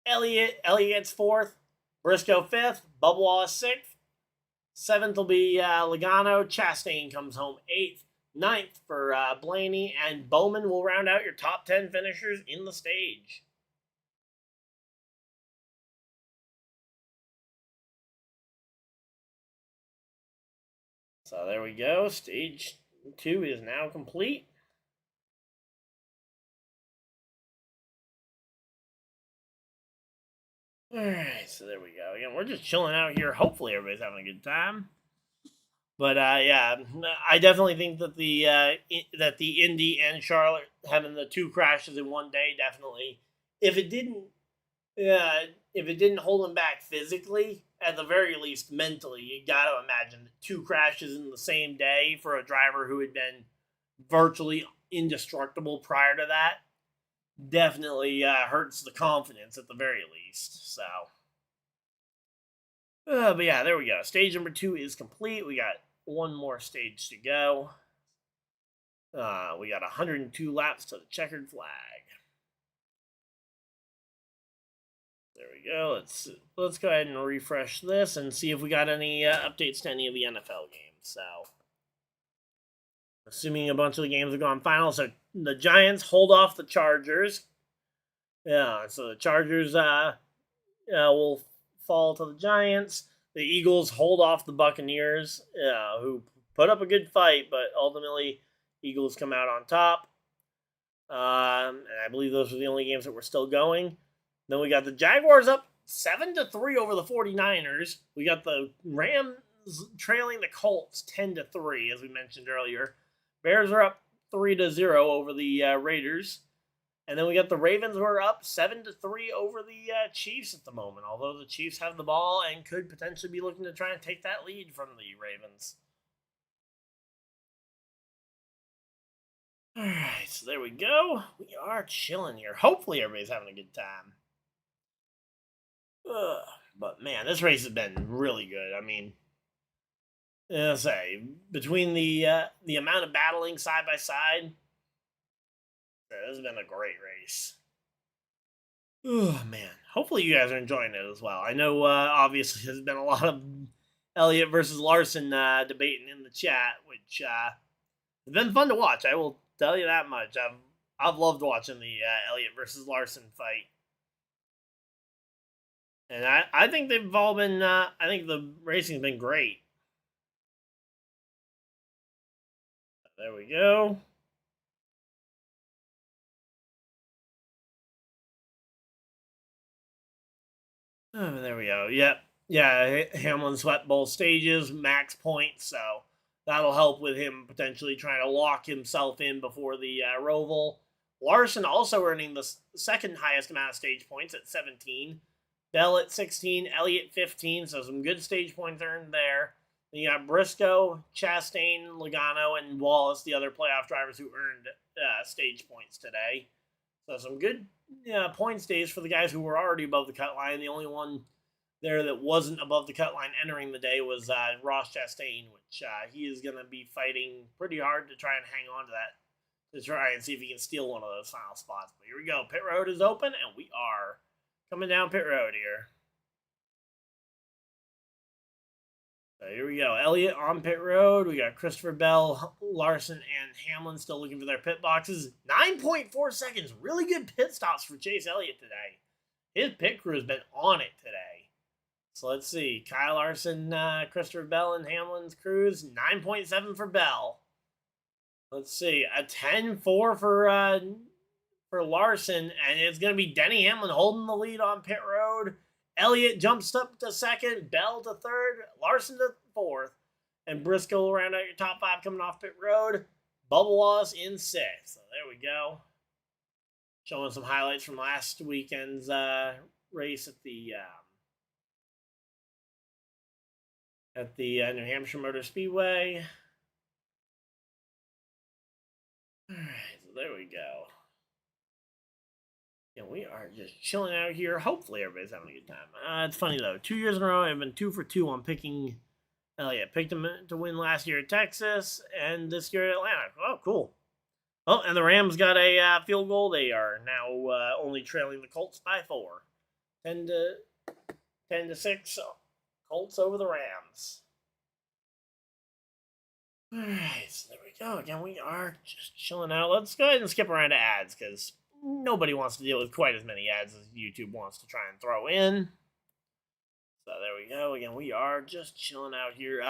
Elliott. Elliott gets fourth. Briscoe fifth. Bubba Wallace sixth. 7th will be Logano. Chastain comes home 8th. 9th for Blaney. And Bowman will round out your top 10 finishers in the stage. So there we go. Stage 2 is now complete. Alright, so there we go. Again, we're just chilling out here. Hopefully everybody's having a good time. But yeah, I definitely think that the Indy and Charlotte having the 2 crashes in one day definitely, if it didn't hold him back physically, at the very least mentally, you got to imagine that 2 crashes in the same day for a driver who had been virtually indestructible prior to that definitely hurts the confidence at the very least. So, but yeah, there we go. Stage number 2 is complete. We got 1 more stage to go. We got 102 laps to the checkered flag. There we go. Let's go ahead and refresh this and see if we got any updates to any of the NFL games. So, assuming a bunch of the games have gone final, so the Giants hold off the Chargers. Yeah, so the Chargers will fall to the Giants. The Eagles hold off the Buccaneers, who put up a good fight, but ultimately Eagles come out on top. And I believe those were the only games that were still going. Then we got the Jaguars up 7-3 over the 49ers. We got the Rams trailing the Colts 10-3, as we mentioned earlier. Bears are up 3-0 over the Raiders. And then we got the Ravens who are up 7-3 over the Chiefs at the moment. Although the Chiefs have the ball and could potentially be looking to try and take that lead from the Ravens. Alright, so there we go. We are chilling here. Hopefully everybody's having a good time. But man, this race has been really good. I mean, I'll say, between the amount of battling side by side, this has been a great race. Oh, man. Hopefully you guys are enjoying it as well. I know, obviously, there's been a lot of Elliott versus Larson debating in the chat, which has been fun to watch. I will tell you that much. I've loved watching the Elliott versus Larson fight. And I think they've all been, I think the racing's been great. There we go. Oh, there we go. Yep. Yeah, Hamlin swept both stages, max points, so that'll help with him potentially trying to lock himself in before the Roval. Larson also earning the second highest amount of stage points at 17. Bell at 16, Elliott 15, so some good stage points earned there. Then you got Briscoe, Chastain, Logano, and Wallace, the other playoff drivers who earned stage points today. So some good point stays for the guys who were already above the cut line. The only one there that wasn't above the cut line entering the day was Ross Chastain, which he is going to be fighting pretty hard to try and hang on to that, to try and see if he can steal one of those final spots. But here we go. Pit road is open, and we are coming down pit road here. So here we go. Elliott on pit road. We got Christopher Bell, Larson, and Hamlin still looking for their pit boxes. 9.4 seconds. Really good pit stops for Chase Elliott today. His pit crew has been on it today. So let's see. Kyle Larson, Christopher Bell, and Hamlin's crews. 9.7 for Bell. Let's see. A 10.4 for Larson. And it's going to be Denny Hamlin holding the lead on pit road. Elliott jumps up to second. Bell to third. Larson to fourth. And Briscoe around out your top 5 coming off pit road. Bubba Wallace in 6th. So there we go. Showing some highlights from last weekend's race at the New Hampshire Motor Speedway. All right, so there we go. Yeah, we are just chilling out here. Hopefully everybody's having a good time. It's funny, though. 2 years in a row, I've been 2 for 2 on picking Elliott. Picked him to win last year at Texas and this year at Atlanta. Oh, cool. Oh, and the Rams got a field goal. They are now only trailing the Colts by 4. 10 to 6. Colts over the Rams. All right, so there we go. Again, we are just chilling out. Let's go ahead and skip around to ads because nobody wants to deal with quite as many ads as YouTube wants to try and throw in. So there we go. Again, we are just chilling out here.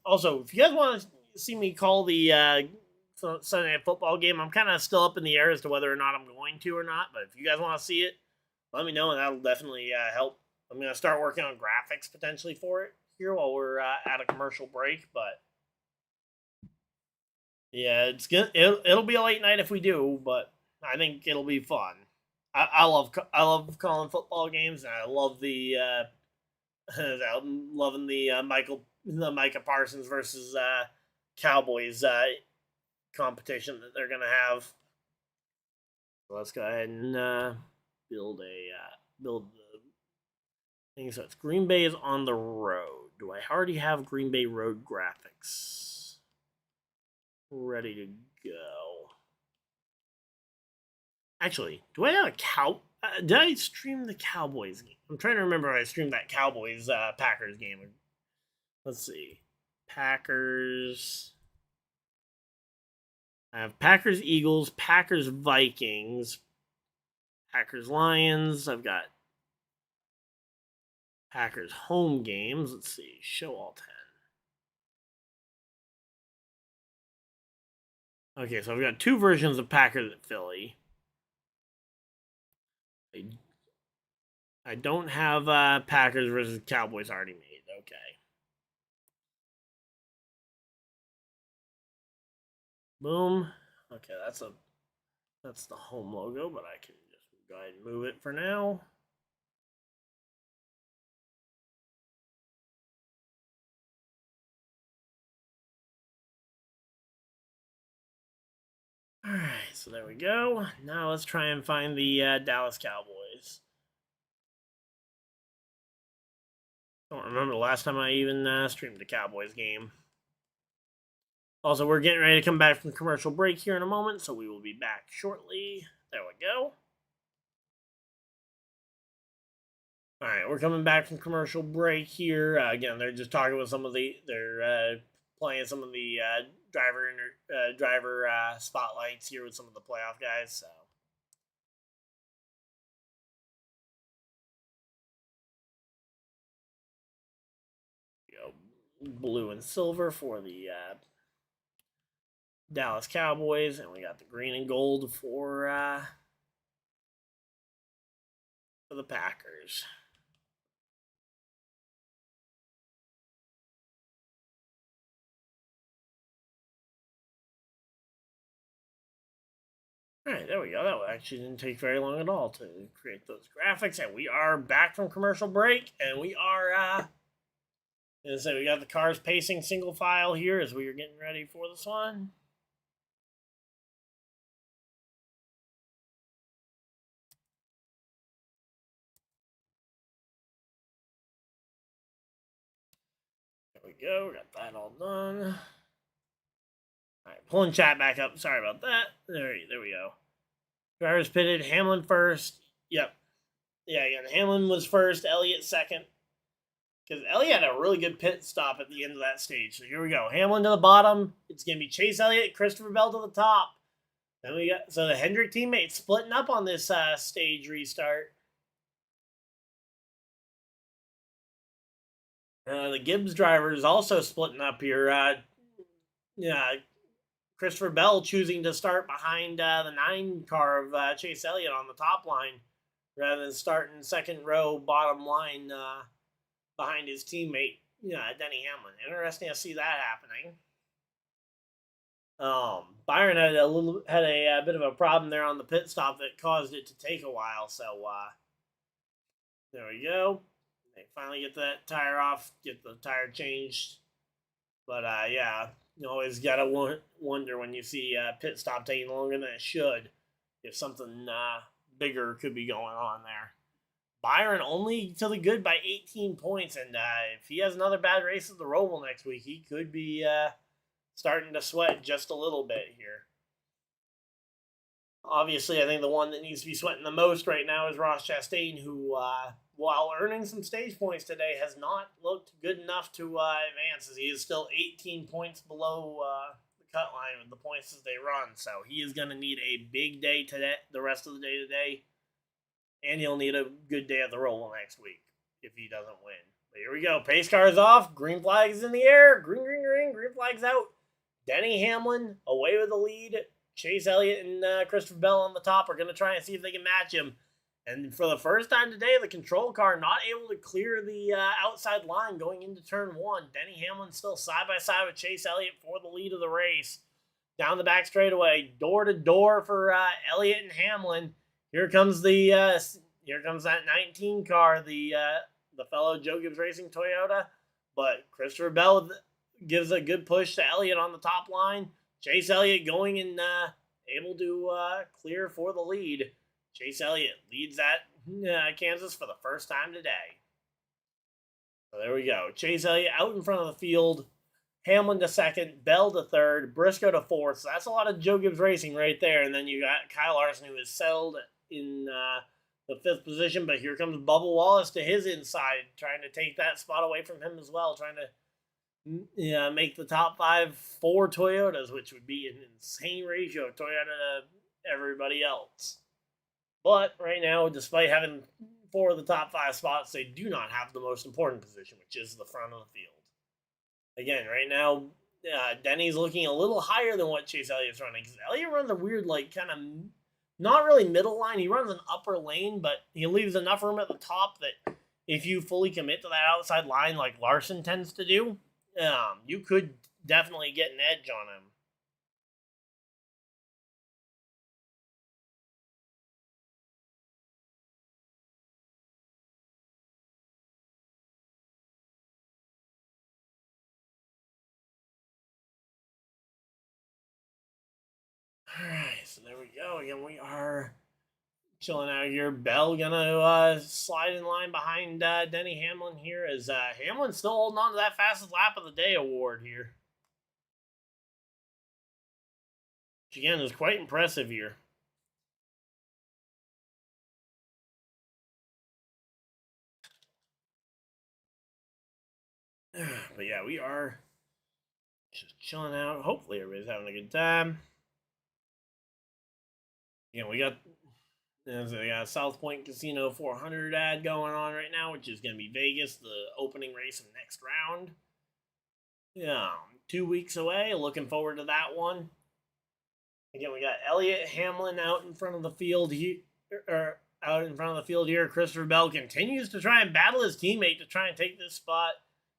Also, if you guys want to see me call the Sunday Night Football game, I'm kind of still up in the air as to whether or not I'm going to or not. But if you guys want to see it, let me know, and that'll definitely help. I'm going to start working on graphics potentially for it here while we're at a commercial break. But yeah, it's good. It'll be a late night if we do, but I think it'll be fun. I love calling football games, and I love the I'm loving the Micah Parsons versus Cowboys competition that they're gonna have. So let's go ahead and build the thing. So it's Green Bay is on the road. Do I already have Green Bay road graphics ready to go? Actually, do I have a did I stream the Cowboys game? I'm trying to remember if I streamed that Cowboys Packers game. Let's see. Packers. I have Packers Eagles, Packers Vikings, Packers Lions. I've got Packers home games. Let's see. Show all 10. Okay, so I've got 2 versions of Packers at Philly. I don't have Packers versus Cowboys already made. Okay. Boom. Okay, that's the home logo, but I can just go ahead and move it for now. All right, so there we go. Now let's try and find the Dallas Cowboys. Don't remember the last time I even streamed the Cowboys game. Also, we're getting ready to come back from commercial break here in a moment, so we will be back shortly. There we go. All right, we're coming back from commercial break here. Again, they're just talking with some of they're playing some of the driver spotlights here with some of the playoff guys. So. Blue and silver for the Dallas Cowboys, and we got the green and gold for the Packers. All right, there we go. That actually didn't take very long at all to create those graphics. And we are back from commercial break, and we are, we got the cars pacing single file here as we are getting ready for this one. There we go. We got that all done. All right, pulling chat back up. Sorry about that. There we go. Drivers pitted. Hamlin first. Yep. Yeah, again, Hamlin was first. Elliott second. Because Elliott had a really good pit stop at the end of that stage. So here we go. Hamlin to the bottom. It's going to be Chase Elliott, Christopher Bell to the top. Then we got the Hendrick teammates splitting up on this stage restart. The Gibbs driver is also splitting up here. Christopher Bell choosing to start behind the 9 car of Chase Elliott on the top line rather than starting second row bottom line behind his teammate, Denny Hamlin. Interesting to see that happening. Byron had a bit of a problem there on the pit stop that caused it to take a while. So there we go. They finally get that tire off, get the tire changed. But yeah, you always gotta wonder when you see a pit stop taking longer than it should, if something bigger could be going on there. Byron only to the good by 18 points, and if he has another bad race at the Roval next week, he could be starting to sweat just a little bit here. Obviously, I think the one that needs to be sweating the most right now is Ross Chastain, who, while earning some stage points today, has not looked good enough to advance, as he is still 18 points below the cut line with the points as they run. So he is going to need a big day today, the rest of the day today, and he'll need a good day at the Roval next week if he doesn't win. But here we go. Pace car is off. Green flag is in the air. Green, green, green. Green flag's out. Denny Hamlin away with the lead. Chase Elliott and Christopher Bell on the top are going to try and see if they can match him. And for the first time today, the control car not able to clear the outside line going into turn 1. Denny Hamlin still side by side with Chase Elliott for the lead of the race. Down the back straightaway, door to door for Elliott and Hamlin. Here comes that 19 car, the fellow Joe Gibbs Racing Toyota. But Christopher Bell gives a good push to Elliott on the top line. Chase Elliott going and able to clear for the lead. Chase Elliott leads that Kansas for the first time today. So there we go. Chase Elliott out in front of the field. Hamlin to second. Bell to third. Briscoe to fourth. So that's a lot of Joe Gibbs Racing right there. And then you got Kyle Larson, who is settled in the 5th position. But here comes Bubba Wallace to his inside, trying to take that spot away from him as well, trying to make the top 5 4 Toyotas, which would be an insane ratio of Toyota to everybody else. But right now, despite having 4 of the top 5 spots, they do not have the most important position, which is the front of the field. Again, right now, Denny's looking a little higher than what Chase Elliott's running. Because Elliott runs a weird, kind of, not really middle line. He runs an upper lane, but he leaves enough room at the top that if you fully commit to that outside line like Larson tends to do, you could definitely get an edge on him. Alright, so there we go. Again, we are chilling out here. Bell gonna slide in line behind Denny Hamlin here, as Hamlin's still holding on to that fastest lap of the day award here. Which again is quite impressive here. But yeah, we are just chilling out. Hopefully everybody's having a good time. We got South Point Casino 400 ad going on right now, which is going to be Vegas, the opening race of next round. 2 weeks away. Looking forward to that one. Again, we got Elliott Hamlin out in front of the field here. Christopher Bell continues to try and battle his teammate to try and take this spot.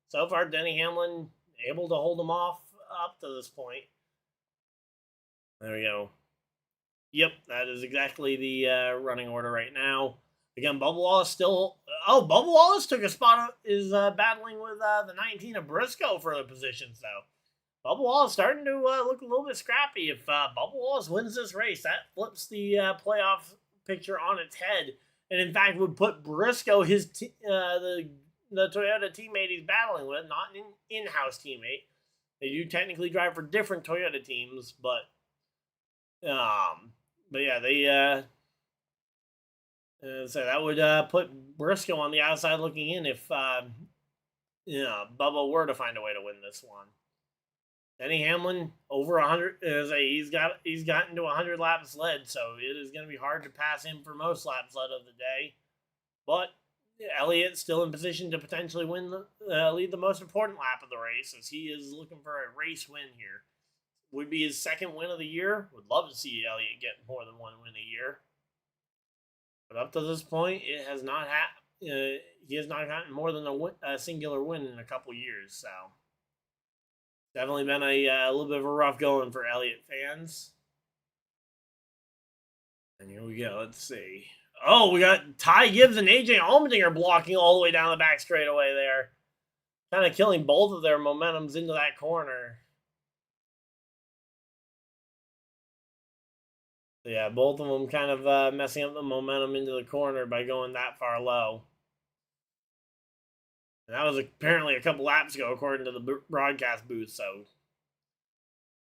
So far, Denny Hamlin able to hold him off up to this point. There we go. Yep, that is exactly the running order right now. Again, Bubba Wallace still. Oh, Bubba Wallace took a spot. Is battling with the 19 of Briscoe for the positions though. Bubba Wallace starting to look a little bit scrappy. If Bubba Wallace wins this race, that flips the playoff picture on its head, and in fact would put Briscoe, the Toyota teammate he's battling with, not an in-house teammate. They do technically drive for different Toyota teams, um, but yeah, so that would put Briscoe on the outside looking in if Bubba were to find a way to win this one. Denny Hamlin over 100. He's gotten to 100 laps led, so it is going to be hard to pass him for most laps led of the day. But Elliott still in position to potentially lead the most important lap of the race, as he is looking for a race win here. Would be his second win of the year. Would love to see Elliott get more than one win a year. But up to this point, it has not he has not gotten more than a singular win in a couple years. So definitely been a little bit of a rough going for Elliott fans. And here we go. Let's see. Oh, we got Ty Gibbs and AJ Allmendinger blocking all the way down the back straightaway there. Kind of killing both of their momentums into that corner. So yeah, both of them kind of messing up the momentum into the corner by going that far low. And that was apparently a couple laps ago, according to the broadcast booth. So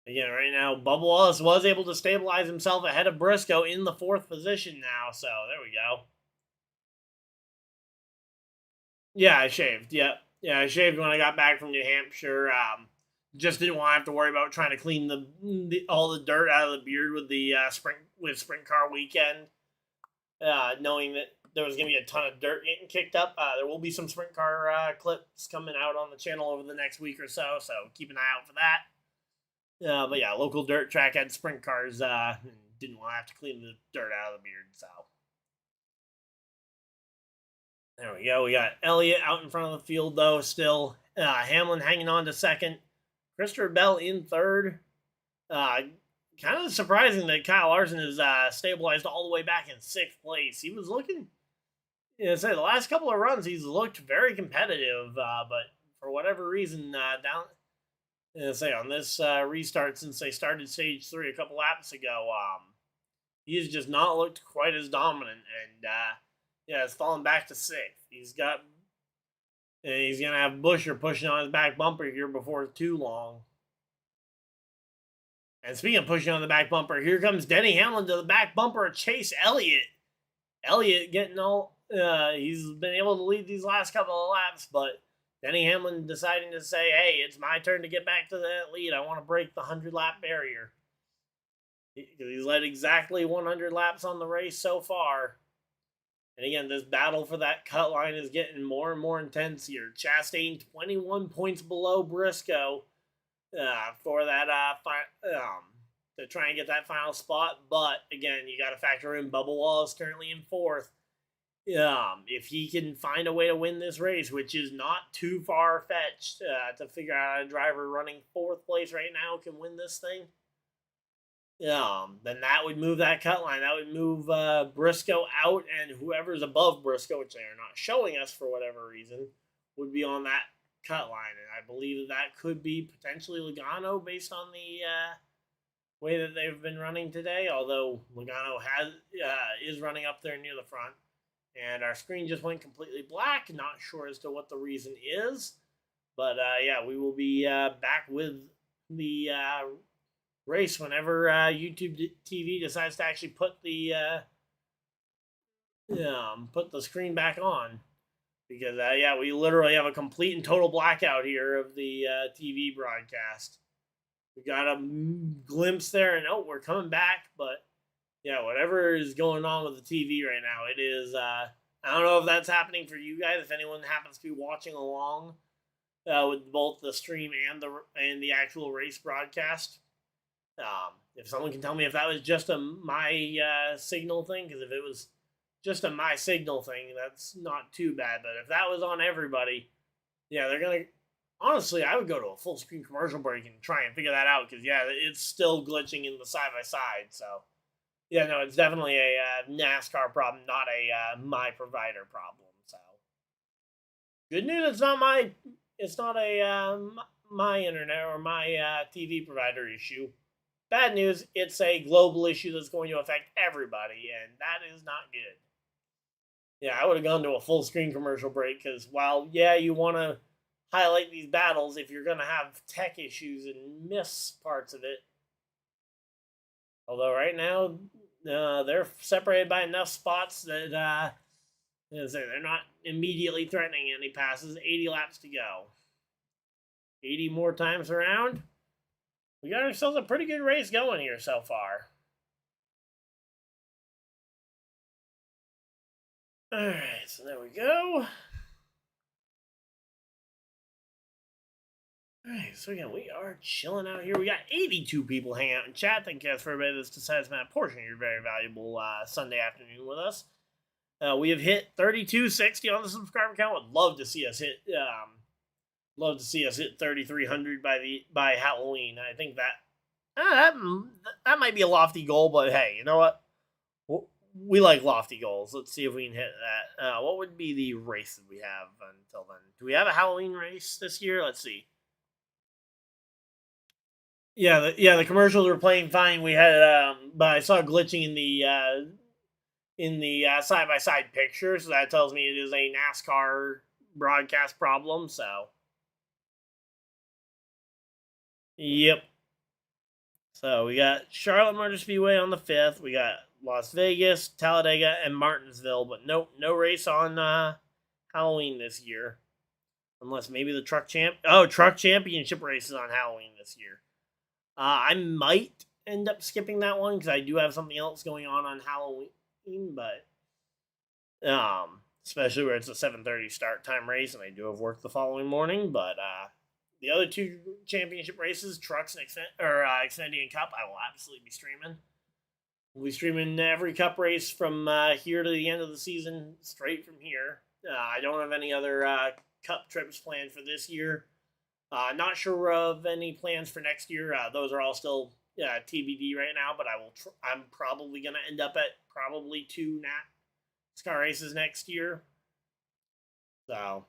again, right now, Bubba Wallace was able to stabilize himself ahead of Briscoe in the fourth position now. So there we go. Yeah, I shaved. Yeah, I shaved when I got back from New Hampshire. Just didn't want to have to worry about trying to clean all the dirt out of the beard with the sprint car weekend. Knowing that there was going to be a ton of dirt getting kicked up. There will be some sprint car clips coming out on the channel over the next week or so keep an eye out for that. But yeah, local dirt track had sprint cars. Didn't want to have to clean the dirt out of the beard. So there we go. We got Elliott out in front of the field though. Still, Hamlin hanging on to second. Christopher Bell in third. Kind of surprising that Kyle Larson is stabilized all the way back in sixth place. He was looking, the last couple of runs, he's looked very competitive, but for whatever reason, on this restart since they started stage 3 a couple laps ago, he's just not looked quite as dominant, and it's fallen back to sixth. He's going to have Buescher pushing on his back bumper here before too long. And speaking of pushing on the back bumper, here comes Denny Hamlin to the back bumper of Chase Elliott. Elliott getting he's been able to lead these last couple of laps, but Denny Hamlin deciding to say, hey, it's my turn to get back to that lead. I want to break the 100-lap barrier. He's led exactly 100 laps on the race so far. And again, this battle for that cut line is getting more and more intense here. Chastain 21 points below Briscoe. For that to try and get that final spot, but again, you got to factor in Bubba Wallace currently in fourth. If he can find a way to win this race, which is not too far fetched to figure out a driver running fourth place right now can win this thing, then that would move that cut line. That would move Briscoe out, and whoever's above Briscoe, which they are not showing us for whatever reason, would be on that cut line, and I believe that could be potentially Logano based on the way that they've been running today, although Logano is running up there near the front, and our screen just went completely black. Not sure as to what the reason is, but we will be back with the race whenever YouTube TV decides to actually put the screen back on. Because, we literally have a complete and total blackout here of the TV broadcast. We got a glimpse there, and we're coming back. But, whatever is going on with the TV right now, it is, I don't know if that's happening for you guys, if anyone happens to be watching along with both the stream and the actual race broadcast. If someone can tell me if that was just my signal thing, because if it was just a my signal thing, that's not too bad. But if that was on everybody, they're gonna, honestly, I would go to a full screen commercial break and try and figure that out, because it's still glitching in the side by side. So Yeah, no, it's definitely a NASCAR problem, not a my provider problem. So good news, it's not a my internet or my TV provider issue. Bad news, it's a global issue that's going to affect everybody, and that is not good. Yeah, I would have gone to a full screen commercial break because while, yeah, you want to highlight these battles, if you're going to have tech issues and miss parts of it, although right now they're separated by enough spots that they're not immediately threatening any passes. 80 laps to go. 80 more times around. We got ourselves a pretty good race going here so far. Alright, so there we go. Alright, so again, we are chilling out here. We got 82 people hanging out in chat. Thank you guys for everybody that's decided to spend a portion of your very valuable Sunday afternoon with us. We have hit 3260 on the subscriber count. Would love to see us hit 3,300 by Halloween. I think that might be a lofty goal, but hey, you know what? We like lofty goals. Let's see if we can hit that. What would be the race that we have until then? Do we have a Halloween race this year? Let's see. Yeah, the commercials were playing fine. We had, but I saw glitching in the side by side picture, so that tells me it is a NASCAR broadcast problem. So, yep. So we got Charlotte Motor Speedway on the 5th. We got Las Vegas, Talladega, and Martinsville, but no race on Halloween this year, unless maybe the truck championship race is on Halloween this year. I might end up skipping that one because I do have something else going on Halloween, but especially where it's a 7:30 start time race, and I do have work the following morning. But the other two championship races, trucks and Xfinity and Cup, I will absolutely be streaming. We'll be streaming every Cup race from here to the end of the season, straight from here. I don't have any other Cup trips planned for this year. Not sure of any plans for next year. Those are all still TBD right now, but I'm probably going to end up at probably 2 NASCAR races next year. So,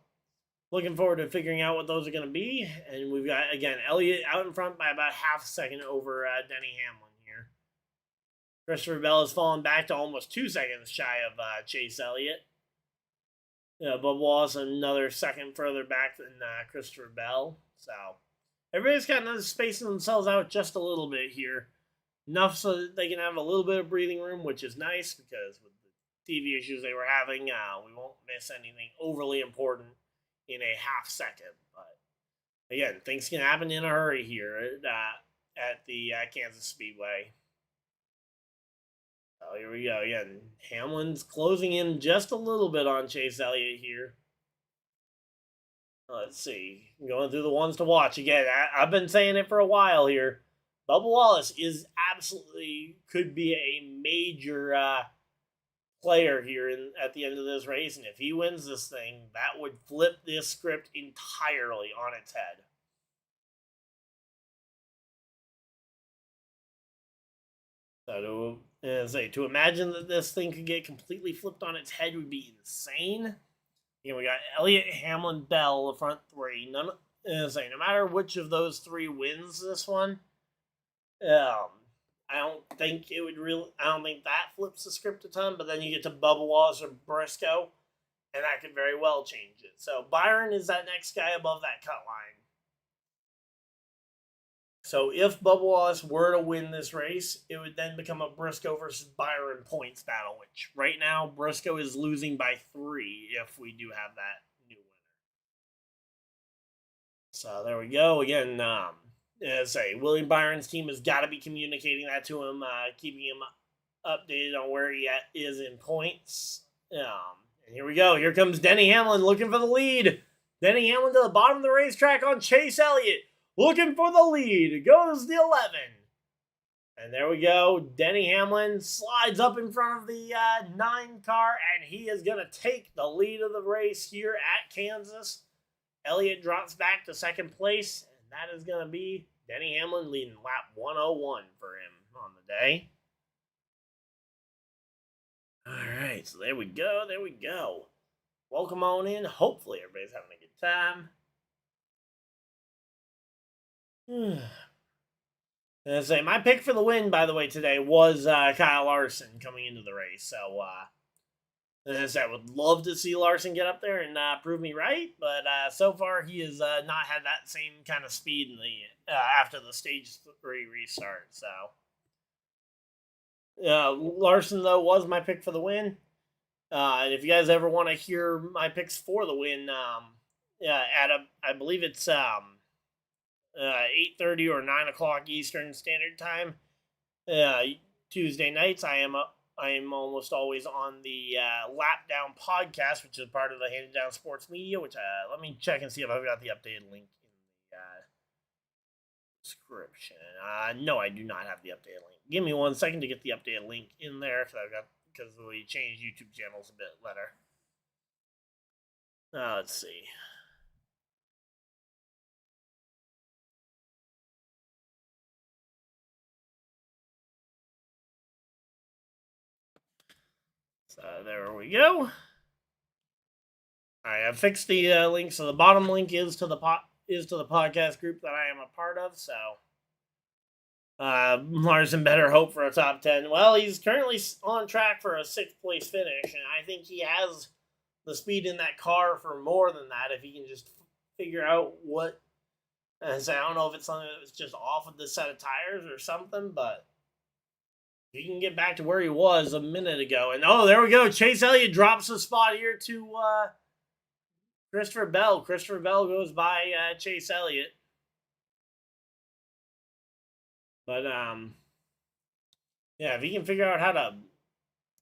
looking forward to figuring out what those are going to be. And we've got, again, Elliott out in front by about half a second over Denny Hamlin here. Christopher Bell has fallen back to almost 2 seconds shy of Chase Elliott. Bubba Wallace another second further back than Christopher Bell. So everybody's kind of spacing themselves out just a little bit here. Enough so that they can have a little bit of breathing room, which is nice because with the TV issues they were having, we won't miss anything overly important in a half second. But again, things can happen in a hurry here at the Kansas Speedway. Oh, here we go. Again, Hamlin's closing in just a little bit on Chase Elliott here. Let's see. Going through the ones to watch. Again, I've been saying it for a while here. Bubba Wallace could be a major player here at the end of this race. And if he wins this thing, that would flip this script entirely on its head. So to imagine that this thing could get completely flipped on its head would be insane. We got Elliott, Hamlin, Bell, the front three. No matter which of those three wins this one, I don't think that flips the script a ton. But then you get to Bubba Wallace or Briscoe, and that could very well change it. So Byron is that next guy above that cut line. So if Bubba Wallace were to win this race, it would then become a Briscoe versus Byron points battle, which right now Briscoe is losing by 3 if we do have that new winner. So there we go. Again, William Byron's team has got to be communicating that to him, keeping him updated on where he is in points. And here we go. Here comes Denny Hamlin looking for the lead. Denny Hamlin to the bottom of the racetrack on Chase Elliott. Looking for the lead. Goes the 11. And there we go. Denny Hamlin slides up in front of the 9 car, and he is going to take the lead of the race here at Kansas. Elliott drops back to second place, and that is going to be Denny Hamlin leading lap 101 for him on the day. Alright, so there we go. There we go. Welcome on in. Hopefully everybody's having a good time. And I say my pick for the win, by the way, today was Kyle Larson coming into the race. So, as I said, I would love to see Larson get up there and prove me right, but so far he has not had that same kind of speed in the after the stage 3 restart. So, Larson though was my pick for the win. And if you guys ever want to hear my picks for the win, I believe it's 8:30 or 9 o'clock Eastern Standard Time. Tuesday nights, I am almost always on the Lap Down podcast, which is part of the Handed Down Sports Media. Which let me check and see if I've got the updated link in the description. No, I do not have the updated link. Give me 1 second to get the updated link in there because we changed YouTube channels a bit later. Let's see. So there we go. All right, I've fixed the link. So the bottom link is to the podcast group that I am a part of. So Larson better hope for a top 10. Well, he's currently on track for a 6th place finish, and I think he has the speed in that car for more than that if he can just figure out what. And so I don't know if it's something that was just off with the set of tires or something, but he can get back to where he was a minute ago. And there we go. Chase Elliott drops a spot here to Christopher Bell. Christopher Bell goes by Chase Elliott. But if he can figure out how to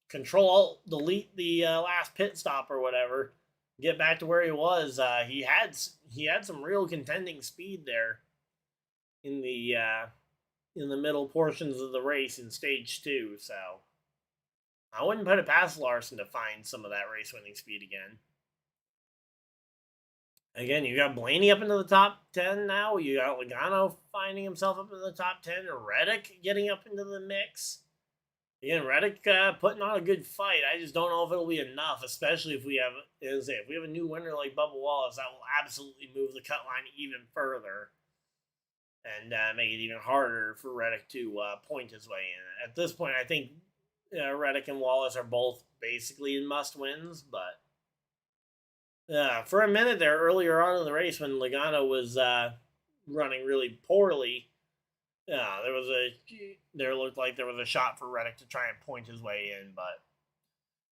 control, delete the last pit stop or whatever, get back to where he was, he had some real contending speed there in the middle portions of the race in stage 2. So I wouldn't put it past Larson to find some of that race winning speed again. Again, you got Blaney up into the top 10 now. You got Logano finding himself up in the top 10. Reddick getting up into the mix. Again, Reddick putting on a good fight. I just don't know if it'll be enough, especially if we have a new winner like Bubba Wallace. That will absolutely move the cut line even further and make it even harder for Reddick to point his way in. At this point, I think Reddick and Wallace are both basically in must-wins, but for a minute there, earlier on in the race when Logano was running really poorly, there looked like there was a shot for Reddick to try and point his way in, but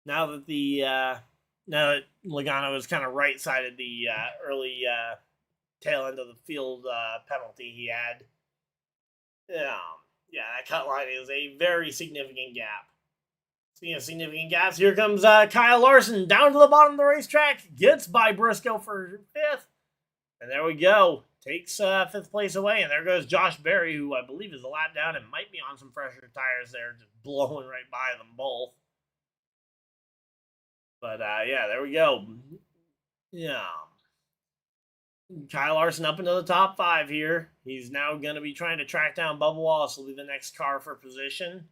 now that Logano has kind of right-sided the early tail end of the field penalty he had, that cut line is a very significant gap. Speaking of significant gaps, here comes Kyle Larson down to the bottom of the racetrack, gets by Briscoe for 5th, and there we go. Takes 5th place away, and there goes Josh Berry, who I believe is a lap down and might be on some fresher tires there, just blowing right by them both. But there we go. Yeah. Kyle Larson up into the top 5 here. He's now going to be trying to track down Bubba Wallace, will be the next car for position.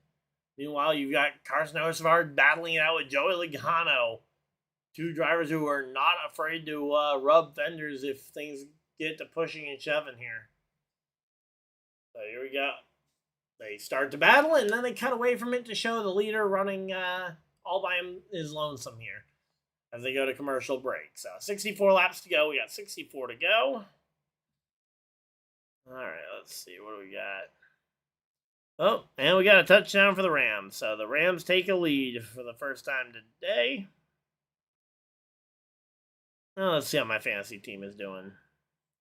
Meanwhile, you've got Carson Hocevar battling it out with Joey Logano. 2 drivers who are not afraid to rub fenders if things get to pushing and shoving here. So here we go. They start to battle, and then they cut away from it to show the leader running all by his lonesome here as they go to commercial break. So 64 laps to go. We got 64 to go. All right, let's see. What do we got? Oh, and we got a touchdown for the Rams. So the Rams take a lead for the first time today. Well, let's see how my fantasy team is doing.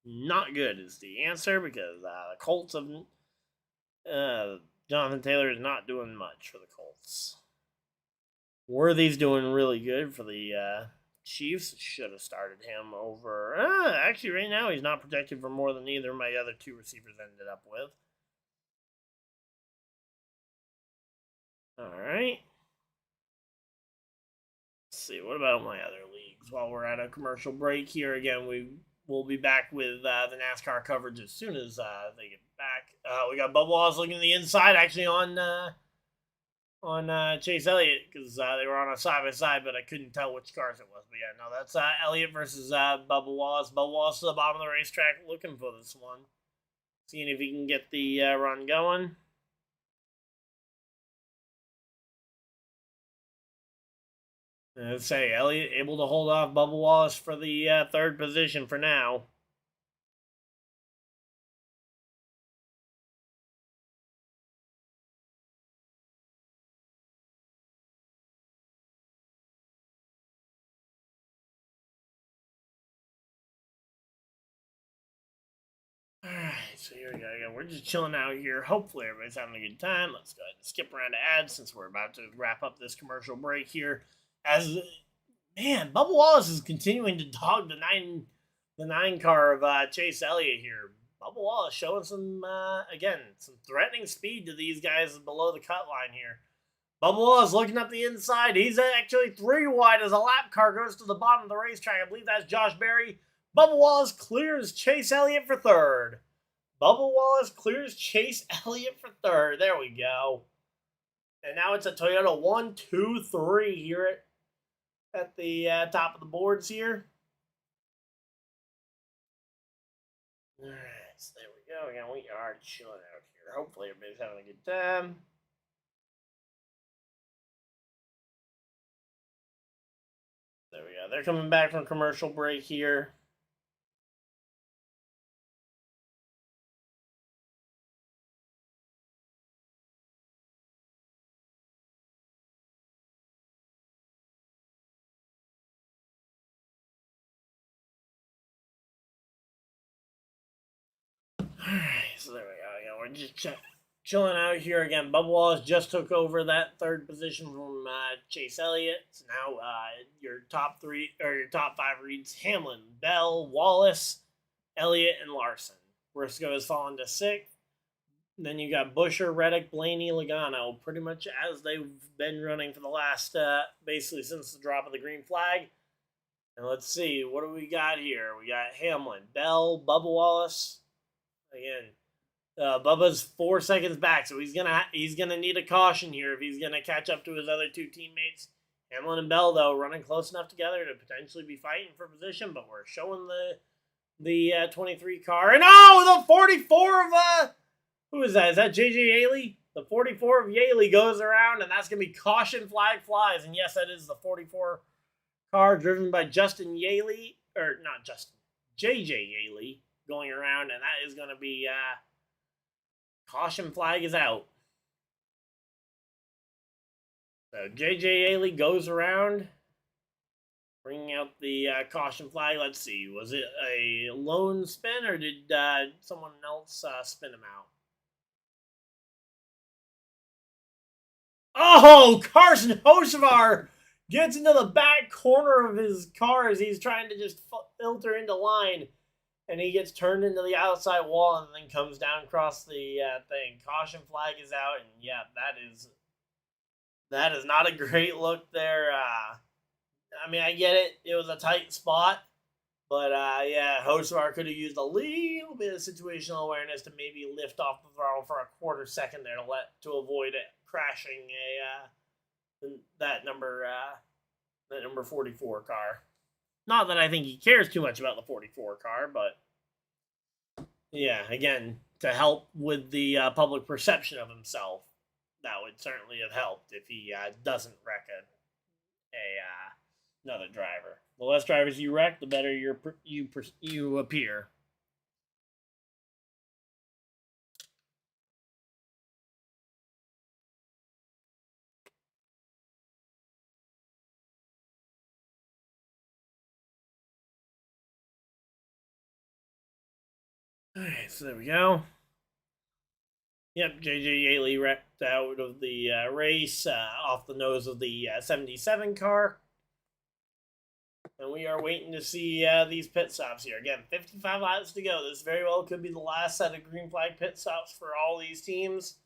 Not good is the answer because the Colts have... Jonathan Taylor is not doing much for the Colts. Worthy's doing really good for the Chiefs. Should have started him over... actually, right now he's not protected for more than either of my other 2 receivers ended up with. All right. Let's see. What about my other leagues? While we're at a commercial break here, again, we'll be back with the NASCAR coverage as soon as they get back. We got Bubba Wallace looking to the inside, actually on Chase Elliott because they were on a side by side, but I couldn't tell which cars it was. But yeah, no, that's Elliott versus Bubba Wallace. Bubba Wallace to the bottom of the racetrack, looking for this one, seeing if he can get the run going. Let's say Elliott able to hold off Bubba Wallace for the third position for now. Alright, so here we go again. We're just chilling out here. Hopefully everybody's having a good time. Let's go ahead and skip around to ads since we're about to wrap up this commercial break here. Man, Bubba Wallace is continuing to dog the nine car of Chase Elliott here. Bubba Wallace showing some threatening speed to these guys below the cut line here. Bubba Wallace looking up the inside. He's actually 3 wide as a lap car goes to the bottom of the racetrack. I believe that's Josh Berry. Bubba Wallace clears Chase Elliott for third. Bubba Wallace clears Chase Elliott for third. There we go. And now it's a Toyota 1, 2, 3 here at the top of the boards here. All right, so there we go. Again, we are chilling out here. Hopefully everybody's having a good time. There we go. They're coming back from commercial break here. Alright, so there we go. Yeah, we're just chilling out here again. Bubba Wallace just took over that third position from Chase Elliott. So now your top 5 reads Hamlin, Bell, Wallace, Elliott, and Larson. Briscoe has fallen to 6th. Then you got Busher, Reddick, Blaney, Logano, pretty much as they've been running for the last, basically since the drop of the green flag. And let's see, what do we got here? We got Hamlin, Bell, Bubba Wallace. Again, Bubba's 4 seconds back, so he's gonna need a caution here if he's gonna catch up to his other 2 teammates. Hamlin and Bell, though, running close enough together to potentially be fighting for position, but we're showing the 23 car. And the 44 of who is that? Is that JJ Yaley? The 44 of Yaley goes around, and that's gonna be caution flag flies. And yes, that is the 44 car driven by Justin Yaley, or not Justin, JJ Yaley, going around, and that is going to be caution flag is out. So JJ Yaley goes around, bringing out the caution flag. Let's see, was it a lone spin, or did someone else spin him out? Oh, Carson Hocevar gets into the back corner of his car as he's trying to just filter into line. And he gets turned into the outside wall and then comes down across the thing. Caution flag is out, and yeah, that is not a great look there. I mean, I get it; it was a tight spot, but yeah, Hocevar could have used a little bit of situational awareness to maybe lift off the throttle for a quarter second there to avoid it crashing that number 44 car. Not that I think he cares too much about the 44 car, but yeah, again, to help with the public perception of himself, that would certainly have helped if he doesn't wreck another driver. The less drivers you wreck, the better you appear. Alright, so there we go. Yep, JJ Yaley wrecked out of the race off the nose of the 77 car. And we are waiting to see these pit stops here. Again, 55 laps to go. This very well could be the last set of green flag pit stops for all these teams.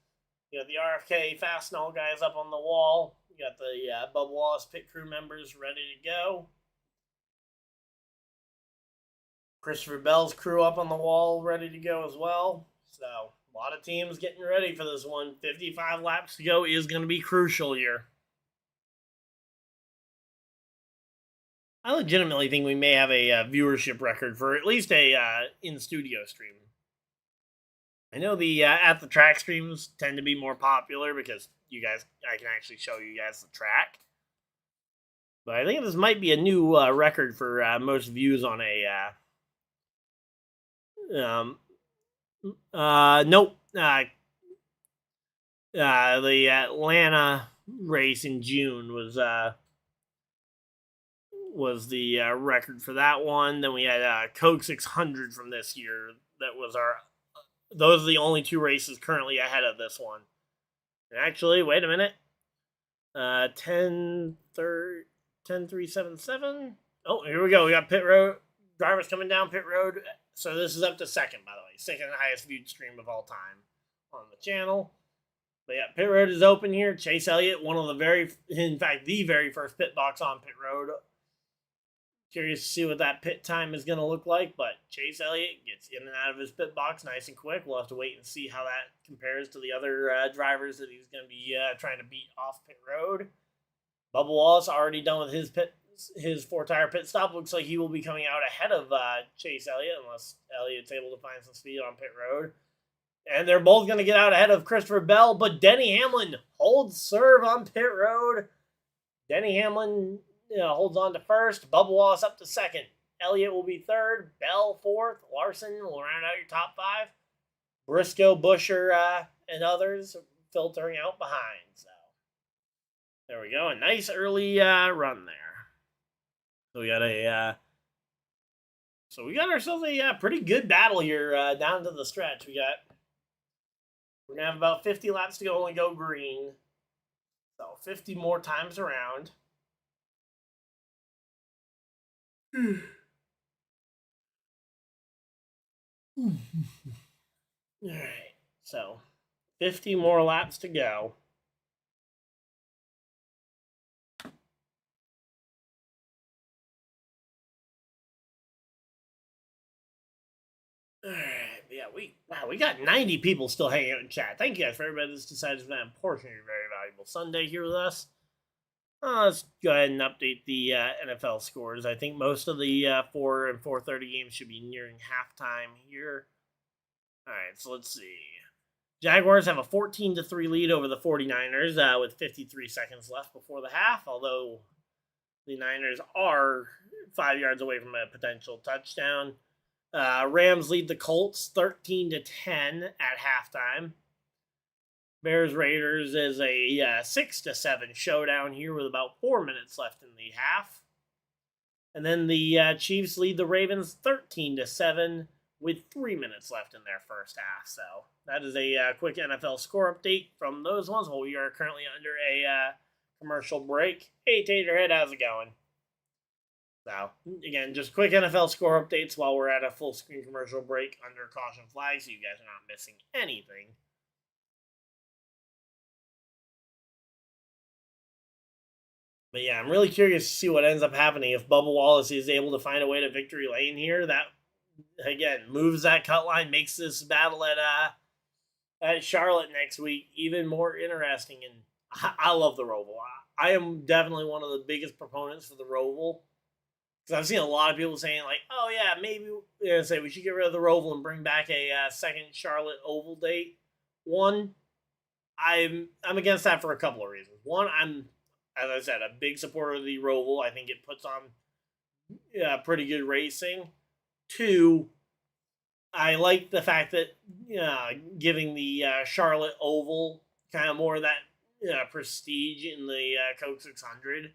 You got the RFK Fastenal guys up on the wall. You got the Bubba Wallace pit crew members ready to go. Christopher Bell's crew up on the wall ready to go as well. So A lot of teams getting ready for this one. 55 laps to go is going to be crucial here. I legitimately think we may have a viewership record for at least a in-studio stream. I know the at the track streams tend to be more popular because I can actually show you guys the track. But I think this might be a new record for most views on a. Nope. The Atlanta race in June was the record for that one. Then we had Coke 600 from this year. That was those are the only two races currently ahead of this one. And actually, wait a minute. 10-3-7-7. Oh, here we go. We got pit road drivers coming down pit road. So this is up to second, by the way. Second highest viewed stream of all time on the channel. But yeah, pit road is open here. Chase Elliott, the very first pit box on pit road. Curious to see what that pit time is going to look like, but Chase Elliott gets in and out of his pit box nice and quick. We'll have to wait and see how that compares to the other drivers that he's going to be trying to beat off pit road. Bubba Wallace already done with his 4-tire pit stop. Looks like he will be coming out ahead of Chase Elliott unless Elliott's able to find some speed on pit road. And they're both going to get out ahead of Christopher Bell, but Denny Hamlin holds serve on pit road. Denny Hamlin holds on to first. Bubba Wallace up to second. Elliott will be third. Bell fourth. Larson will round out your top 5. Briscoe, Busher, and others filtering out behind. So there we go. A nice early run there. So we got ourselves a pretty good battle here down to the stretch. We're gonna have about 50 laps to go. Only go green. So 50 more times around. Alright, so 50 more laps to go. Alright, yeah, we got 90 people still hanging out in chat. Thank you guys for everybody that's decided to spend a portion of your very valuable Sunday here with us. Let's go ahead and update the NFL scores. I think most of the 4 and 4:30 games should be nearing halftime here. All right, so let's see. Jaguars have a 14-3 lead over the 49ers with 53 seconds left before the half, although the Niners are 5 yards away from a potential touchdown. Rams lead the Colts 13-10 at halftime. Bears Raiders is a 6-7 showdown here with about 4 minutes left in the half. And then the Chiefs lead the Ravens 13-7 with 3 minutes left in their first half. So that is a quick NFL score update from those ones. Well, we are currently under a commercial break. Hey, Taterhead, how's it going? So, again, just quick NFL score updates while we're at a full screen commercial break under caution flag so you guys are not missing anything. But yeah, I'm really curious to see what ends up happening if Bubba Wallace is able to find a way to victory lane here. That, again, moves that cut line, makes this battle at Charlotte next week even more interesting. And I love the Roval. I am definitely one of the biggest proponents for the Roval. Because I've seen a lot of people saying, like, oh, yeah, maybe we should get rid of the Roval and bring back a second Charlotte Oval date. One, I'm against that for a couple of reasons. One, I'm, as I said, a big supporter of the Roval. I think it puts on pretty good racing. Two, I like the fact that giving the Charlotte Oval kind of more of that prestige in the Coke 600,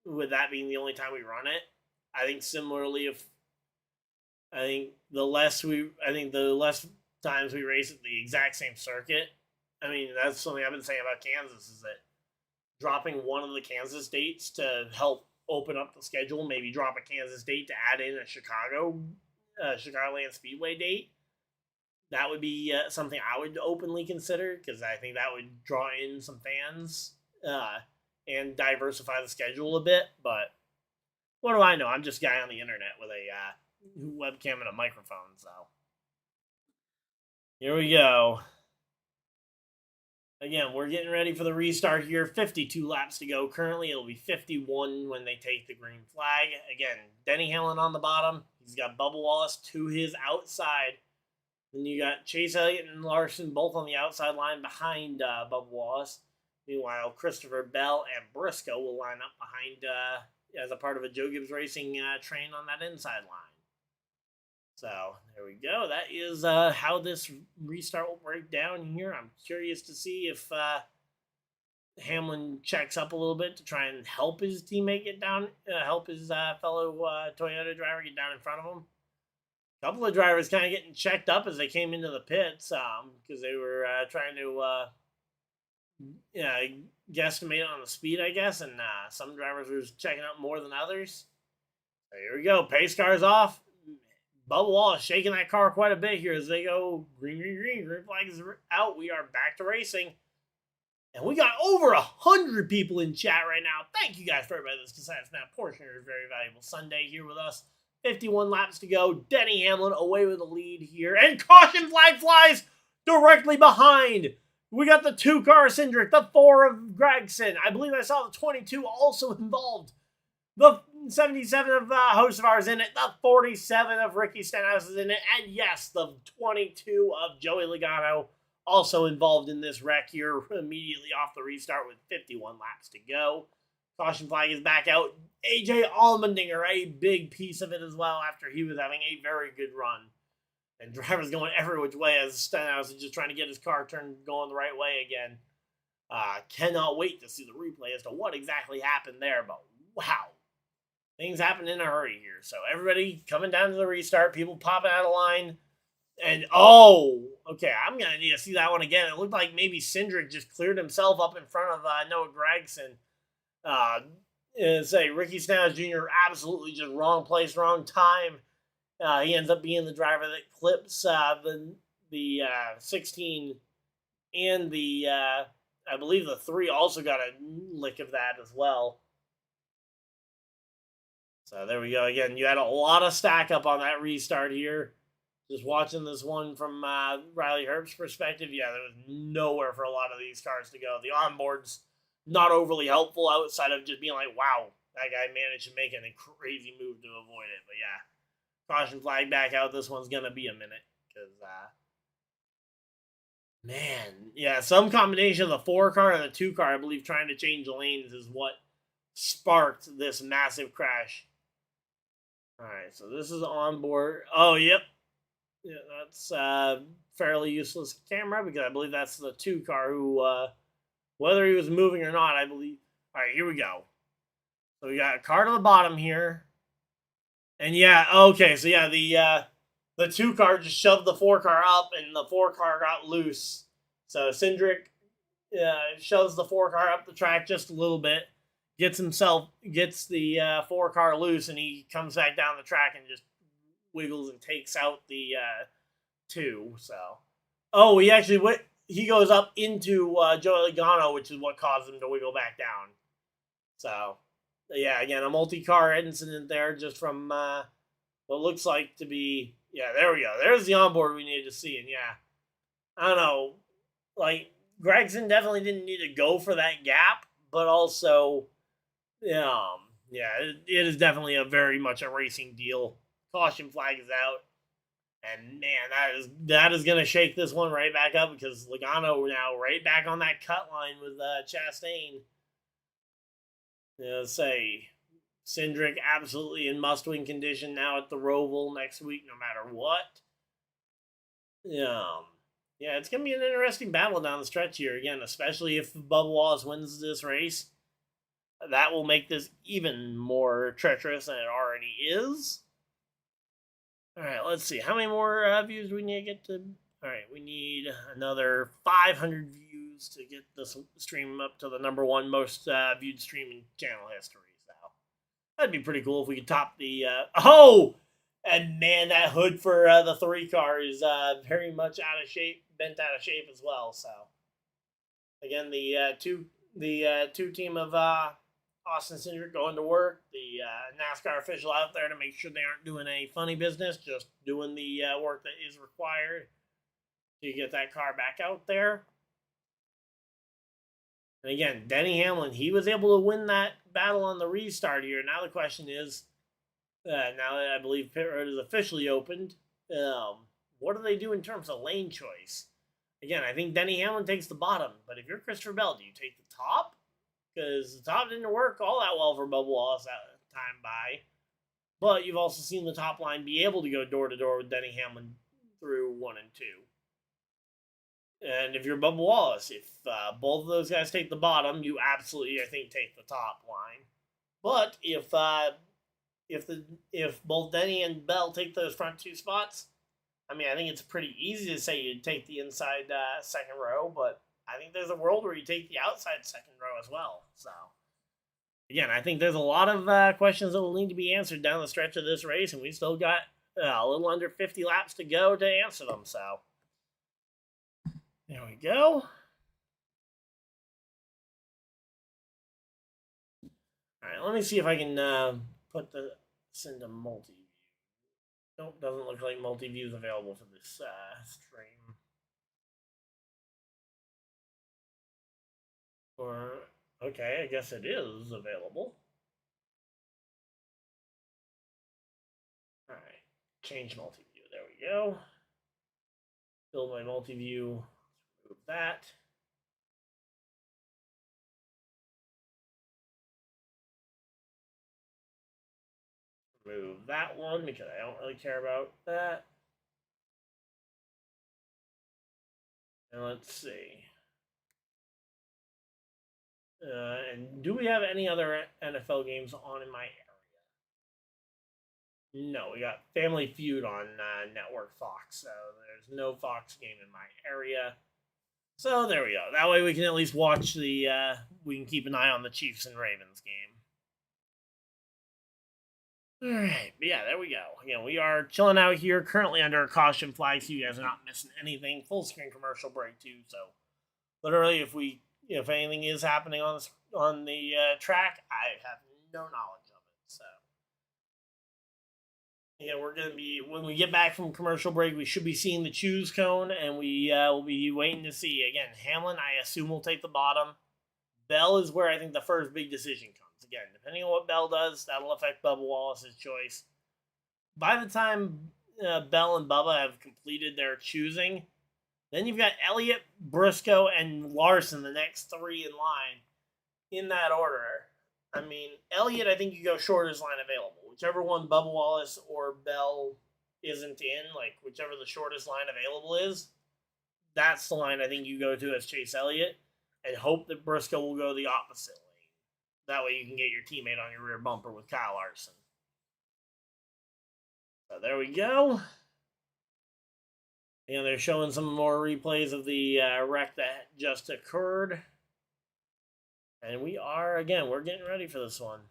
with that being the only time we run it. I think similarly, the less times we race at the exact same circuit. I mean, that's something I've been saying about Kansas, is that dropping one of the Kansas dates to help open up the schedule, maybe drop a Kansas date to add in a Chicagoland Speedway date. That would be something I would openly consider, because I think that would draw in some fans and diversify the schedule a bit. But what do I know? I'm just a guy on the internet with a webcam and a microphone. So Here we go. Again, we're getting ready for the restart here. 52 laps to go. Currently, it'll be 51 when they take the green flag. Again, Denny Hamlin on the bottom. He's got Bubba Wallace to his outside. Then you got Chase Elliott and Larson both on the outside line behind Bubba Wallace. Meanwhile, Christopher Bell and Briscoe will line up behind as a part of a Joe Gibbs Racing train on that inside line. So there we go. That is how this restart will break down here. I'm curious to see if Hamlin checks up a little bit to try and help his teammate get down, help his fellow Toyota driver get down in front of him. A couple of drivers kind of getting checked up as they came into the pits because they were trying to guesstimate on the speed, I guess, and some drivers were checking up more than others. So here we go. Pace car's off. Bubba Wallace shaking that car quite a bit here as they go green, green, green. Green flag is out. We are back to racing. And we got over 100 people in chat right now. Thank you guys for everybody that's decided to spend a portion of your very valuable Sunday here with us. 51 laps to go. Denny Hamlin away with the lead here. And caution flag flies directly behind. We got the 2-car Hendrick, the 4 of Gregson. I believe I saw the 22 also involved. The 77 of host of ours in it. The 47 of Ricky Stenhouse is in it. And yes, the 22 of Joey Logano also involved in this wreck here immediately off the restart with 51 laps to go. Caution flag is back out. AJ Allmendinger, a big piece of it as well after he was having a very good run. And drivers going every which way as Stenhouse is just trying to get his car turned going the right way again. Cannot wait to see the replay as to what exactly happened there, but wow. Things happen in a hurry here. So everybody coming down to the restart, people popping out of line. And, okay, I'm going to need to see that one again. It looked like maybe Hendrick just cleared himself up in front of Noah Gragson. Say Ricky Stenhouse Jr. absolutely just wrong place, wrong time. He ends up being the driver that clips the 16 and the, I believe the 3 also got a lick of that as well. So there we go. Again, you had a lot of stack up on that restart here. Just watching this one from Riley Herbst's perspective, yeah, there was nowhere for a lot of these cars to go. The onboard's not overly helpful outside of just being like, wow, that guy managed to make a crazy move to avoid it. But yeah, caution flag back out. This one's going to be a minute because, man, yeah, some combination of the 4-car and the 2-car, I believe, trying to change lanes is what sparked this massive crash. All right, so this is on board. Oh, yep. Yeah, that's fairly useless camera because I believe that's the 2-car who, whether he was moving or not, I believe. All right, here we go. So we got a car to the bottom here. And yeah, okay, so yeah, the 2-car just shoved the 4-car up and the 4-car got loose. So Hendrick shoves the 4-car up the track just a little bit. Gets the 4-car loose, and he comes back down the track and just wiggles and takes out the 2. So, he goes up into Joey Logano, which is what caused him to wiggle back down. So, yeah, again, a multi-car incident there, just from what looks like to be, yeah, there we go. There's the onboard we needed to see, and yeah, I don't know, like Gregson definitely didn't need to go for that gap, but also. It is definitely very much a racing deal. Caution flag is out. And, man, that is going to shake this one right back up because Logano now right back on that cut line with Chastain. Hendrick absolutely in must-win condition now at the Roval next week no matter what. Yeah, it's going to be an interesting battle down the stretch here, again, especially if Bubba Wallace wins this race. That will make this even more treacherous than it already is. All right, let's see. How many more views do we need to get to? All right, we need another 500 views to get this stream up to the #1 most viewed stream in channel history. So that'd be pretty cool if we could top the... And man, that hood for the 3-car is very much out of shape, bent out of shape as well. So again, the two team of Austin Hendrick going to work, the NASCAR official out there to make sure they aren't doing any funny business, just doing the work that is required. Do you get that car back out there? And again, Denny Hamlin, he was able to win that battle on the restart here. Now the question is, now that I believe pit road is officially opened, what do they do in terms of lane choice? Again, I think Denny Hamlin takes the bottom, but if you're Christopher Bell, do you take the top? Because the top didn't work all that well for Bubba Wallace that time by. But you've also seen the top line be able to go door to door with Denny Hamlin through 1 and 2. And if you're Bubba Wallace, if both of those guys take the bottom, you absolutely, I think, take the top line. But if both Denny and Bell take those front 2 spots, I mean, I think it's pretty easy to say you'd take the inside second row, but I think there's a world where you take the outside second row as well. So, again, I think there's a lot of questions that will need to be answered down the stretch of this race, and we still got a little under 50 laps to go to answer them. So, there we go. All right, let me see if I can put this into multi-view. Nope, doesn't look like multi-view is available for this stream. Or, okay, I guess it is available. All right, change multi-view. There we go. Build my multi-view. Move that. Move that one because I don't really care about that. And let's see. And do we have any other NFL games on in my area? No, we got Family Feud on Network Fox, so there's no Fox game in my area. So there we go. That way we can at least watch the, we can keep an eye on the Chiefs and Ravens game. All right, but yeah, there we go. Again, we are chilling out here, currently under a caution flag, so you guys are not missing anything. Full screen commercial break too. So literally, if anything is happening on the track, I have no knowledge of it. So yeah, we're gonna be, when we get back from commercial break, we should be seeing the choose cone, and we will be waiting to see again. Hamlin, I assume, will take the bottom. Bell is where I think the first big decision comes. Again, depending on what Bell does, that'll affect Bubba Wallace's choice. By the time Bell and Bubba have completed their choosing, then you've got Elliott, Briscoe, and Larson, the next 3 in line, in that order. I mean, Elliott, I think you go shortest line available. Whichever one Bubba Wallace or Bell isn't in, like whichever the shortest line available is, that's the line I think you go to as Chase Elliott, and hope that Briscoe will go the opposite lane. That way you can get your teammate on your rear bumper with Kyle Larson. So there we go. And they're showing some more replays of the wreck that just occurred. And we are, again, we're getting ready for this one.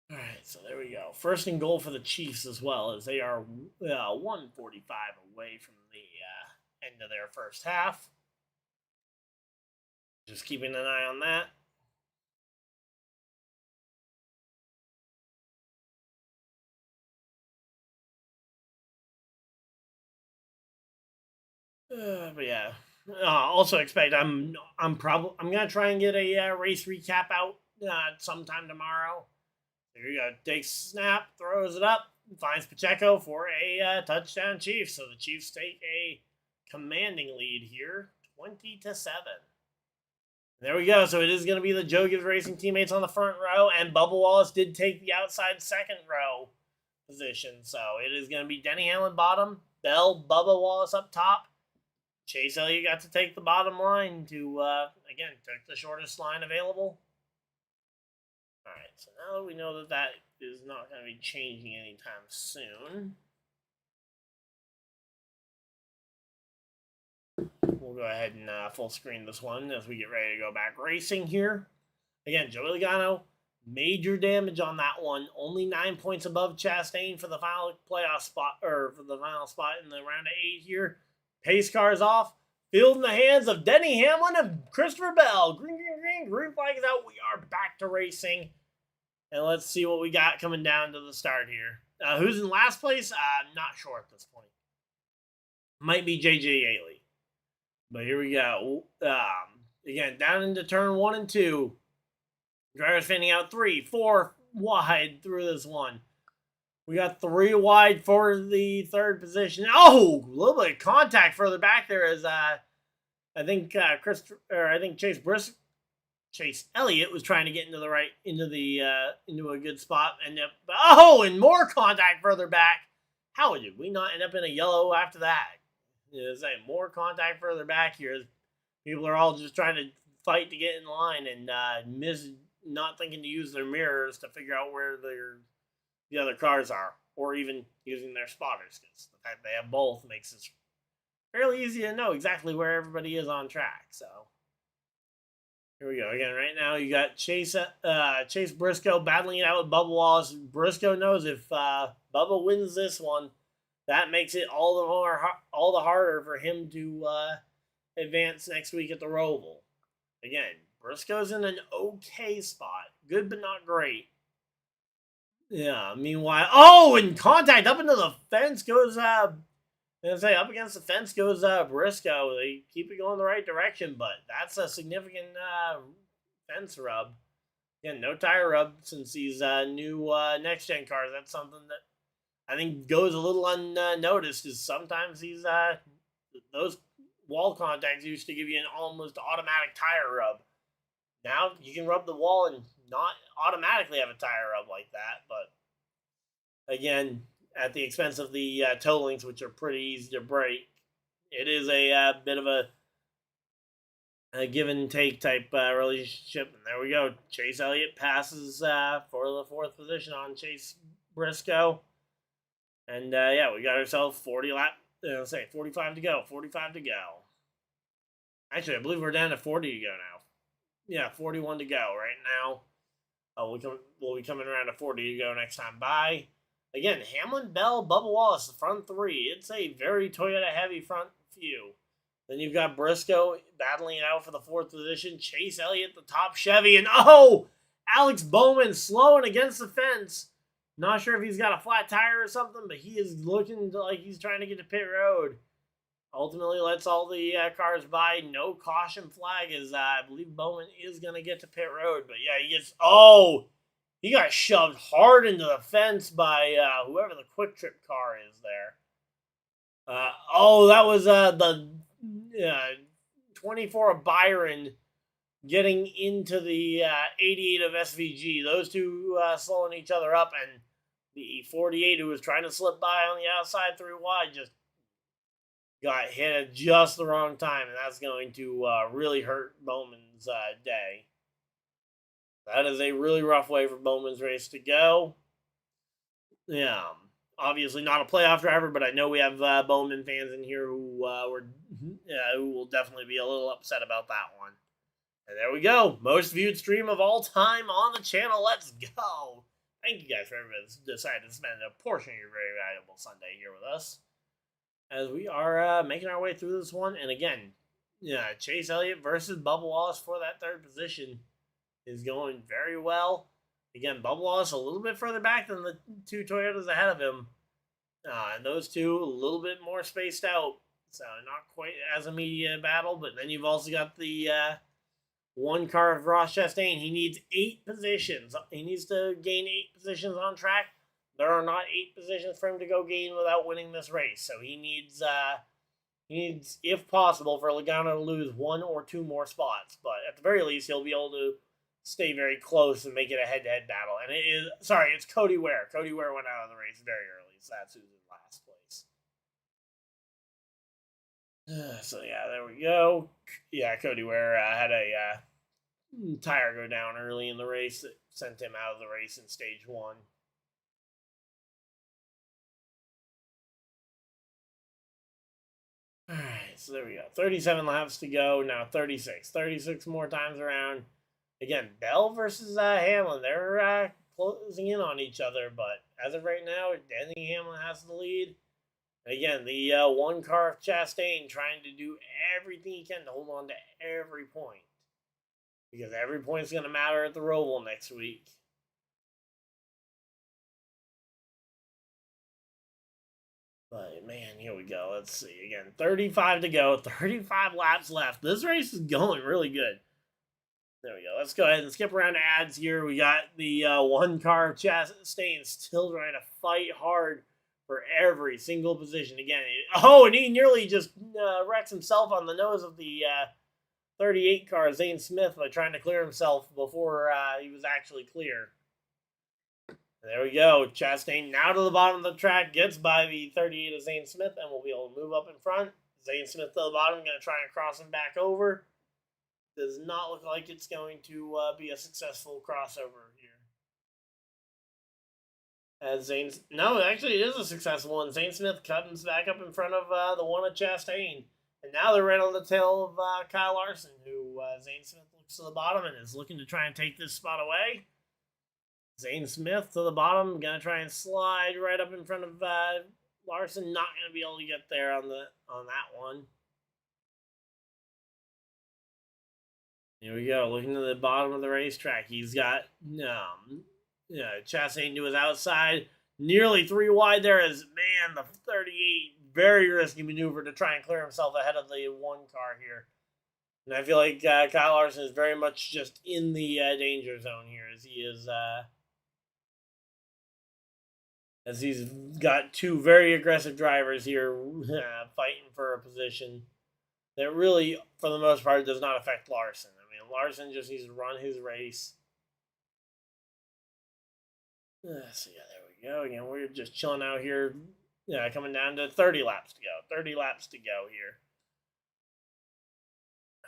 All right, so there we go. First and goal for the Chiefs as well, as they are 145 away from the end of their first half. Just keeping an eye on that. But yeah, also expect I'm gonna try and get a race recap out sometime tomorrow. There you go. Takes snap, throws it up, finds Pacheco for a touchdown Chiefs. So the Chiefs take a commanding lead here, 20-7. There we go. So it is going to be the Joe Gibbs Racing teammates on the front row, and Bubba Wallace did take the outside second row position. So it is going to be Denny Hamlin bottom, Bell, Bubba Wallace up top. Chase Elliott got to take the bottom line to, again, took the shortest line available. All right, so now that we know that that is not going to be changing anytime soon, we'll go ahead and full screen this one as we get ready to go back racing here. Again, Joey Logano, major damage on that one. Only 9 points above Chastain for the final playoff spot, or for the final spot in the round of 8 here. Pace car's off. Field in the hands of Denny Hamlin and Christopher Bell. Green, green, green. Green flag is out. We are back to racing. And let's see what we got coming down to the start here. Who's in last place? I'm not sure at this point. Might be J.J. Yaley. But here we go. Again, down into turn 1 and 2. Drivers fanning out 3, 4 wide through this one. We got 3 wide for the third position. Oh, a little bit of contact further back there as I think Chase Elliott was trying to get into the right into a good spot, and and more contact further back. How did we not end up in a yellow after that? More contact further back here. People are all just trying to fight to get in line and not thinking to use their mirrors to figure out where the other cars are, or even using their spotters, because the fact they have both makes it fairly easy to know exactly where everybody is on track. So here we go. Again, right now you got Chase Briscoe battling it out with Bubba Wallace. Briscoe knows if Bubba wins this one, that makes it all the harder for him to advance next week at the Roval. Again, Briscoe's in an okay spot, good but not great. Yeah. Meanwhile, and contact up into the fence goes. Up against the fence goes Briscoe. They keep it going the right direction, but that's a significant fence rub. Again, no tire rub since these new next gen cars. That's something that I think goes a little unnoticed. Is sometimes those wall contacts used to give you an almost automatic tire rub. Now you can rub the wall and not automatically have a tire rub like that, but again, at the expense of the toe links, which are pretty easy to break, it is a bit of a give and take type relationship. And there we go. Chase Elliott passes for the 4th position on Chase Briscoe, and we got ourselves 45 to go. 45 to go. Actually, I believe we're down to 40 to go now. Yeah, 41 to go right now. We'll be coming around to 40 to go next time by. Again, Hamlin, Bell, Bubba Wallace, the front 3. It's a very Toyota-heavy front few. Then you've got Briscoe battling it out for the 4th position. Chase Elliott, the top Chevy. And Alex Bowman slowing against the fence. Not sure if he's got a flat tire or something, but he is looking like he's trying to get to pit road. Ultimately, lets all the cars by. No caution flag, as I believe Bowman is going to get to pit road. But yeah, he got shoved hard into the fence by whoever the Quick Trip car is there. That was the 24 of Byron getting into the 88 of SVG. Those two slowing each other up, and the 48 who was trying to slip by on the outside 3 wide just got hit at just the wrong time, and that's going to really hurt Bowman's day. That is a really rough way for Bowman's race to go. Yeah, obviously not a playoff driver, but I know we have Bowman fans in here who will definitely be a little upset about that one. And there we go. Most viewed stream of all time on the channel. Let's go. Thank you guys for everybody that's decided to spend a portion of your very valuable Sunday here with us, as we are making our way through this one. And again, Chase Elliott versus Bubba Wallace for that 3rd position is going very well. Again, Bubba Wallace a little bit further back than the 2 Toyotas ahead of him. And those two a little bit more spaced out. So not quite as immediate a battle. But then you've also got the 1 car of Ross Chastain. He needs 8 positions. He needs to gain 8 positions on track. There are not 8 positions for him to go gain without winning this race. So he needs, if possible, for Logano to lose 1 or 2 more spots. But at the very least, he'll be able to stay very close and make it a head-to-head battle. And it's Cody Ware. Cody Ware went out of the race very early, so that's who's in last place. So yeah, there we go. Yeah, Cody Ware had a tire go down early in the race that sent him out of the race in stage 1. Alright, so there we go. 37 laps to go. Now 36. 36 more times around. Again, Bell versus Hamlin. They're closing in on each other, but as of right now, Denny Hamlin has the lead. Again, the one car of Chastain trying to do everything he can to hold on to every point. Because every point is going to matter at the Roval next week. But, man, here we go. Let's see. Again, 35 to go. 35 laps left. This race is going really good. There we go. Let's go ahead and skip around to ads here. We got the one car of Chastain still trying to fight hard for every single position. Again, and he nearly just wrecks himself on the nose of the 38 car, Zane Smith, by trying to clear himself before he was actually clear. There we go. Chastain now to the bottom of the track, gets by the 38 of Zane Smith, and will be able to move up in front. Zane Smith to the bottom, going to try and cross him back over. Does not look like it's going to be a successful crossover here. As no, actually it is a successful one. Zane Smith comes back up in front of the one of Chastain. And now they're right on the tail of Kyle Larson, who Zane Smith looks to the bottom and is looking to try and take this spot away. Zane Smith to the bottom, going to try and slide right up in front of Larson. Not going to be able to get there on that one. Here we go, looking to the bottom of the racetrack. He's got Chastain to his outside. Nearly 3 wide there as, man, the 38, very risky maneuver to try and clear himself ahead of the one car here. And I feel like Kyle Larson is very much just in the danger zone here as he's got 2 very aggressive drivers here fighting for a position that really, for the most part, does not affect Larson. I mean, Larson just needs to run his race. So, yeah, there we go. Again, we're just chilling out here. Coming down to 30 laps to go. 30 laps to go here.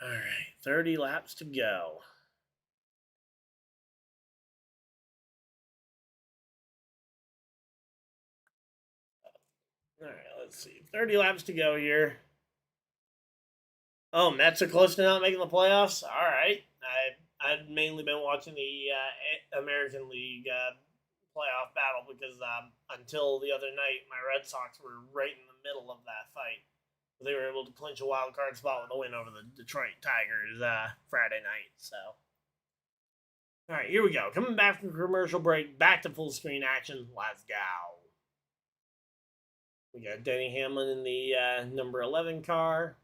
All right, 30 laps to go. All right, let's see. 30 laps to go here. Oh, Mets are close to not making the playoffs? All right. I've mainly been watching the American League playoff battle because until the other night, my Red Sox were right in the middle of that fight. They were able to clinch a wild card spot with a win over the Detroit Tigers Friday night. So, all right, here we go. Coming back from commercial break, back to full screen action. Let's go. We got Denny Hamlin in the number 11 car.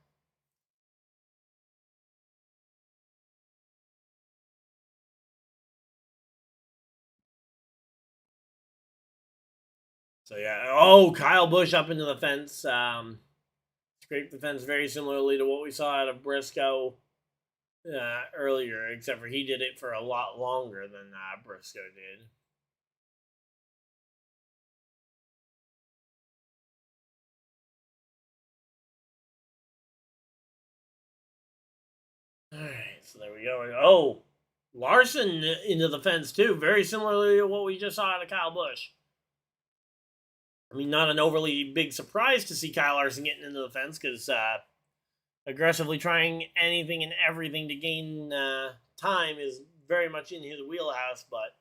So, yeah. Kyle Busch up into the fence. Scraped the fence very similarly to what we saw out of Briscoe earlier, except for he did it for a lot longer than Briscoe did. All right, so there we go. Larson into the fence too, very similarly to what we just saw out of Kyle Busch. I mean, not an overly big surprise to see Kyle Larson getting into the fence because aggressively trying anything and everything to gain time is very much in his wheelhouse, but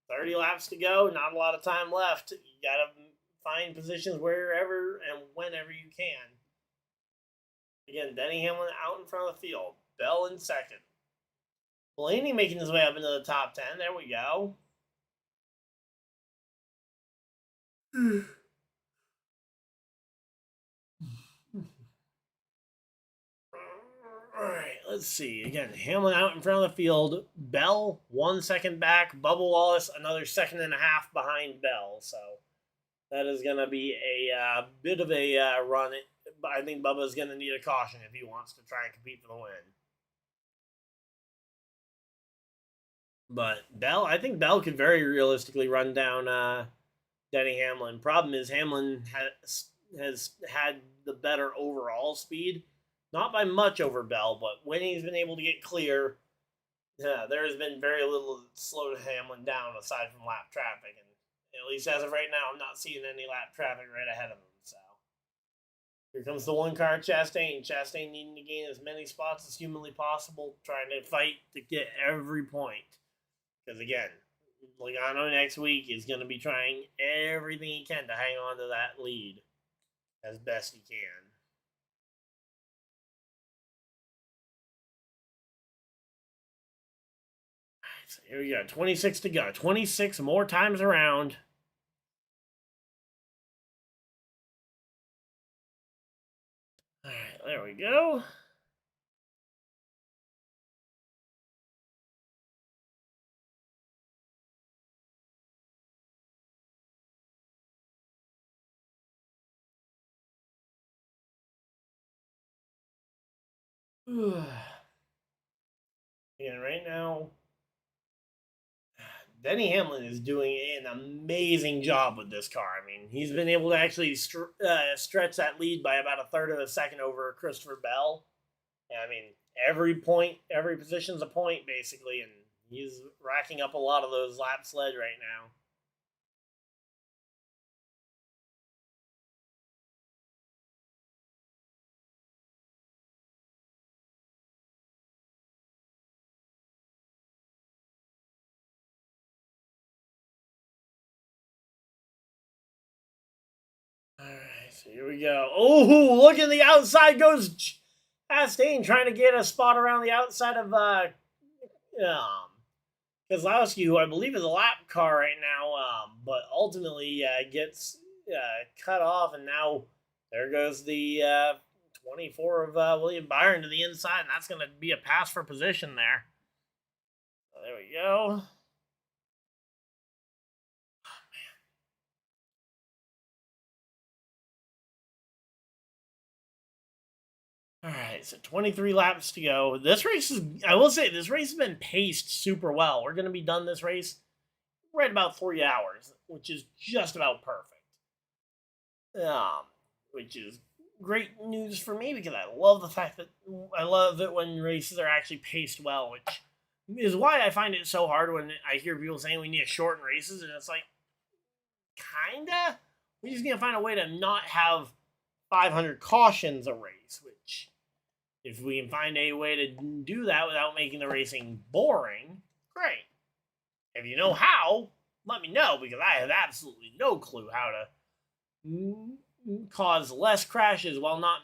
30 laps to go, not a lot of time left. You got to find positions wherever and whenever you can. Again, Denny Hamlin out in front of the field. Bell in second. Blaney making his way up into the top 10. There we go. All right, let's see. Again, Hamlin out in front of the field. Bell 1 second back. Bubba Wallace another 1.5 seconds behind Bell. So that is going to be a bit of a run. I think Bubba's going to need a caution if he wants to try and compete for the win. But I think Bell could very realistically run down Denny Hamlin. Problem is Hamlin has had the better overall speed. Not by much over Bell, but when he's been able to get clear, there has been very little that slowed Hamlin down aside from lap traffic. And at least as of right now, I'm not seeing any lap traffic right ahead of him. So here comes the one car, Chastain. Chastain needing to gain as many spots as humanly possible, trying to fight to get every point. Because again, Logano next week is going to be trying everything he can to hang on to that lead. as best he can. So here we go. 26 to go. 26 more times around. All right, there we go. And right now, Denny Hamlin is doing an amazing job with this car. I mean, he's been able to actually stretch that lead by about a third of a second over Christopher Bell. And I mean, every position's a point basically, and he's racking up a lot of those laps led right now. All right, so here we go. Oh, look at the outside goes Chastain trying to get a spot around the outside of Kozlowski, who I believe is a lap car right now, but ultimately gets cut off, and now there goes the 24 of William Byron to the inside, and that's going to be a pass for position there. So there we go. All right, so 23 laps to go. This race is, I will say, this race has been paced super well. We're going to be done this race right about 3 hours, which is just about perfect. Which is great news for me because I love the fact that I love it when races are actually paced well, which is why I find it so hard when I hear people saying we need to shorten races, and it's like, kinda. We just need to find a way to not have 500 cautions a race, which, if we can find a way to do that without making the racing boring, great. If you know how, let me know, because I have absolutely no clue how to cause less crashes while not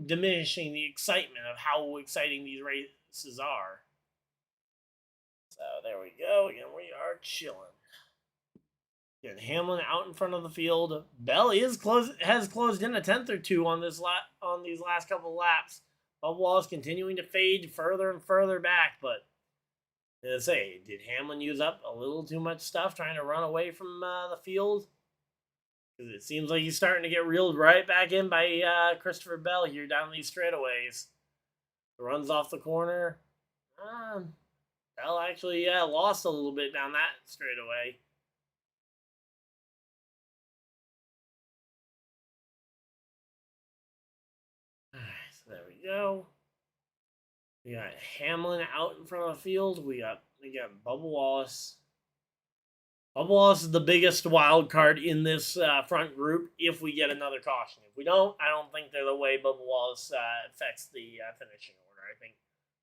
diminishing the excitement of how exciting these races are. So there we go. Again, we are chilling. Again, Hamlin out in front of the field. Bell has closed in a tenth or two on these last couple of laps. Bubba Wallace continuing to fade further and further back, but let's say, did Hamlin use up a little too much stuff trying to run away from the field? Because it seems like he's starting to get reeled right back in by Christopher Bell here down these straightaways. Runs off the corner. Bell actually lost a little bit down that straightaway. Alright, so there we go. We got Hamlin out in front of the field. We got Bubba Wallace. Bubba Wallace is the biggest wild card in this front group if we get another caution. If we don't, I don't think they're the way Bubba Wallace affects the finishing order. I think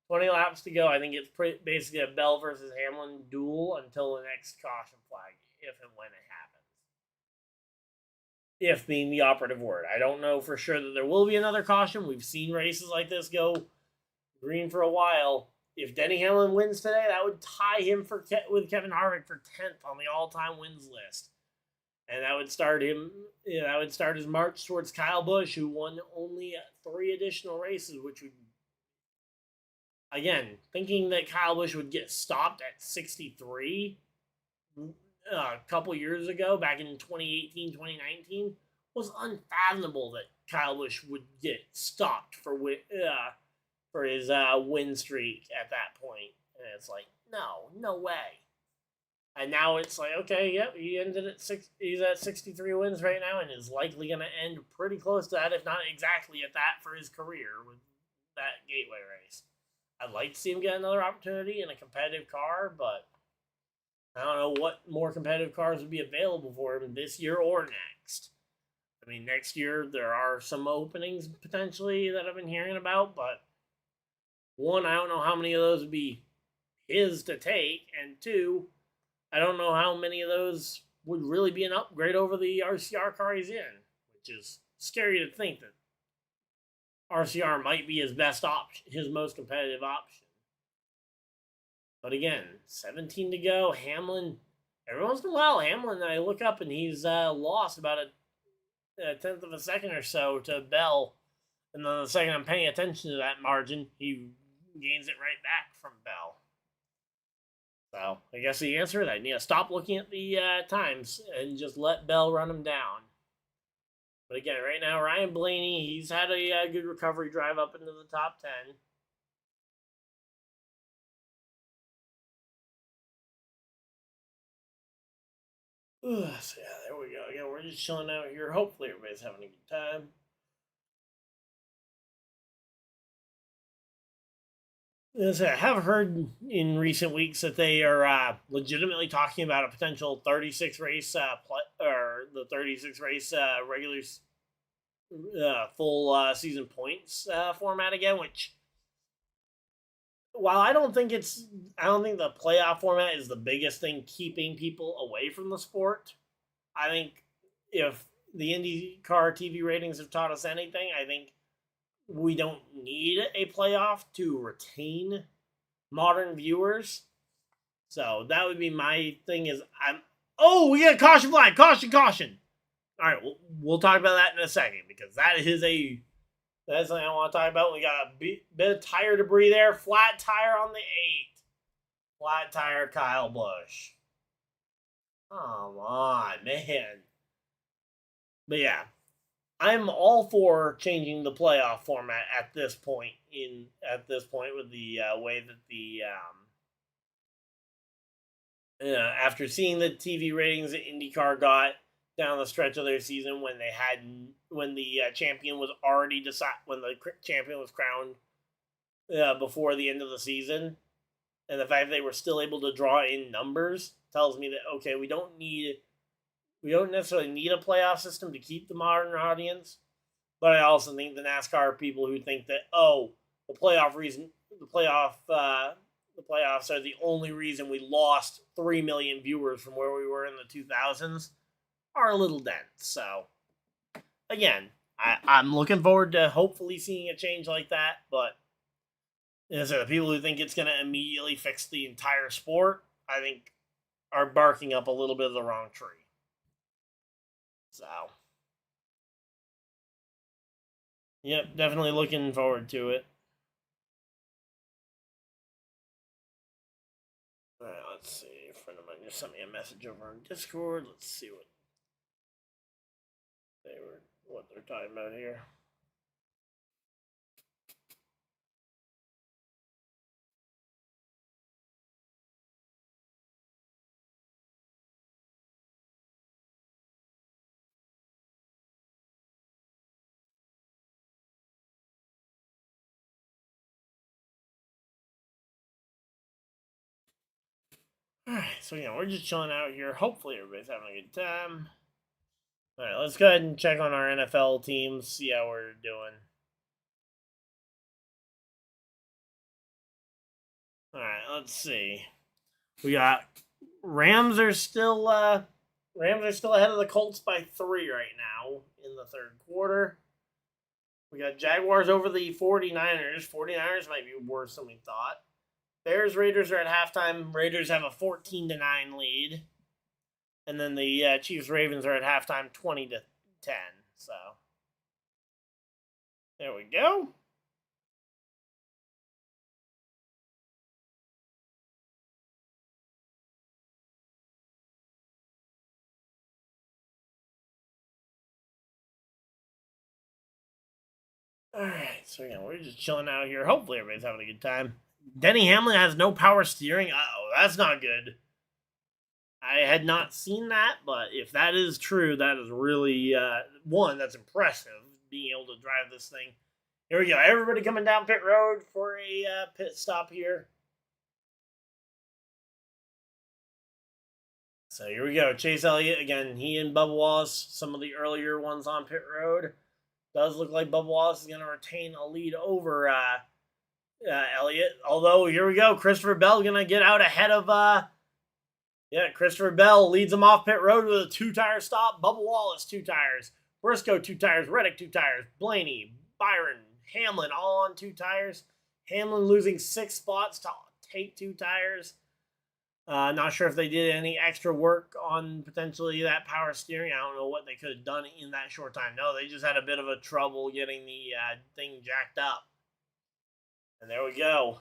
20 laps to go. I think it's basically a Bell versus Hamlin duel until the next caution flag, if and when it happens. If being the operative word. I don't know for sure that there will be another caution. We've seen races like this go green for a while. If Denny Hamlin wins today, that would tie him with Kevin Harvick for 10th on the all-time wins list. And that would start him. That would start his march towards Kyle Busch, who won only 3 additional races, which would, again, thinking that Kyle Busch would get stopped at 63 a couple years ago, back in 2018, 2019, was unfathomable that Kyle Busch would get stopped for his win streak at that point. And it's like, no way. And now it's like, okay, yep, he ended at he's at 63 wins right now and is likely going to end pretty close to that, if not exactly at that, for his career with that Gateway race. I'd like to see him get another opportunity in a competitive car, but I don't know what more competitive cars would be available for him this year or next. I mean, next year there are some openings potentially that I've been hearing about, but one, I don't know how many of those would be his to take, and two, I don't know how many of those would really be an upgrade over the RCR car he's in, which is scary to think that RCR might be his best option, his most competitive option. But again, 17 to go. Hamlin, every once in a while, Hamlin, I look up and he's lost about a tenth of a second or so to Bell. And then the second I'm paying attention to that margin, he gains it right back from Bell. So I guess the answer is I need to stop looking at the times and just let Bell run him down. But again, right now, Ryan Blaney, he's had a good recovery drive up into the top 10. So yeah, there we go. Again, we're just chilling out here. Hopefully everybody's having a good time. As I have heard in recent weeks that they are legitimately talking about a potential 36 race or the 36 race regular full season points format again. Which, while I don't think the playoff format is the biggest thing keeping people away from the sport. I think if the IndyCar TV ratings have taught us anything, I think we don't need a playoff to retain modern viewers. So that would be my thing is we got a caution flag. Caution. All right, we'll talk about that in a second because that's something I want to talk about. We got a bit of tire debris there. Flat tire on the 8. Flat tire Kyle Busch. Come on, man. But yeah, I'm all for changing the playoff format at this point. With the way that the after seeing the TV ratings that IndyCar got down the stretch of their season when the champion was already decided, when the champion was crowned before the end of the season, and the fact that they were still able to draw in numbers tells me that okay, we don't necessarily need a playoff system to keep the modern audience, but I also think the NASCAR people who think that the playoffs are the only reason we lost 3 million viewers from where we were in the 2000s are a little dense. So again, I'm looking forward to hopefully seeing a change like that, but the people who think it's going to immediately fix the entire sport, I think, are barking up a little bit of the wrong tree. So, yep, definitely looking forward to it. All right, let's see. A friend of mine just sent me a message over on Discord. Let's see what they're talking about here. Alright, so yeah, we're just chilling out here. Hopefully everybody's having a good time. Alright, let's go ahead and check on our NFL teams, see how we're doing. Alright, let's see. We got Rams are still ahead of the Colts by 3 right now in the third quarter. We got Jaguars over the 49ers. 49ers might be worse than we thought. Bears, Raiders are at halftime. Raiders have a 14-9 lead. And then the Chiefs, Ravens are at halftime 20-10. So, there we go. Alright, so yeah, we're just chilling out here. Hopefully everybody's having a good time. Denny Hamlin has no power steering. Uh-oh, that's not good. I had not seen that, but if that is true, that is really, that's impressive, being able to drive this thing. Here we go. Everybody coming down pit road for a pit stop here. So here we go. Chase Elliott, again, he and Bubba Wallace, some of the earlier ones on pit road. Does look like Bubba Wallace is going to retain a lead over Elliott. Although, here we go. Christopher Bell going to get out ahead of... Christopher Bell leads him off pit road with a 2-tire stop. Bubba Wallace, 2 tires. Briscoe 2 tires, Reddick 2 tires, Blaney, Byron, Hamlin all on 2 tires. Hamlin losing 6 spots to take 2 tires. Not sure if they did any extra work on potentially that power steering. I don't know what they could have done in that short time. No, they just had a bit of a trouble getting the thing jacked up. And there we go.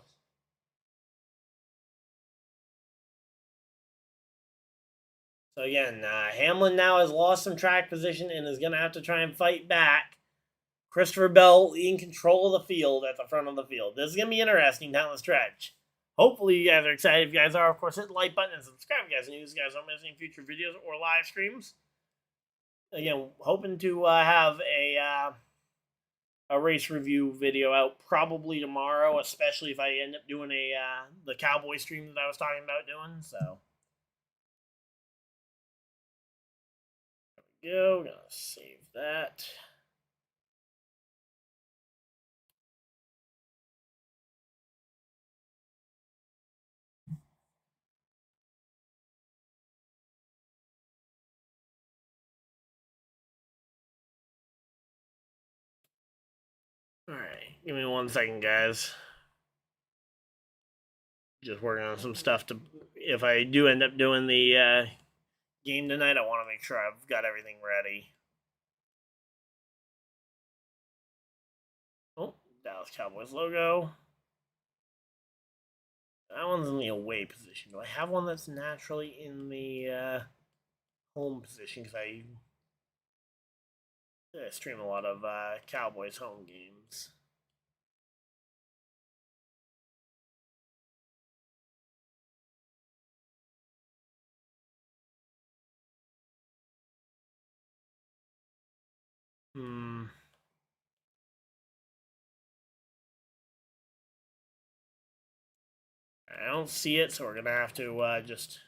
So again, Hamlin now has lost some track position and is going to have to try and fight back. Christopher Bell in control of the field at the front of the field. This is going to be interesting down the stretch. Hopefully you guys are excited. If you guys are, of course, hit the like button and subscribe if you guys are new. So you guys don't miss any future videos or live streams. Again, hoping to have a race review video out probably tomorrow, especially if I end up doing the Cowboy stream that I was talking about doing. So there we go. Gonna save that. Alright, give me 1 second, guys. Just working on some stuff to, if I do end up doing the game tonight, I want to make sure I've got everything ready. Oh, Dallas Cowboys logo. That one's in the away position. Do I have one that's naturally in the home position? Because I stream a lot of Cowboys home games. I don't see it, so we're going to have to just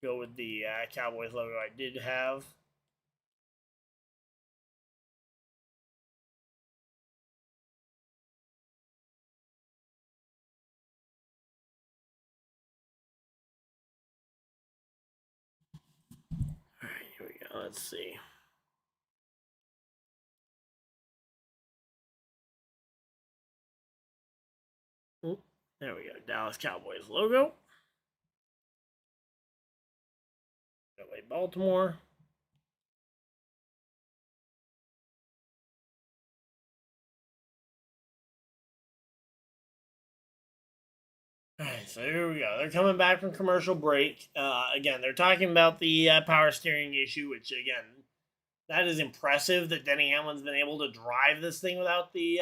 go with the Cowboys logo I did have. Alright, here we go. Let's see. There we go. Dallas Cowboys logo. LA Baltimore. Alright, so here we go. They're coming back from commercial break. Again, they're talking about the power steering issue, which, again, that is impressive that Denny Hamlin's been able to drive this thing without the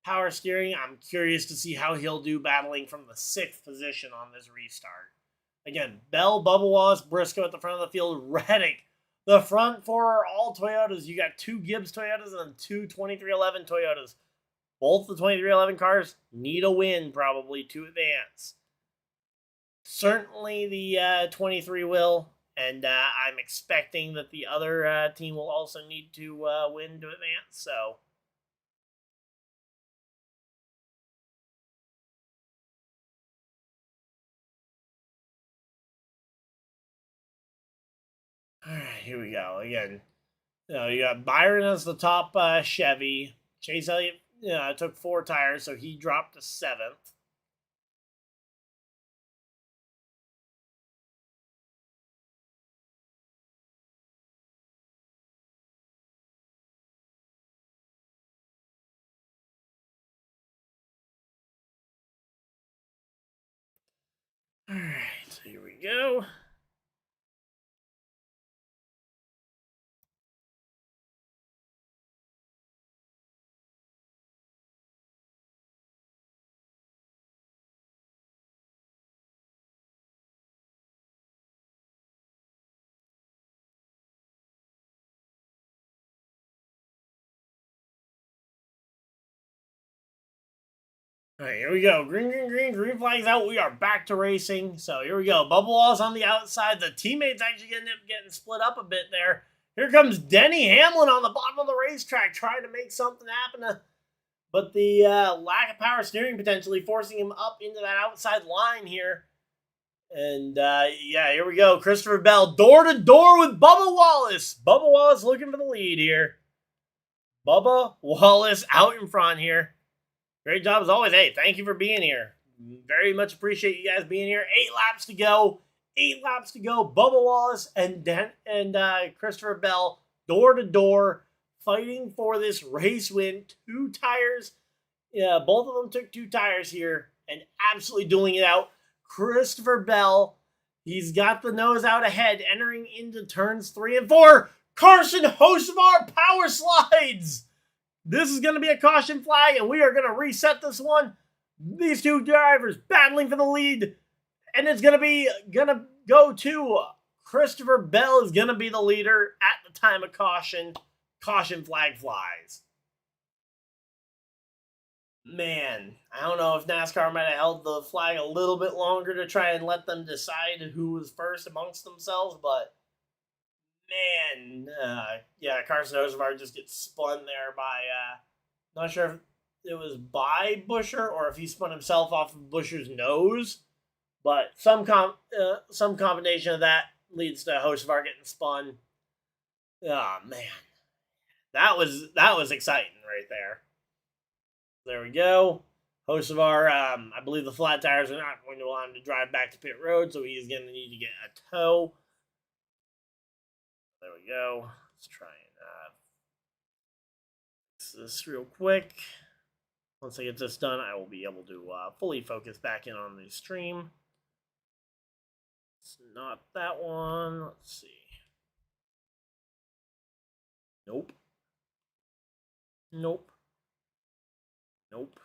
power steering. I'm curious to see how he'll do battling from the 6th position on this restart. Again, Bell, Bubba Wallace, Briscoe at the front of the field, Reddick. The front 4 are all Toyotas. You got 2 Gibbs Toyotas and 2 2311 Toyotas. Both the 2311 cars need a win probably to advance. Certainly the 23 will, and I'm expecting that the other team will also need to win to advance, so alright, here we go. Again, you got Byron as the top Chevy. Chase Elliott took 4 tires, so he dropped to 7th. Alright, so here we go. Alright, here we go. Green flag's out. We are back to racing. So here we go. Bubba Wallace on the outside. The teammates actually getting split up a bit there. Here comes Denny Hamlin on the bottom of the racetrack trying to make something happen. But the lack of power steering potentially forcing him up into that outside line here. And yeah, here we go. Christopher Bell, door to door with Bubba Wallace. Bubba Wallace looking for the lead here. Bubba Wallace out in front here. Great job as always. Hey, thank you for being here. Very much appreciate you guys being here. 8 laps to go. 8 laps to go. Bubba Wallace and Christopher Bell, door to door, fighting for this race win. 2 tires. Yeah, both of them took 2 tires here and absolutely dueling it out. Christopher Bell, he's got the nose out ahead, entering into turns 3 and 4. Carson Hocevar power slides. This is going to be a caution flag, and we are going to reset this one. These 2 drivers battling for the lead, and it's going to go to Christopher Bell is going to be the leader at the time of caution. Caution flag flies. Man, I don't know if NASCAR might have held the flag a little bit longer to try and let them decide who was first amongst themselves, but man, yeah, Carson Hocevar just gets spun there by, not sure if it was by Busher or if he spun himself off of Busher's nose, but some combination of that leads to Hocevar getting spun. Oh man, that was exciting right there. There we go. Hocevar, I believe the flat tires are not going to allow him to drive back to pit road, so he's going to need to get a tow. There we go. Let's try and fix this real quick. Once I get this done, I will be able to fully focus back in on the stream. It's not that one. Let's see. Nope. Nope. Nope.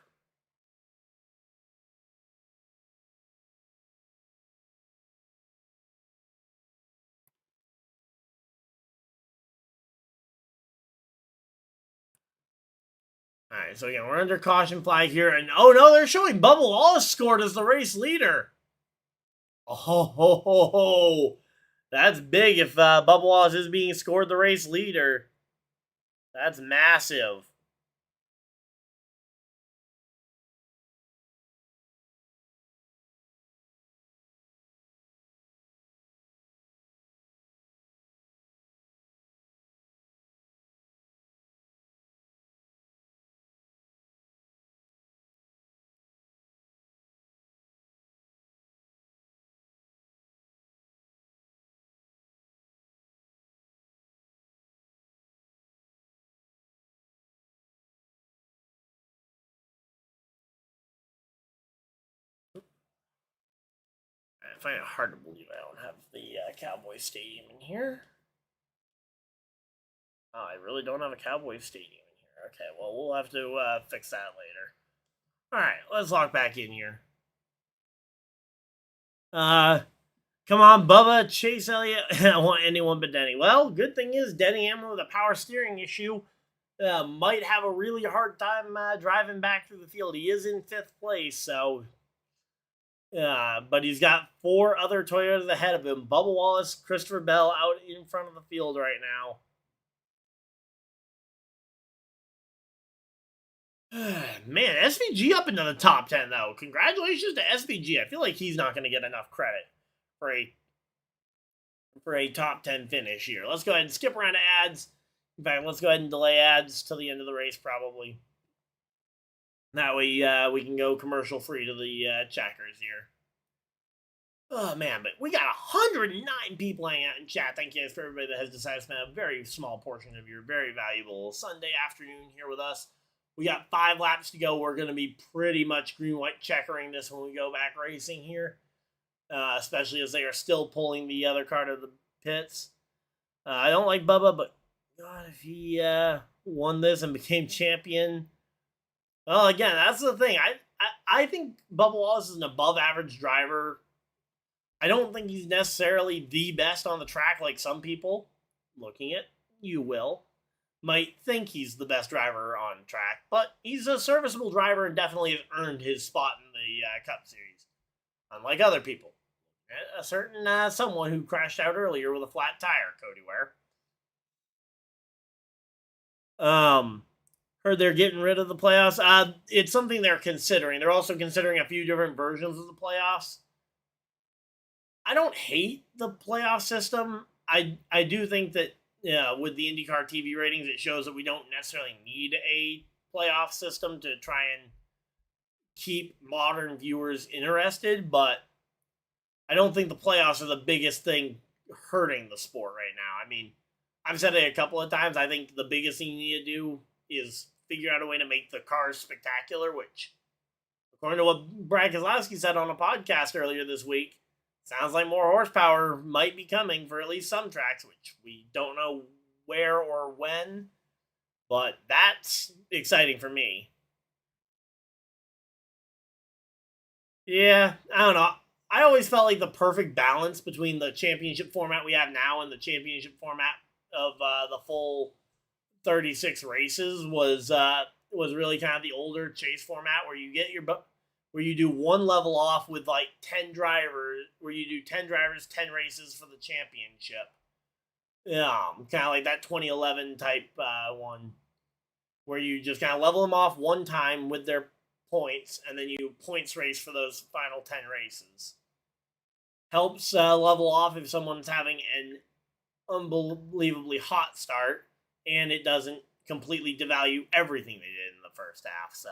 All right, so again, we're under caution flag here, and oh no, they're showing Bubba Wallace scored as the race leader. Oh, ho, ho, ho. That's big if Bubba Wallace is being scored the race leader. That's massive. I find it hard to believe I don't have the Cowboy Stadium in here. Oh, I really don't have a Cowboy Stadium in here. Okay, well, we'll have to fix that later. All right, let's log back in here. Come on, Bubba, Chase Elliott. I want anyone but Denny. Well, good thing is Denny Hamlin with a power steering issue might have a really hard time driving back through the field. He is in 5th place, so but he's got 4 other Toyotas ahead of him. Bubba Wallace, Christopher Bell out in front of the field right now. Man, SVG up into the top 10, though. Congratulations to SVG. I feel like he's not going to get enough credit for a top 10 finish here. Let's go ahead and skip around to ads. In fact, let's go ahead and delay ads till the end of the race, probably. That way we can go commercial free to the checkers here. Oh, man, but we got 109 people hanging out in chat. Thank you guys for everybody that has decided to spend a very small portion of your very valuable Sunday afternoon here with us. We got 5 laps to go. We're going to be pretty much green-white checkering this when we go back racing here, especially as they are still pulling the other car to the pits. I don't like Bubba, but God, if he won this and became champion. Well, again, that's the thing. I think Bubba Wallace is an above-average driver. I don't think he's necessarily the best on the track like some people, looking at you will, might think he's the best driver on track, but he's a serviceable driver and definitely has earned his spot in the Cup Series, unlike other people. A certain someone who crashed out earlier with a flat tire, Cody Ware. Heard they're getting rid of the playoffs. It's something they're considering. They're also considering a few different versions of the playoffs. I don't hate the playoff system. I do think that with the IndyCar TV ratings, it shows that we don't necessarily need a playoff system to try and keep modern viewers interested, but I don't think the playoffs are the biggest thing hurting the sport right now. I mean, I've said it a couple of times. I think the biggest thing you need to do is figure out a way to make the cars spectacular, which, according to what Brad Keselowski said on a podcast earlier this week, sounds like more horsepower might be coming for at least some tracks, which we don't know where or when, but that's exciting for me. Yeah, I don't know. I always felt like the perfect balance between the championship format we have now and the championship format of the full 36 races was really kind of the older chase format where you get your where you do one level off with like 10 drivers, where you do 10 drivers, 10 races for the championship. Kind of like that 2011 type one where you just kind of level them off one time with their points, and then you points race for those final 10 races. Helps level off if someone's having an unbelievably hot start, and it doesn't completely devalue everything they did in the first half. So,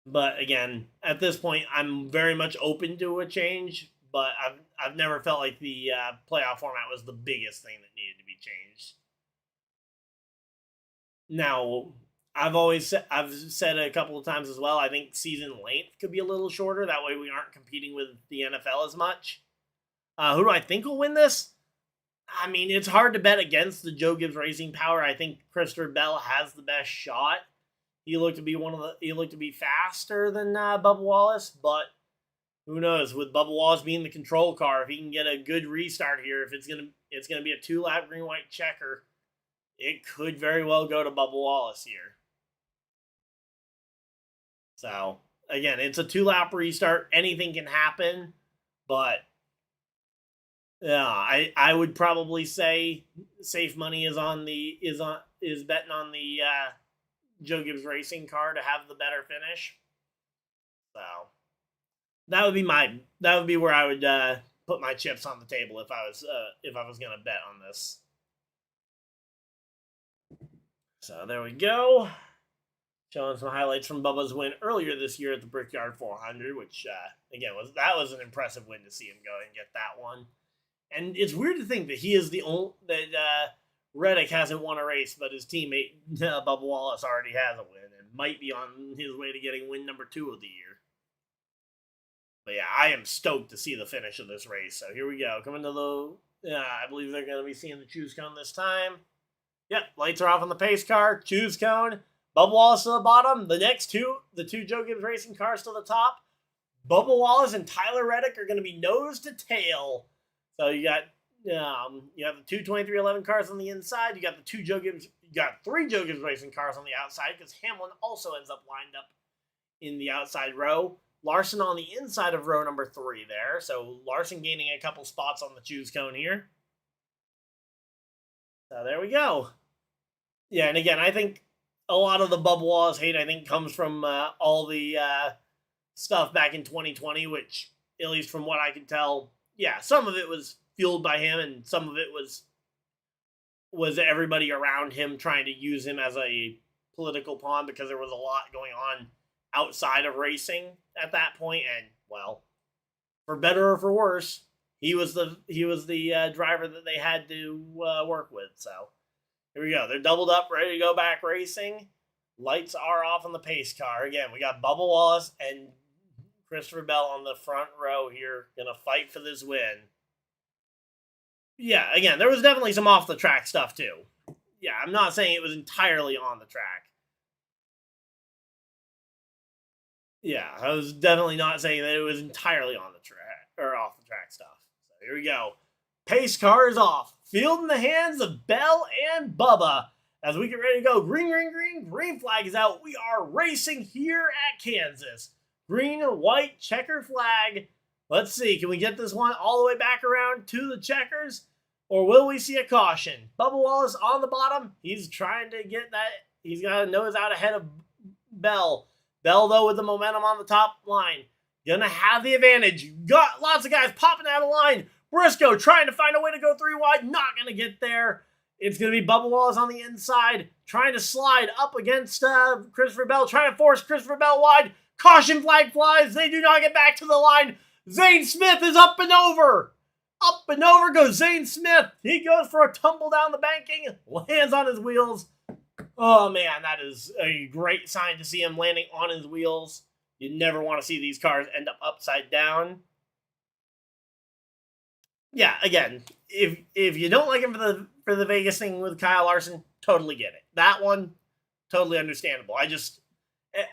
but again, at this point, I'm very much open to a change. But I've never felt like the playoff format was the biggest thing that needed to be changed. Now, I've said it a couple of times as well. I think season length could be a little shorter. That way, we aren't competing with the NFL as much. Who do I think will win this? I mean, it's hard to bet against the Joe Gibbs Racing Power. I think Christopher Bell has the best shot. He looked to be faster than Bubba Wallace, but who knows? With Bubba Wallace being the control car, if he can get a good restart here, if it's gonna be a 2-lap green-white checker, it could very well go to Bubba Wallace here. So again, it's a 2-lap restart. Anything can happen, but yeah, I would probably say safe money is betting on the Joe Gibbs Racing car to have the better finish. So that would be where I would put my chips on the table if I was gonna bet on this. So there we go. Showing some highlights from Bubba's win earlier this year at the Brickyard 400, which again was an impressive win to see him go and get that one. And it's weird to think that he is the only that Reddick hasn't won a race, but his teammate Bubba Wallace already has a win and might be on his way to getting win number 2 of the year. But yeah, I am stoked to see the finish of this race. So here we go. Coming to the, I believe they're going to be seeing the choose cone this time. Yep, lights are off on the pace car. Choose cone. Bubba Wallace to the bottom. The two Joe Gibbs Racing cars to the top. Bubba Wallace and Tyler Reddick are going to be nose to tail. So you have the two 2311 cars on the inside. You got three Joe Gibbs Racing cars on the outside because Hamlin also ends up lined up in the outside row. Larson on the inside of row number 3 there. So Larson gaining a couple spots on the choose cone here. So there we go. Yeah, and again, I think a lot of the Bubba Wallace hate, I think, comes from all the stuff back in 2020, which, at least from what I can tell, yeah, some of it was fueled by him, and some of it was everybody around him trying to use him as a political pawn because there was a lot going on outside of racing at that point, and well, for better or for worse, he was the driver that they had to work with. So here we go. They're doubled up, ready to go back racing. Lights are off on the pace car. Again, we got Bubba Wallace and Christopher Bell on the front row here, gonna fight for this win. Yeah, again, there was definitely some off the track stuff too. Yeah, I'm not saying it was entirely on the track. Yeah, I was definitely not saying that it was entirely on the track or off the track stuff. So here we go. Pace car is off. Field in the hands of Bell and Bubba. As we get ready to go, green, green, green, green flag is out. We are racing here at Kansas. Green, white, checker flag. Let's see, can we get this one all the way back around to the checkers? Or will we see a caution? Bubba Wallace on the bottom. He's trying to get that. He's got a nose out ahead of Bell. Bell, though, with the momentum on the top line. gonna have the advantage. You got lots of guys popping out of line. Briscoe trying to find a way to go 3 wide, not gonna get there. It's gonna be Bubba Wallace on the inside, trying to slide up against Christopher Bell, trying to force Christopher Bell wide. Caution flag flies. They do not get back to the line. Zane Smith is up and over. Up and over goes Zane Smith. He goes for a tumble down the banking, lands on his wheels. Oh man, that is a great sign to see him landing on his wheels. You never want to see these cars end up upside down. Yeah, again, if you don't like him for the Vegas thing with Kyle Larson, totally get it. That one, totally understandable. I just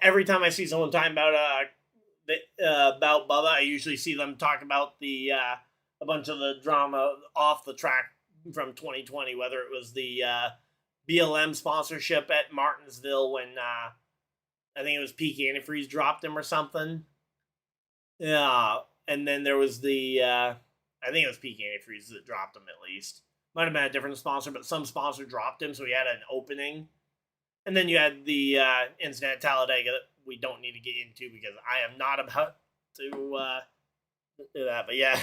every time I see someone talking about Bubba, I usually see them talk about a bunch of the drama off the track from 2020, whether it was the BLM sponsorship at Martinsville when I think it was Peak Antifreeze dropped him or something. Yeah, and then there was I think it was Peak Antifreeze that dropped him at least. Might have been a different sponsor, but some sponsor dropped him, so he had an opening. And then you had the incident at Talladega that we don't need to get into because I am not about to do that. But yeah,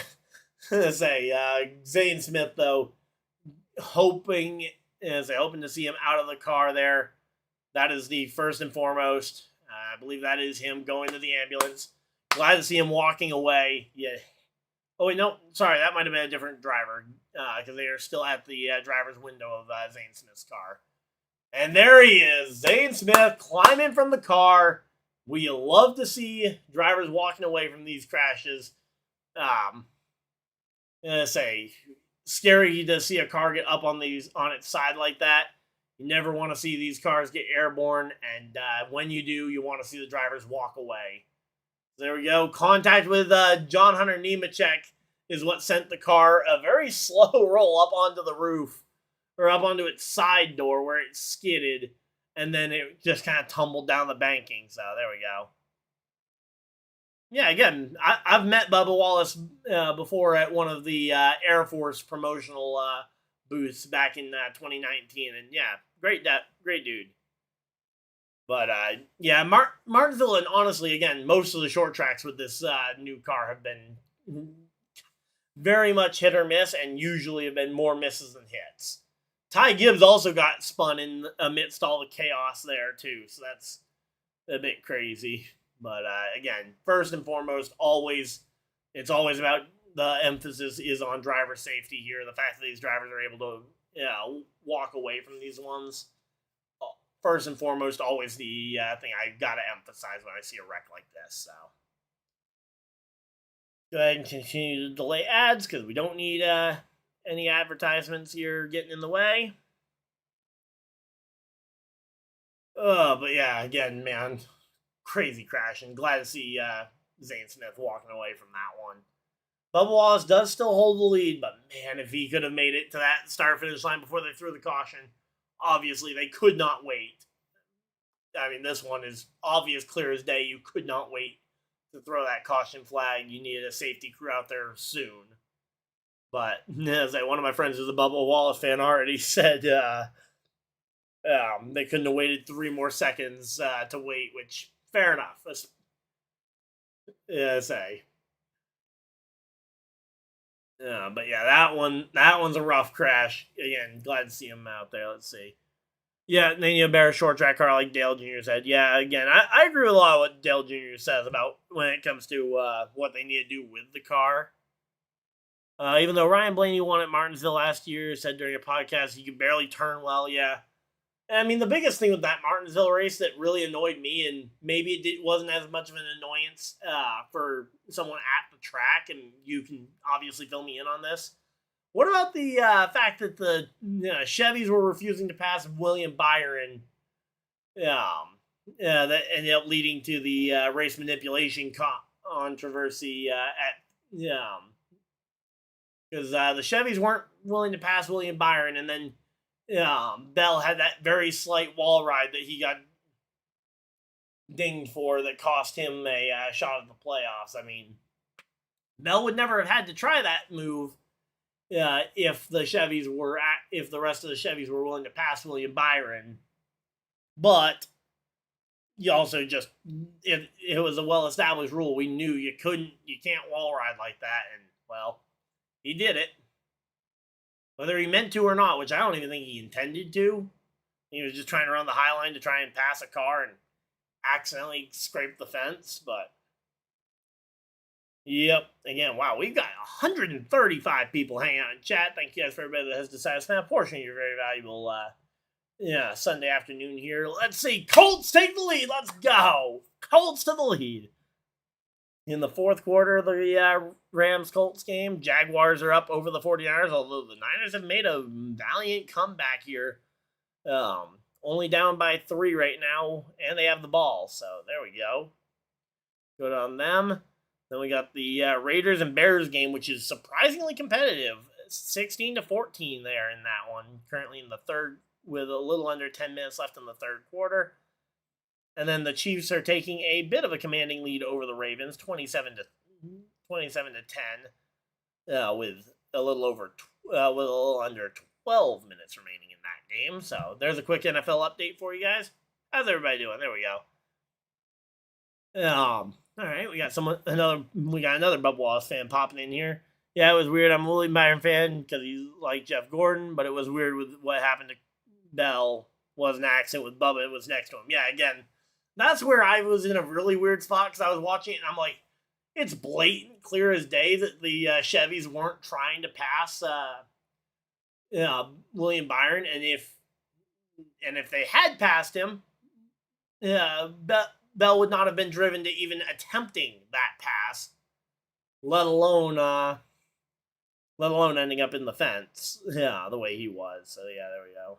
Zane Smith, though, hoping to see him out of the car there. That is the first and foremost. I believe that is him going to the ambulance. Glad to see him walking away. Yeah. Oh, wait, no. Sorry, that might have been a different driver because they are still at the driver's window of Zane Smith's car. And there he is, Zane Smith climbing from the car. We love to see drivers walking away from these crashes. Scary to see a car get up on its side like that. You never want to see these cars get airborne, and when you do, you want to see the drivers walk away. There we go. Contact with John Hunter Nemechek is what sent the car a very slow roll up onto the roof, or up onto its side door where it skidded, and then it just kind of tumbled down the banking. So there we go. Yeah, again, I've met Bubba Wallace before at one of the Air Force promotional booths back in 2019, and yeah, great dude. But yeah, Martinsville, and honestly, again, most of the short tracks with this new car have been very much hit or miss, and usually have been more misses than hits. Ty Gibbs also got spun in amidst all the chaos there too, so that's a bit crazy. But again, first and foremost, it's always about the emphasis is on driver safety here. The fact that these drivers are able to walk away from these ones. First and foremost, always the thing I gotta emphasize when I see a wreck like this. So go ahead and continue to delay ads because we don't need any advertisements here getting in the way. But yeah, again, man, crazy crash, and glad to see Zane Smith walking away from that one. Bubba Wallace does still hold the lead, but man, if he could have made it to that start-finish line before they threw the caution, obviously they could not wait. I mean, this one is obvious, clear as day. You could not wait to throw that caution flag. You needed a safety crew out there soon. But as one of my friends is a Bubba Wallace fan already said, they couldn't have waited 3 more seconds to wait, which fair enough. But yeah, that one's a rough crash. Again, glad to see him out there. Let's see. Yeah, then you bear a short track car like Dale Jr. said. Yeah, again, I agree with a lot of what Dale Jr. says about when it comes to what they need to do with the car. Even though Ryan Blaney won at Martinsville last year, said during a podcast he could barely turn well, yeah. I mean, the biggest thing with that Martinsville race that really annoyed me, and maybe it wasn't as much of an annoyance for someone at the track, and you can obviously fill me in on this. What about the fact that the Chevys were refusing to pass William Byron? That ended up leading to the race manipulation controversy because the Chevys weren't willing to pass William Byron, and then Bell had that very slight wall ride that he got dinged for that cost him a shot at the playoffs. I mean, Bell would never have had to try that move if the rest of the Chevys were willing to pass William Byron. But you also just it was a well established rule. We knew you can't wall ride like that, and well, he did it. Whether he meant to or not, which I don't even think he intended to. He was just trying to run the high line to try and pass a car and accidentally scrape the fence, but yep. Again, wow, we've got 135 people hanging out in chat. Thank you guys for everybody that has decided to spend a portion of your very valuable Sunday afternoon here. Let's see. Colts take the lead. Let's go. Colts to the lead. In the fourth quarter of the Rams-Colts game, Jaguars are up over the 49ers, although the Niners have made a valiant comeback here. Only down by 3 right now, and they have the ball. So there we go. Good on them. Then we got the Raiders and Bears game, which is surprisingly competitive. 16-14 there in that one. Currently in the third, with a little under 10 minutes left in the third quarter. And then the Chiefs are taking a bit of a commanding lead over the Ravens, 27-10, with a little under 12 minutes remaining in that game. So there's a quick NFL update for you guys. How's everybody doing? There we go. All right, we got another Bubba Wallace fan popping in here. Yeah, it was weird. I'm a William Byron fan because he's like Jeff Gordon, but it was weird with what happened to Bell. Was an accident with Bubba. It was next to him. Yeah, again, that's where I was in a really weird spot because I was watching it and I'm like, it's blatant, clear as day that the Chevys weren't trying to pass William Byron, and if they had passed him, Bell would not have been driven to even attempting that pass, let alone ending up in the fence. Yeah, the way he was. So yeah, there we go.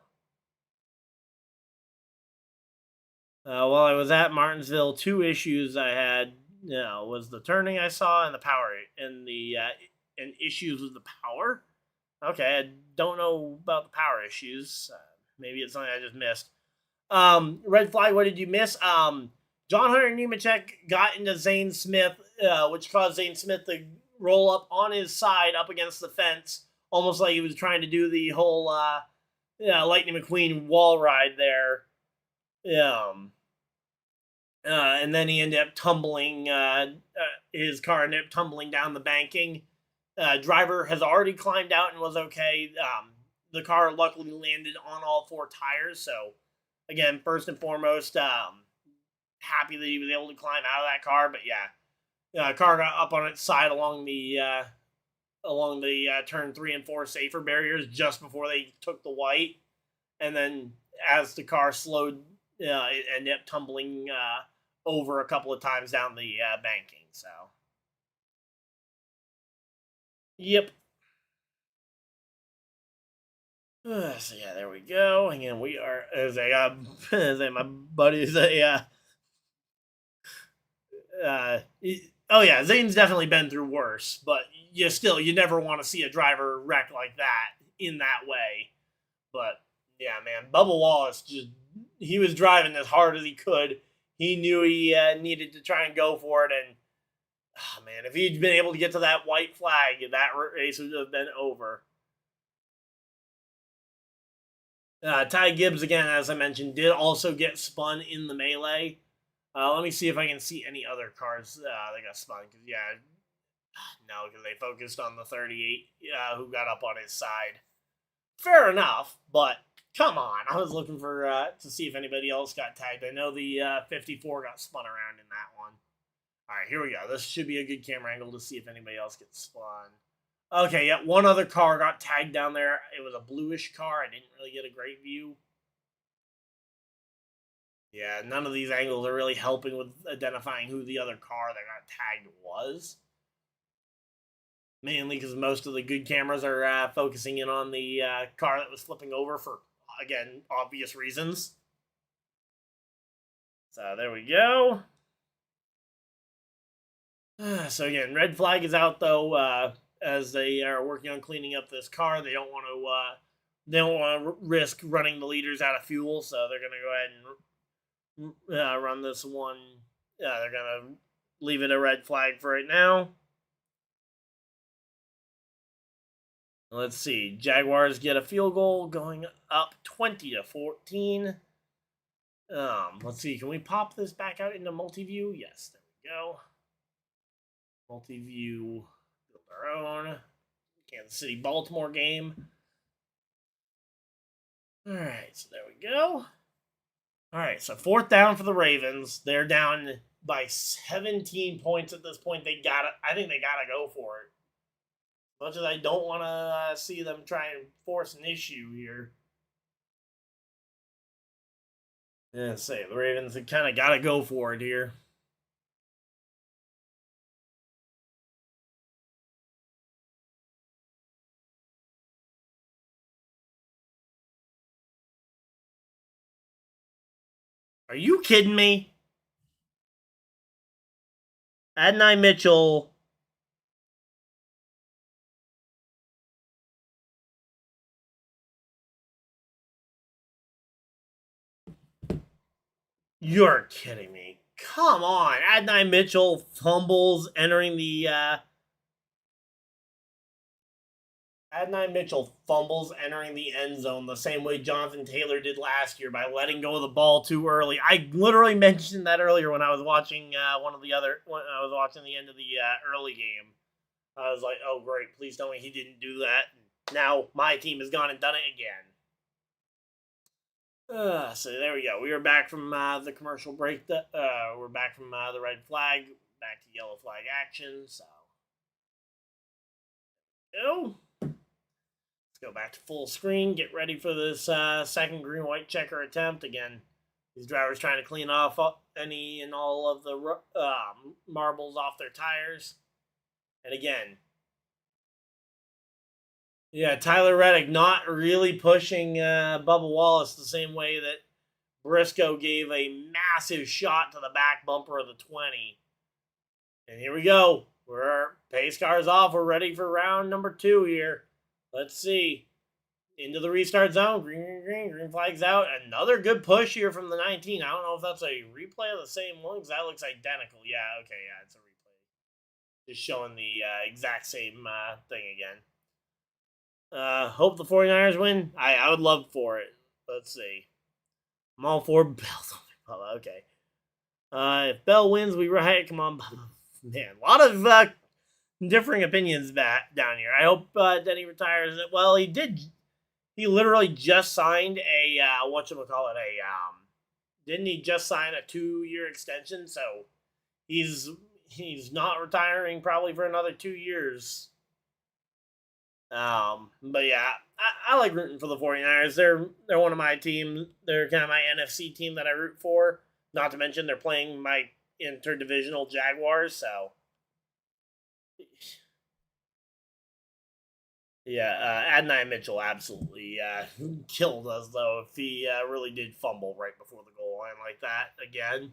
While I was at Martinsville, 2 issues I had, was the turning I saw and the power and and issues with the power. Okay, I don't know about the power issues. Maybe it's something I just missed. Red flag. What did you miss? John Hunter Nemechek got into Zane Smith, which caused Zane Smith to roll up on his side up against the fence, almost like he was trying to do the whole Lightning McQueen wall ride there. And then he ended up tumbling, his car ended up tumbling down the banking. Driver has already climbed out and was okay. The car luckily landed on all 4 tires. So, again, first and foremost, happy that he was able to climb out of that car. But yeah, car got up on its side along the turn 3 and 4 safer barriers just before they took the white. And then as the car slowed, it ended up tumbling over a couple of times down the banking. So, yep. So yeah, there we go. Again, we are my buddies. Oh yeah, Zane's definitely been through worse, but you never want to see a driver wreck like that in that way. But yeah, man, Bubba Wallace he was driving as hard as he could. He knew he needed to try and go for it, and man, if he'd been able to get to that white flag, that race would have been over. Ty Gibbs, again, as I mentioned, did also get spun in the melee. Let me see if I can see any other cars that got spun. Because they focused on the 38 who got up on his side. Fair enough, but come on. I was looking for to see if anybody else got tagged. I know the 54 got spun around in that one. All right, here we go. This should be a good camera angle to see if anybody else gets spun. Okay, yeah, one other car got tagged down there. It was a bluish car. I didn't really get a great view. Yeah, none of these angles are really helping with identifying who the other car that got tagged was. Mainly because most of the good cameras are focusing in on the car that was flipping over for, again, obvious reasons. So there we go. So again, red flag is out though. As they are working on cleaning up this car, they don't want to risk running the leaders out of fuel, so they're going to go ahead and run this one. They're going to leave it a red flag for right now. Let's see. Jaguars get a field goal, going up 20-14. Let's see. Can we pop this back out into multi-view? Yes, there we go. Multi-view, build our own Kansas City Baltimore game. All right, so there we go. All right, so 4th down for the Ravens. They're down by 17 points at this point. I think they gotta go for it. As much as I don't want to see them try and force an issue here. Yeah, say the Ravens have kind of got to go for it here. Are you kidding me? Adonai Mitchell. You're kidding me. Come on. Adonai Mitchell fumbles entering the end zone the same way Jonathan Taylor did last year by letting go of the ball too early. I literally mentioned that earlier when I was watching when I was watching the end of the early game. I was like, oh great, please tell me he didn't do that. Now my team has gone and done it again. So there we go. We are back from the commercial break. We're back from the red flag, back to yellow flag action. So, let's go back to full screen. Get ready for this second green-white checker attempt. Again, these drivers trying to clean off any and all of the marbles off their tires. And again, yeah, Tyler Reddick not really pushing Bubba Wallace the same way that Briscoe gave a massive shot to the back bumper of the 20. And here we go. Pace car's off. We're ready for round number 2 here. Let's see. Into the restart zone. Green flag's out. Another good push here from the 19. I don't know if that's a replay of the same one because that looks identical. Yeah, okay, yeah, it's a replay. Just showing the exact same thing again. Hope the 49ers win. I would love for it. Let's see. I'm all for Bell. Okay. If Bell wins, we riot. Come on, man. A lot of differing opinions down here. I hope Denny retires. Well, he did. He literally just signed a whatchamacallit, didn't he just sign a 2-year extension? So he's not retiring probably for another 2 years. But yeah, I like rooting for the 49ers. They're one of my teams. They're kind of my NFC team that I root for. Not to mention they're playing my interdivisional Jaguars, so yeah, Adonai Mitchell absolutely killed us though if he really did fumble right before the goal line like that again.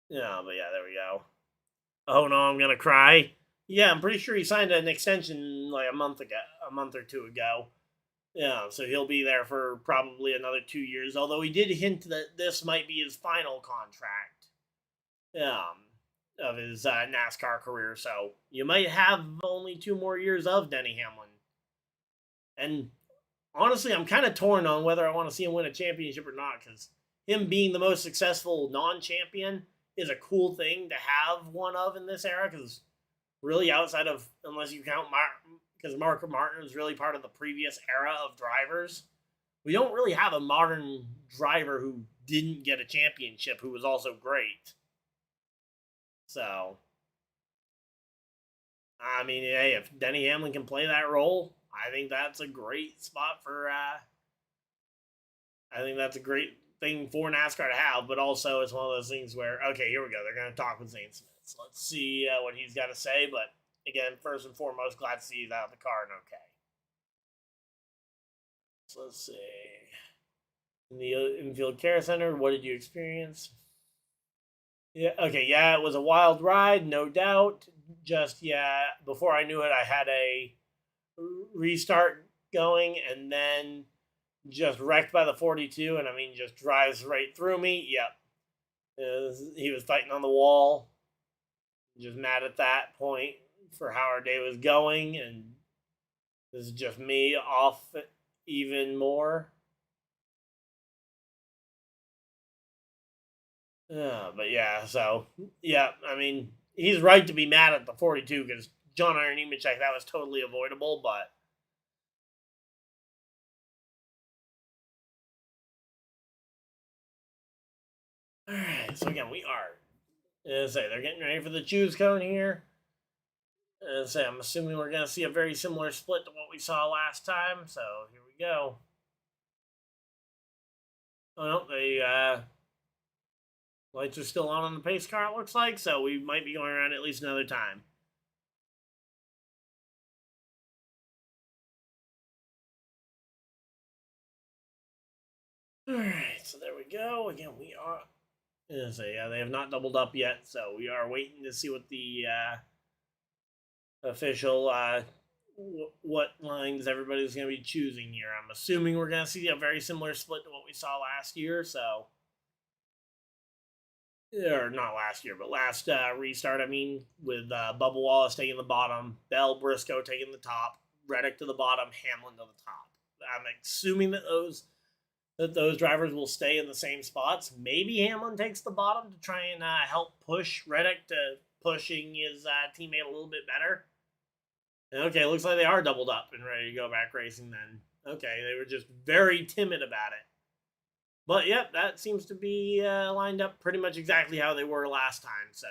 Yeah, but yeah, there we go. Oh no, I'm gonna cry. Yeah, I'm pretty sure he signed an extension like a month or 2 ago. Yeah, so he'll be there for probably another 2 years. Although he did hint that this might be his final contract of his NASCAR career. So you might have only 2 more years of Denny Hamlin. And honestly, I'm kind of torn on whether I want to see him win a championship or not because him being the most successful non-champion is a cool thing to have one of in this era because really outside of, unless you count because Mark Martin was really part of the previous era of drivers, we don't really have a modern driver who didn't get a championship who was also great. So, I mean, hey, if Denny Hamlin can play that role, I think that's a great spot for. I think that's a great thing for NASCAR to have, but also it's one of those things where, okay, here we go. They're going to talk with Zane Smith. So let's see what he's got to say. But again, first and foremost, glad to see he's out of the car and okay. So let's see. In the infield care center, what did you experience? Yeah, okay, yeah, it was a wild ride, no doubt. Just, yeah, before I knew it, I had a restart going and then just wrecked by the 42, and I mean, just drives right through me. Yep. He was fighting on the wall. Just mad at that point for how our day was going, and this is just me off even more. But yeah, so yeah, I mean, he's right to be mad at the 42 because John Iron Nemechek, that was totally avoidable. But all right, so again, we are. As I say, they're getting ready for the choose cone here. As I say, I'm assuming we're going to see a very similar split to what we saw last time. So here we go. Oh no, the lights are still on the pace car. It looks like, so we might be going around at least another time. All right, so there we go. Again, we are. So yeah, they have not doubled up yet, so we are waiting to see what the official what lines everybody's going to be choosing here. I'm assuming we're going to see a very similar split to what we saw last year. So, or not last year, but last restart. I mean, with Bubba Wallace taking the bottom, Bell Briscoe taking the top, Reddick to the bottom, Hamlin to the top. I'm assuming that those drivers will stay in the same spots. Maybe Hamlin takes the bottom to try and help push Reddick to pushing his teammate a little bit better. Okay, looks like they are doubled up and ready to go back racing then. Okay, they were just very timid about it. But yep, that seems to be lined up pretty much exactly how they were last time. So,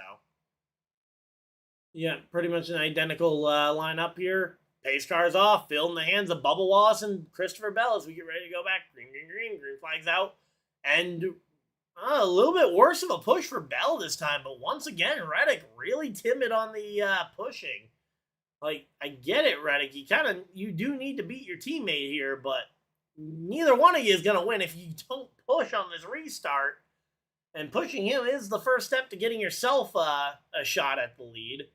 yeah, pretty much an identical lineup here. Pace cars off, fill in the hands of Bubba Wallace and Christopher Bell as we get ready to go back. Green, green, green, green flags out. And a little bit worse of a push for Bell this time. But once again, Reddick really timid on the pushing. Like, I get it, Reddick. You do need to beat your teammate here, but neither one of you is going to win if you don't push on this restart. And pushing him is the first step to getting yourself a shot at the lead.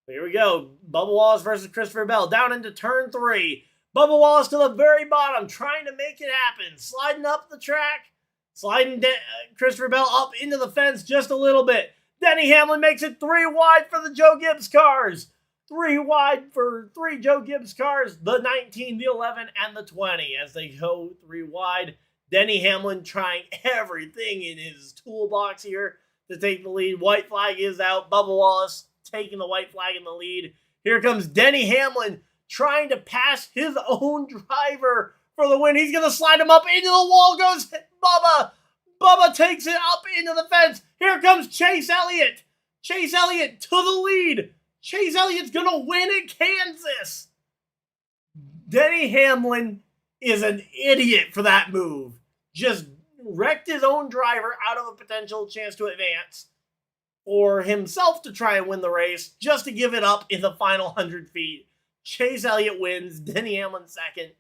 Here we go. Bubba Wallace versus Christopher Bell. Down into turn 3. Bubba Wallace to the very bottom, trying to make it happen. Sliding up the track. Sliding Christopher Bell up into the fence just a little bit. Denny Hamlin makes it 3 wide for the Joe Gibbs cars. 3 wide for 3 Joe Gibbs cars. The 19, the 11, and the 20 as they go 3 wide. Denny Hamlin trying everything in his toolbox here to take the lead. White flag is out. Bubba Wallace taking the white flag in the lead. Here comes Denny Hamlin trying to pass his own driver for the win. He's going to slide him up into the wall. Goes Bubba. Bubba takes it up into the fence. Here comes Chase Elliott. Chase Elliott to the lead. Chase Elliott's going to win at Kansas. Denny Hamlin is an idiot for that move. Just wrecked his own driver out of a potential chance to advance, or himself to try and win the race, just to give it up in the final 100 feet. Chase Elliott wins, Denny Hamlin second,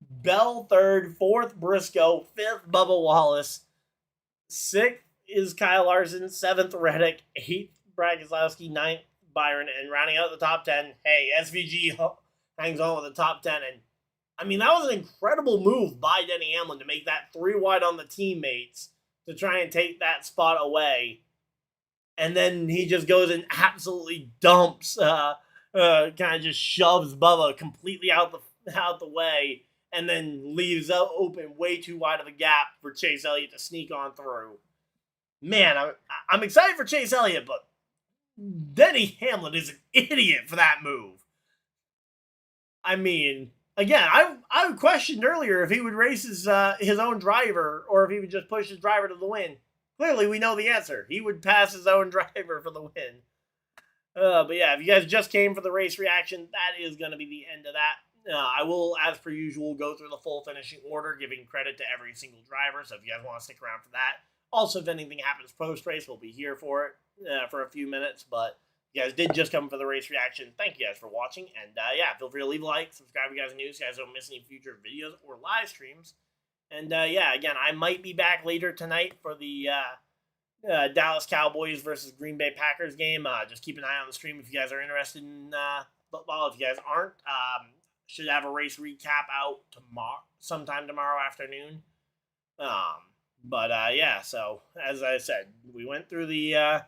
Bell third, fourth Briscoe, fifth Bubba Wallace, sixth is Kyle Larson, seventh Reddick, eighth Brad Keselowski, ninth Byron, and rounding out the top 10, hey, SVG hangs on with the top 10. And I mean, that was an incredible move by Denny Hamlin to make that 3 wide on the teammates to try and take that spot away. And then he just goes and absolutely dumps, kind of just shoves Bubba completely out the way, and then leaves open way too wide of a gap for Chase Elliott to sneak on through. Man, I'm excited for Chase Elliott, but Denny Hamlin is an idiot for that move. I mean, again, I questioned earlier if he would race his own driver or if he would just push his driver to the win. Clearly, we know the answer. He would pass his own driver for the win. But yeah, if you guys just came for the race reaction, that is going to be the end of that. I will, as per usual, go through the full finishing order, giving credit to every single driver. So if you guys want to stick around for that. Also, if anything happens post-race, we'll be here for it for a few minutes. But if you guys did just come for the race reaction, thank you guys for watching. And yeah, feel free to leave a like, subscribe if you guys are new so you guys don't miss any future videos or live streams. And yeah, again, I might be back later tonight for the Dallas Cowboys versus Green Bay Packers game. Just keep an eye on the stream if you guys are interested in football. If you guys aren't, should have a race recap out sometime tomorrow afternoon. But yeah, so as I said, we went through the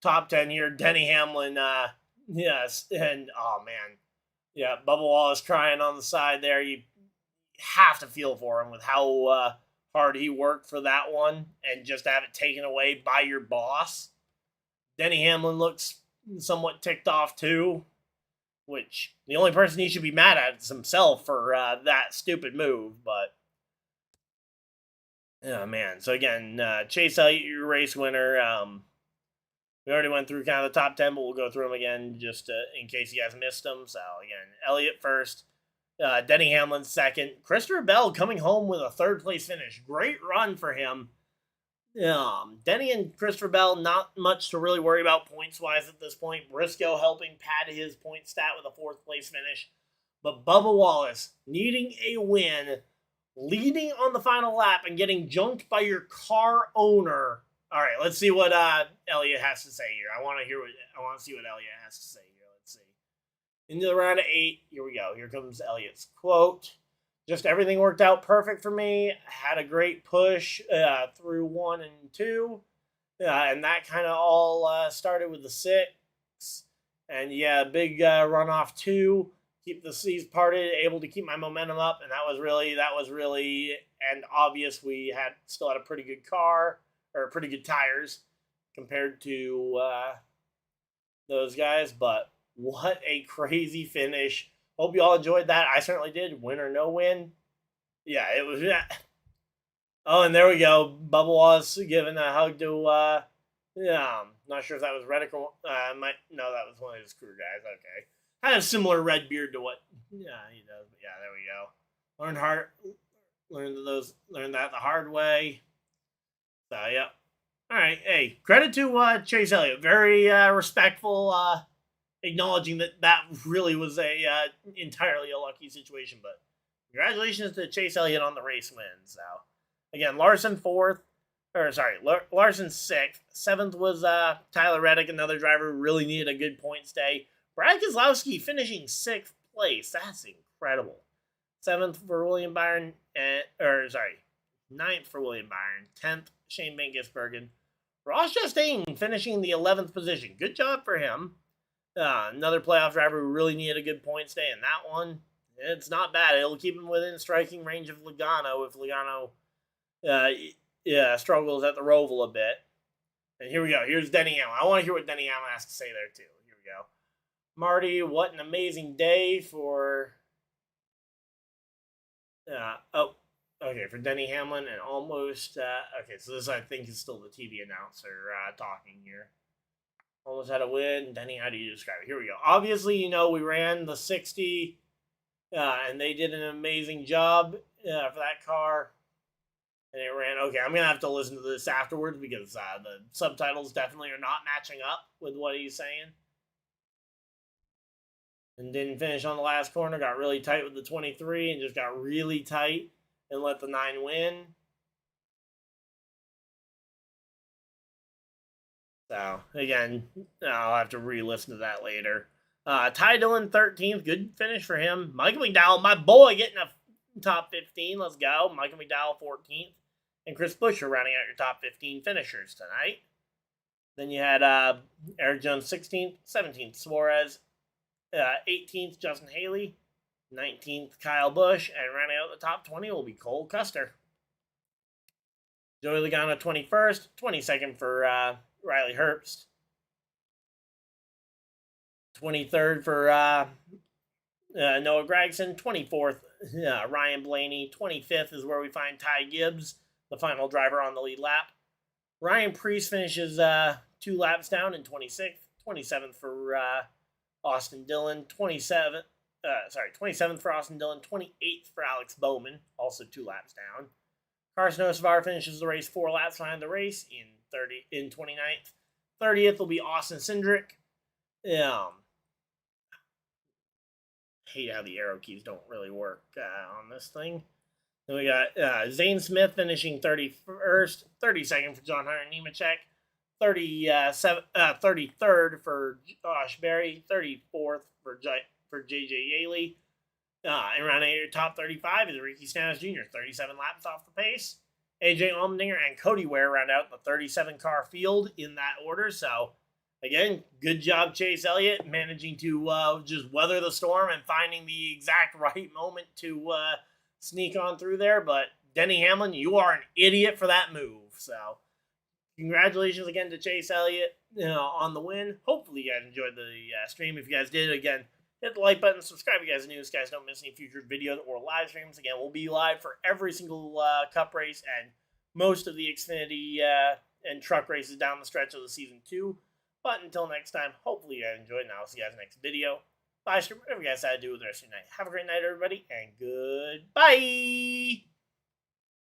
top 10 here. Denny Hamlin, yes, and oh man, yeah, Bubba Wallace crying on the side there. You have to feel for him with how hard he worked for that one and just have it taken away by your boss. Denny Hamlin looks somewhat ticked off too, which the only person he should be mad at is himself for that stupid move. But, oh man. So again, Chase Elliott, your race winner. We already went through kind of the top 10, but we'll go through them again just in case you guys missed them. So again, Elliott first, Denny Hamlin second, Christopher Bell coming home with a third place finish. Great run for him. Denny and Christopher Bell, not much to really worry about points-wise at this point. Briscoe helping pad his point stat with a fourth place finish. But Bubba Wallace needing a win, leading on the final lap and getting junked by your car owner. All right, let's see what Elliott has to say here. I want to see what Elliott has to say here. Let's see. Into the round of 8. Here we go. Here comes Elliott's quote. Just everything worked out perfect for me. Had a great push through 1 and 2. And that kind of all started with the 6. And yeah, big run off 2. Keep the seas parted, able to keep my momentum up. And that was really and obvious. We still had a pretty good car, or pretty good tires compared to those guys. But what a crazy finish. Hope you all enjoyed that. I certainly did. Win or no win. Yeah, it was. Yeah. Oh, and there we go. Bubba Wallace giving a hug to, not sure if that was Reddick or, no, that was one of his crew guys. Okay. Had a similar red beard to what, he does. But yeah, there we go. Learned that the hard way. So, yeah. All right. Hey, credit to Chase Elliott. Very respectful, acknowledging that really was entirely a lucky situation. But congratulations to Chase Elliott on the race win. So, again, Larson 4th. Larson 6th. 7th was Tyler Reddick, another driver who really needed a good points day. Brad Keselowski finishing 6th place. That's incredible. 7th for William Byron. 9th for William Byron. 10th, Shane Van Gisbergen. Ross Chastain finishing the 11th position. Good job for him. Another playoff driver who really needed a good points day. And that one, it's not bad. It'll keep him within striking range of Logano if Logano struggles at the Roval a bit. And here we go. Here's Denny Hamlin. I want to hear what Denny Hamlin has to say there, too. Here we go. Marty, what an amazing day for... for Denny Hamlin and almost... okay, so this, I think, is still the TV announcer talking here. Almost had a win. Denny, how do you describe it? Here we go. Obviously, we ran the 60, and they did an amazing job for that car. And it ran, okay, I'm going to have to listen to this afterwards because the subtitles definitely are not matching up with what he's saying. And didn't finish on the last corner. Got really tight with the 23 and just got really tight and let the 9 win. So, again, I'll have to re-listen to that later. Ty Dillon, 13th. Good finish for him. Michael McDowell, my boy, getting a top 15. Let's go. Michael McDowell, 14th. And Chris Buescher rounding out your top 15 finishers tonight. Then you had Eric Jones, 16th. 17th, Suarez. 18th, Justin Haley. 19th, Kyle Busch. And rounding out the top 20 will be Cole Custer. Joey Logano, 21st. 22nd for Riley Herbst. 23rd for Noah Gragson. 24th, Ryan Blaney. 25th is where we find Ty Gibbs, the final driver on the lead lap. Ryan Preece finishes 2 laps down in 26th. 27th for Austin Dillon. 27th for Austin Dillon. 28th for Alex Bowman, also 2 laps down. Carson Hocevar finishes the race 4 laps behind the race in 29th. 30th will be Austin Cindric. Hate how the arrow keys don't really work on this thing. Then we got Zane Smith finishing 31st. 32nd for John Hunter Nemechek. 33rd for Josh Berry. 34th for J.J. Yaley. And rounding out your top 35 is Ricky Stenhouse Jr., 37 laps off the pace. AJ Allmendinger and Cody Ware round out the 37-car field in that order. So, again, good job, Chase Elliott, managing to just weather the storm and finding the exact right moment to sneak on through there. But Denny Hamlin, you are an idiot for that move. So, congratulations again to Chase Elliott on the win. Hopefully, you guys enjoyed the stream. If you guys did, again, hit the like button, subscribe if you guys are new, so you guys don't miss any future videos or live streams. Again, we'll be live for every single Cup race and most of the Xfinity and truck races down the stretch of the season 2. But until next time, hopefully you guys enjoyed, and I'll see you guys next video. Live stream, whatever you guys decide to do with the rest of your night. Have a great night, everybody, and goodbye!